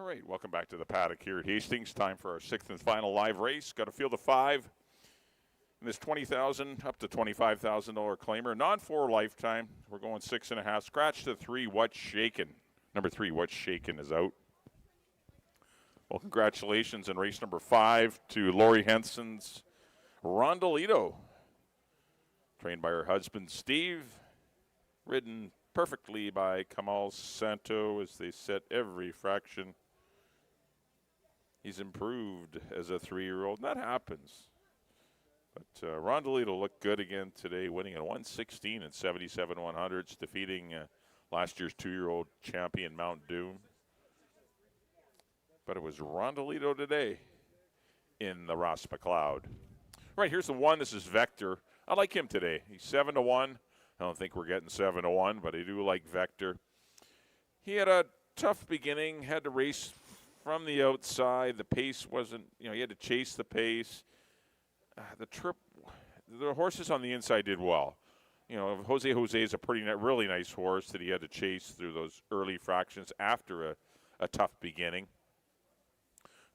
All right, welcome back to the paddock here at Hastings. Time for our 6th and final live race. Got a field of 5. In this $20,000 up to $25,000 claimer. Non-4 lifetime. We're going 6.5. Scratch to 3. What's Shakin'? Number 3, What's Shakin' is out. Well, congratulations in race number 5 to Lori Henson's Rondolito. Trained by her husband, Steve. Ridden perfectly by Kamal Santo as they set every fraction. He's improved as a 3-year-old. And that happens. But Rondolito looked good again today, winning at 116 and 77 100s, defeating last year's 2-year-old champion Mount Doom. But it was Rondolito today in the Ross McLeod. Right, here's the 1. This is Vector. I like him today. He's 7-1. I don't think we're getting 7-1, but I do like Vector. He had a tough beginning, had to race from the outside. The pace wasn't, he had to chase the pace. The horses on the inside did well. Jose is a really nice horse that he had to chase through those early fractions after a tough beginning.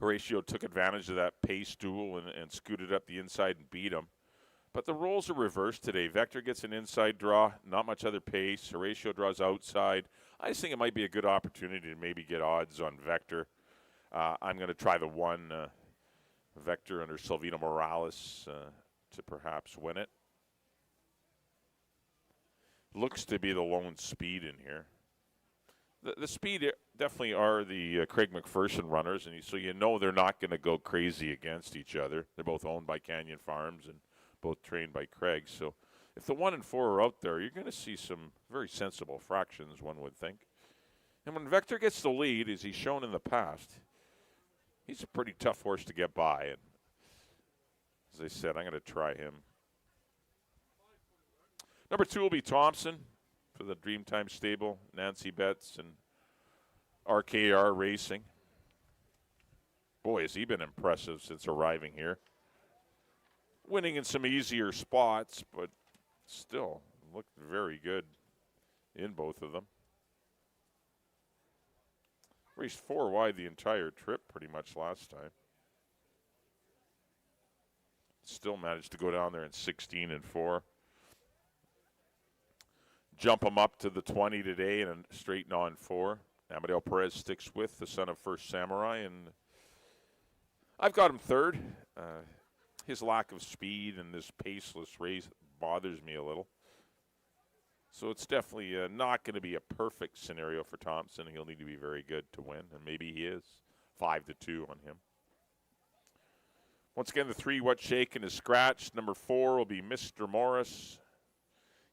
Horatio took advantage of that pace duel and scooted up the inside and beat him. But the roles are reversed today. Vector gets an inside draw, not much other pace. Horatio draws outside. I just think it might be a good opportunity to maybe get odds on Vector. I'm going to try the 1 Vector under Silvino Morales to perhaps win it. Looks to be the lone speed in here. The speed definitely are the Craig McPherson runners, and so they're not going to go crazy against each other. They're both owned by Canyon Farms and both trained by Craig. So if the 1 and 4 are out there, you're going to see some very sensible fractions, one would think. And when Vector gets the lead, as he's shown in the past, he's a pretty tough horse to get by. And as I said, I'm going to try him. Number 2 will be Thompson for the Dreamtime stable, Nancy Betts and RKR Racing. Boy, has he been impressive since arriving here. Winning in some easier spots, but still looked very good in both of them. Raced 4 wide the entire trip pretty much last time. Still managed to go down there in 16 and 4. Jump him up to the 20 today and straighten on 4. Amadeo Perez sticks with the son of First Samurai, and I've got him 3rd. His lack of speed in this paceless race bothers me a little. So it's definitely not going to be a perfect scenario for Thompson. He'll need to be very good to win, and maybe he is. 5-2 on him. Once again, the 3 What's Shakin' is scratched. Number 4 will be Mr. Morris.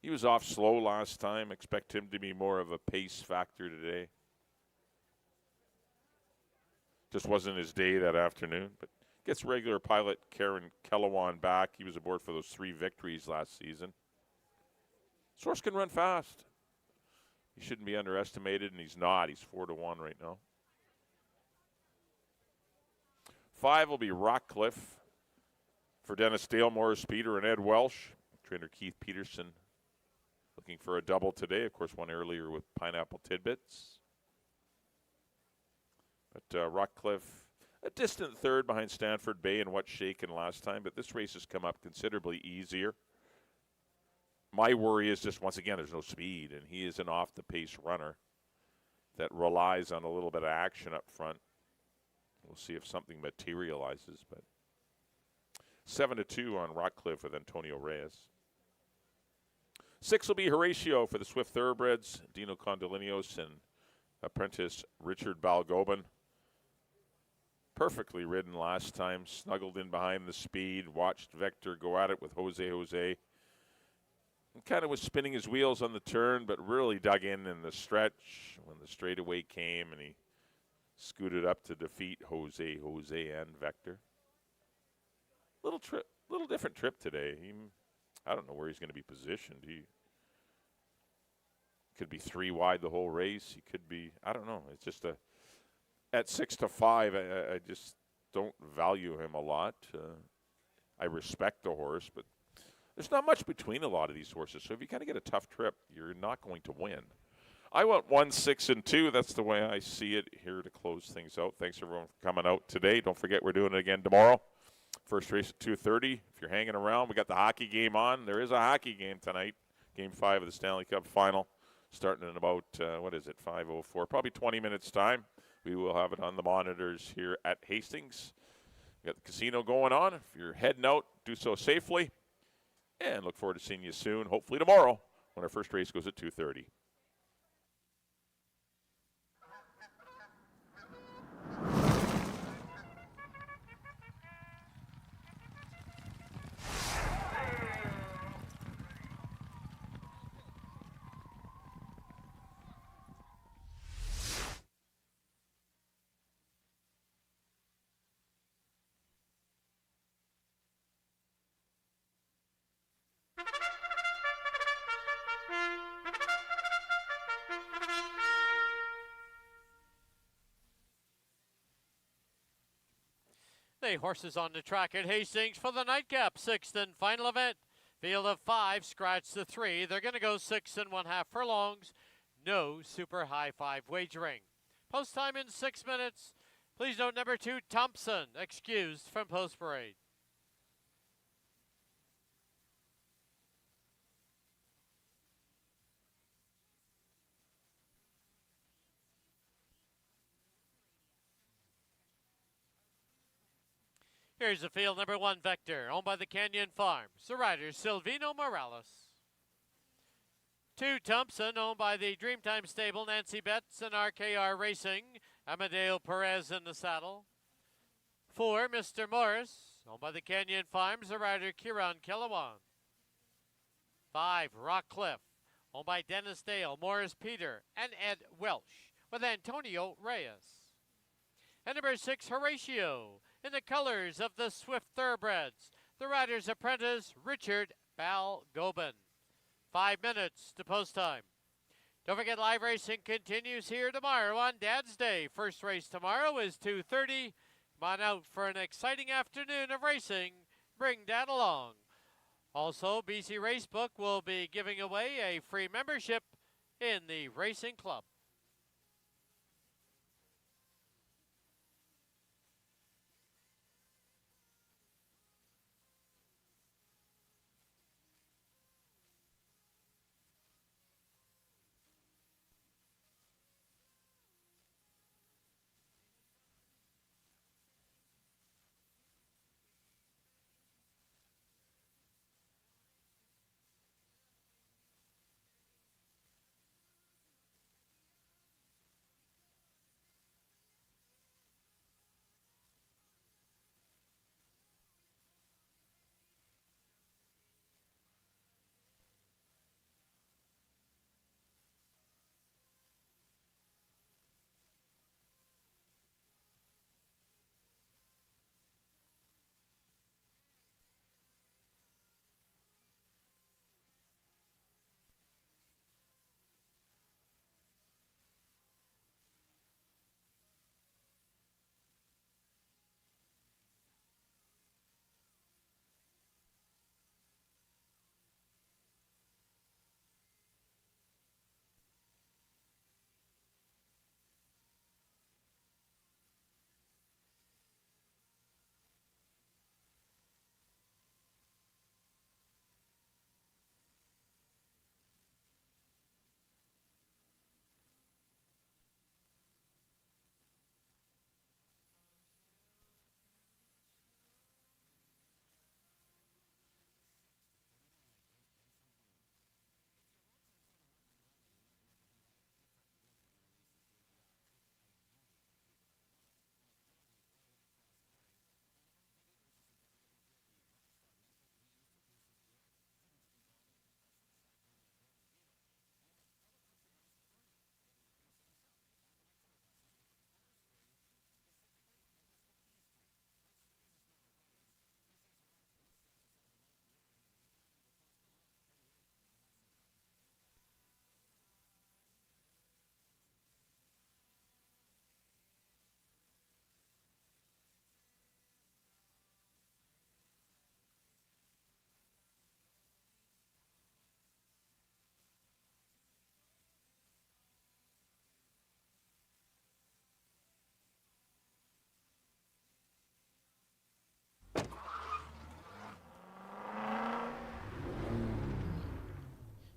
He was off slow last time. Expect him to be more of a pace factor today. Just wasn't his day that afternoon, but gets regular pilot Karen Kellewan back. He was aboard for those 3 victories last season. This horse can run fast. He shouldn't be underestimated, and he's not. He's 4-1 right now. 5 will be Rockcliffe for Dennis Dale, Morris Peter, and Ed Welsh. Trainer Keith Peterson looking for a double today. Of course, one earlier with Pineapple Tidbits. But Rockcliffe, a distant 3rd behind Stanford Bay and What's Shakin' last time, but this race has come up considerably easier. My worry is just, once again, there's no speed, and he is an off-the-pace runner that relies on a little bit of action up front. We'll see if something materializes, but 7-2 on Rockcliffe with Antonio Reyes. 6 will be Horatio for the Swift Thoroughbreds, Dino Condolinos and apprentice Richard Balgobin. Perfectly ridden last time, snuggled in behind the speed, watched Vector go at it with Jose. And kind of was spinning his wheels on the turn, but really dug in the stretch when the straightaway came, and he scooted up to defeat Jose and Vector. Little different trip today. I don't know where he's going to be positioned. He could be 3 wide the whole race. He could be, I don't know. It's just at 6-5, I just don't value him a lot. I respect the horse, but there's not much between a lot of these horses. So if you kind of get a tough trip, you're not going to win. I went 1, 6, and 2. That's the way I see it here to close things out. Thanks everyone for coming out today. Don't forget we're doing it again tomorrow. First race at 2:30. If you're hanging around, we got the hockey game on. There is a hockey game tonight. Game 5 of the Stanley Cup Final, starting in about 5:04, probably 20 minutes time. We will have it on the monitors here at Hastings. We got the casino going on. If you're heading out, do so safely, and look forward to seeing you soon. Hopefully tomorrow when our first race goes at 2:30. The horses on the track at Hastings for the nightcap, 6th and final event. Field of 5, scratch the 3. They're going to go 6 1/2 furlongs. No super high 5 wagering. Post time in 6 minutes. Please note number 2, Thompson, excused from post parade. Here's the field, number 1, Vector, owned by the Canyon Farms. The rider, Silvino Morales. 2, Thompson, owned by the Dreamtime stable, Nancy Betts and RKR Racing. Amadeo Perez in the saddle. 4, Mr. Morris, owned by the Canyon Farms. The rider, Kieran Kellawan. 5, Rockcliffe, owned by Dennis Dale, Morris Peter, and Ed Welsh, with Antonio Reyes. And number 6, Horatio, in the colors of the Swift Thoroughbreds. The rider's apprentice, Richard Balgobin. 5 minutes to post time. Don't forget, live racing continues here tomorrow on Dad's Day. First race tomorrow is 2:30. Come on out for an exciting afternoon of racing. Bring Dad along. Also, BC Racebook will be giving away a free membership in the Racing Club.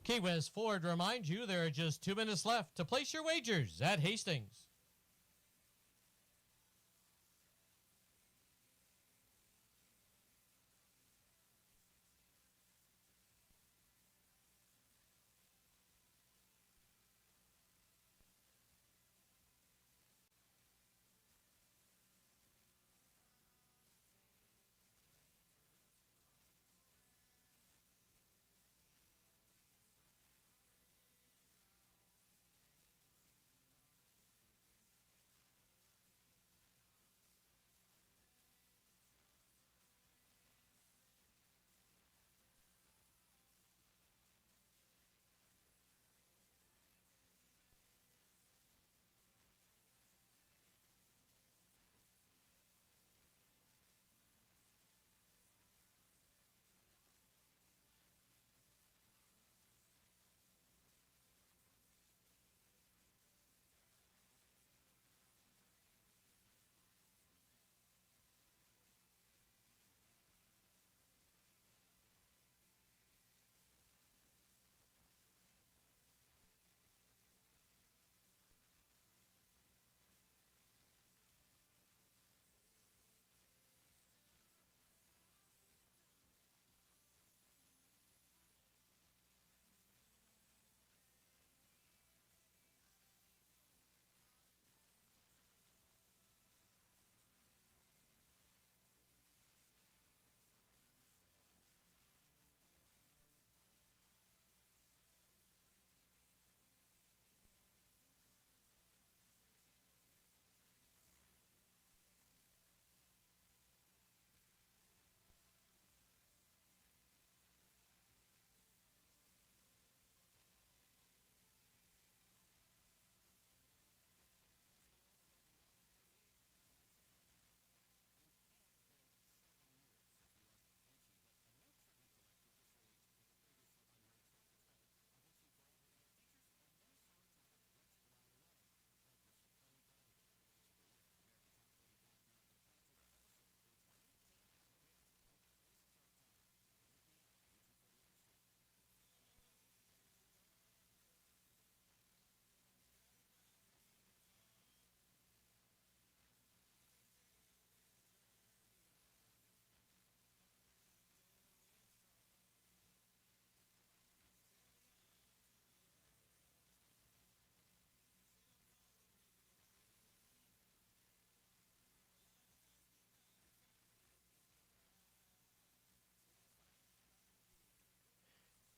Key West Ford reminds you there are just 2 minutes left to place your wagers at Hastings.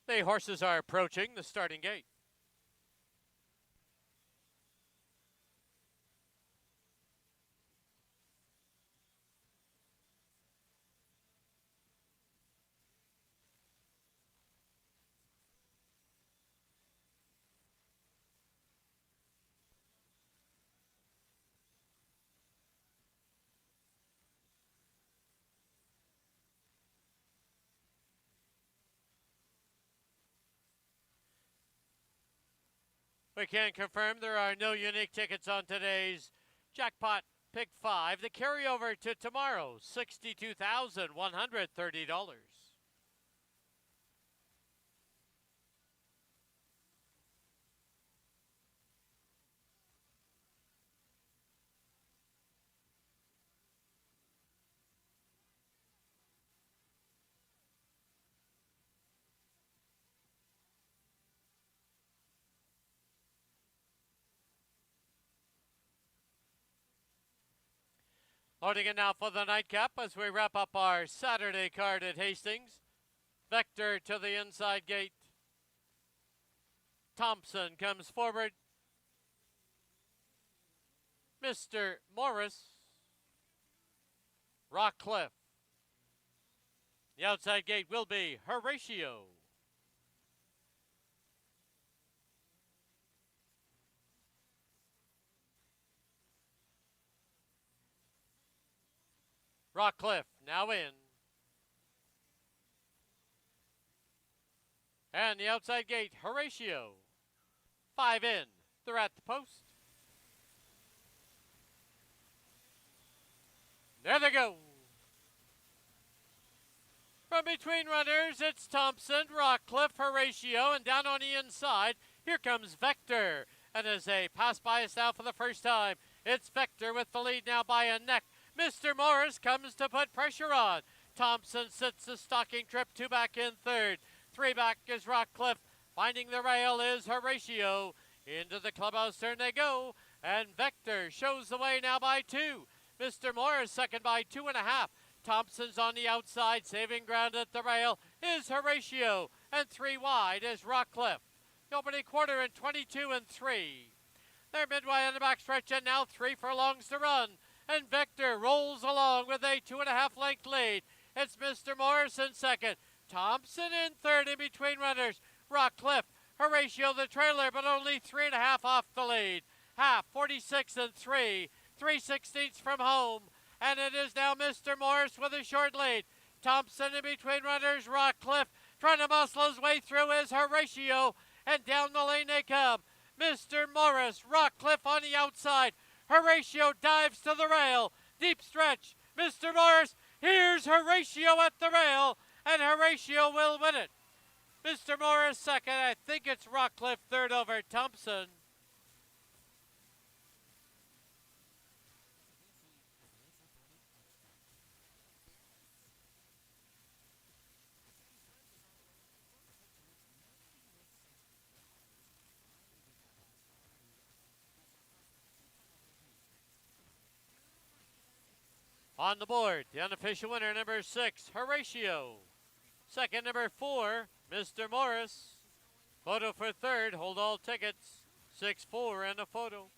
The horses are approaching the starting gate. We can confirm there are no unique tickets on today's jackpot pick 5. The carryover to tomorrow, $62,130. Loading in now for the nightcap as we wrap up our Saturday card at Hastings. Vector to the inside gate. Thompson comes forward. Mr. Morris. Rockcliffe. The outside gate will be Horatio. Rockcliffe now in. And the outside gate, Horatio. 5 in. They're at the post. There they go. From between runners, it's Thompson, Rockcliffe, Horatio, and down on the inside, here comes Vector. And as they pass by us now for the first time, it's Vector with the lead now by a neck. Mr. Morris comes to put pressure on. Thompson sits the stalking trip, 2 back in third. 3 back is Rockcliffe. Finding the rail is Horatio. Into the clubhouse turn they go, and Vector shows the way now by 2. Mr. Morris second by 2.5. Thompson's on the outside, saving ground at the rail is Horatio, and 3 wide is Rockcliffe. The opening quarter in 22 and 3. They're midway on the backstretch, and now 3 furlongs to run. And Vector rolls along with a 2.5 length lead. It's Mr. Morris in second. Thompson in third in between runners. Rockcliffe, Horatio the trailer, but only 3.5 off the lead. Half, 46 and 3. 3/16 from home. And it is now Mr. Morris with a short lead. Thompson in between runners. Rockcliffe trying to muscle his way through is Horatio. And down the lane they come. Mr. Morris, Rockcliffe on the outside. Horatio dives to the rail. Deep stretch. Mr. Morris, here's Horatio at the rail. And Horatio will win it. Mr. Morris second. I think it's Rockcliffe third over Thompson. On the board, the unofficial winner, number 6, Horatio. Second, number 4, Mr. Morris. Photo for third, hold all tickets. 6-4 and a photo.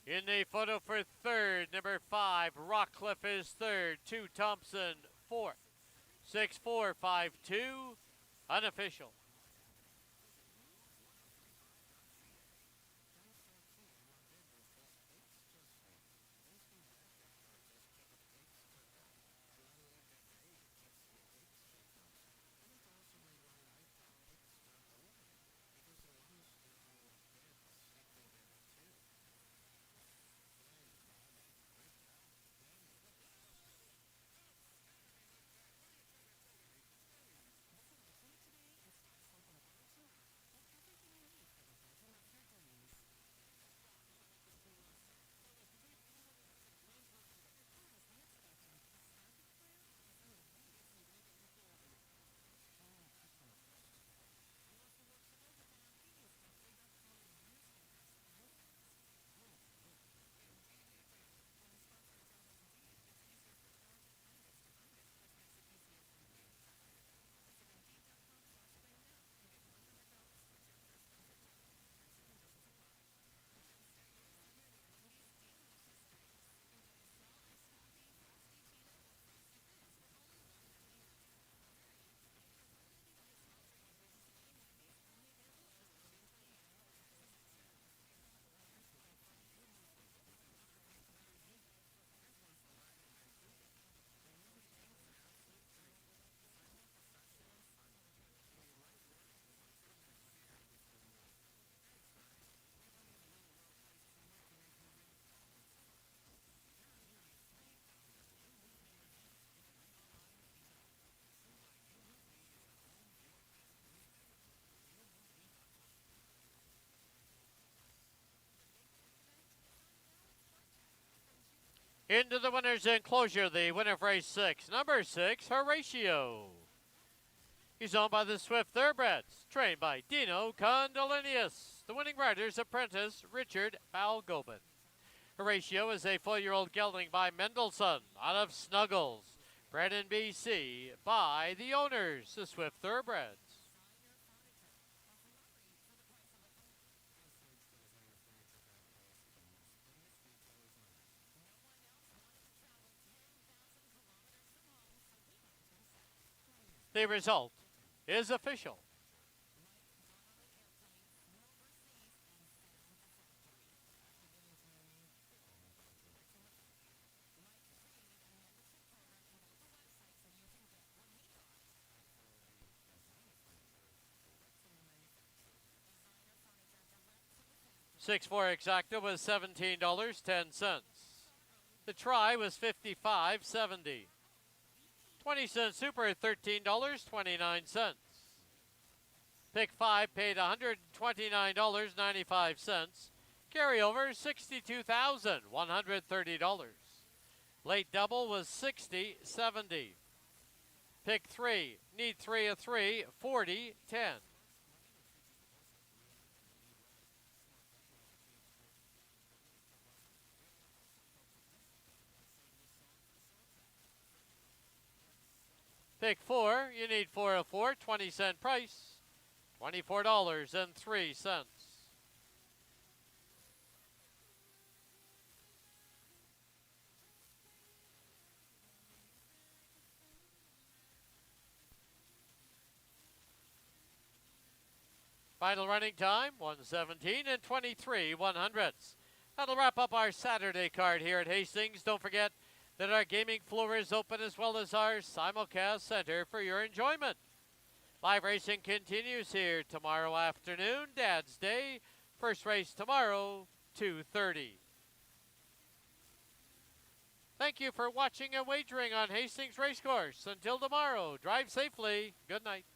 In the photo for third, number 5, Rockcliffe is third. 2, Thompson, fourth. 6-4, 5-2, unofficial. Into the winner's enclosure, the winner of race 6, number 6, Horatio. He's owned by the Swift Thoroughbreds, trained by Dino Condolinius. The winning rider's apprentice, Richard Balgobin. Horatio is a 4-year-old gelding by Mendelssohn out of Snuggles, bred in BC by the owners, the Swift Thoroughbreds. The result is official. 6-4 exacta was $17.10. The try was $55.70. 20-cent super, $13.29. Pick 5 paid $129.95. Carryover, $62,130. Late double was $60.70. Pick 3, need 3 of 3, $40.10. Pick 4, you need 4 of 4, 20-cent price, $24.03. Final running time, 1:17 and 23/100ths. That'll wrap up our Saturday card here at Hastings. Don't forget that our gaming floor is open as well as our simulcast center for your enjoyment. Live racing continues here tomorrow afternoon, Dad's Day. First race tomorrow, 2:30. Thank you for watching and wagering on Hastings Racecourse. Until tomorrow, drive safely. Good night.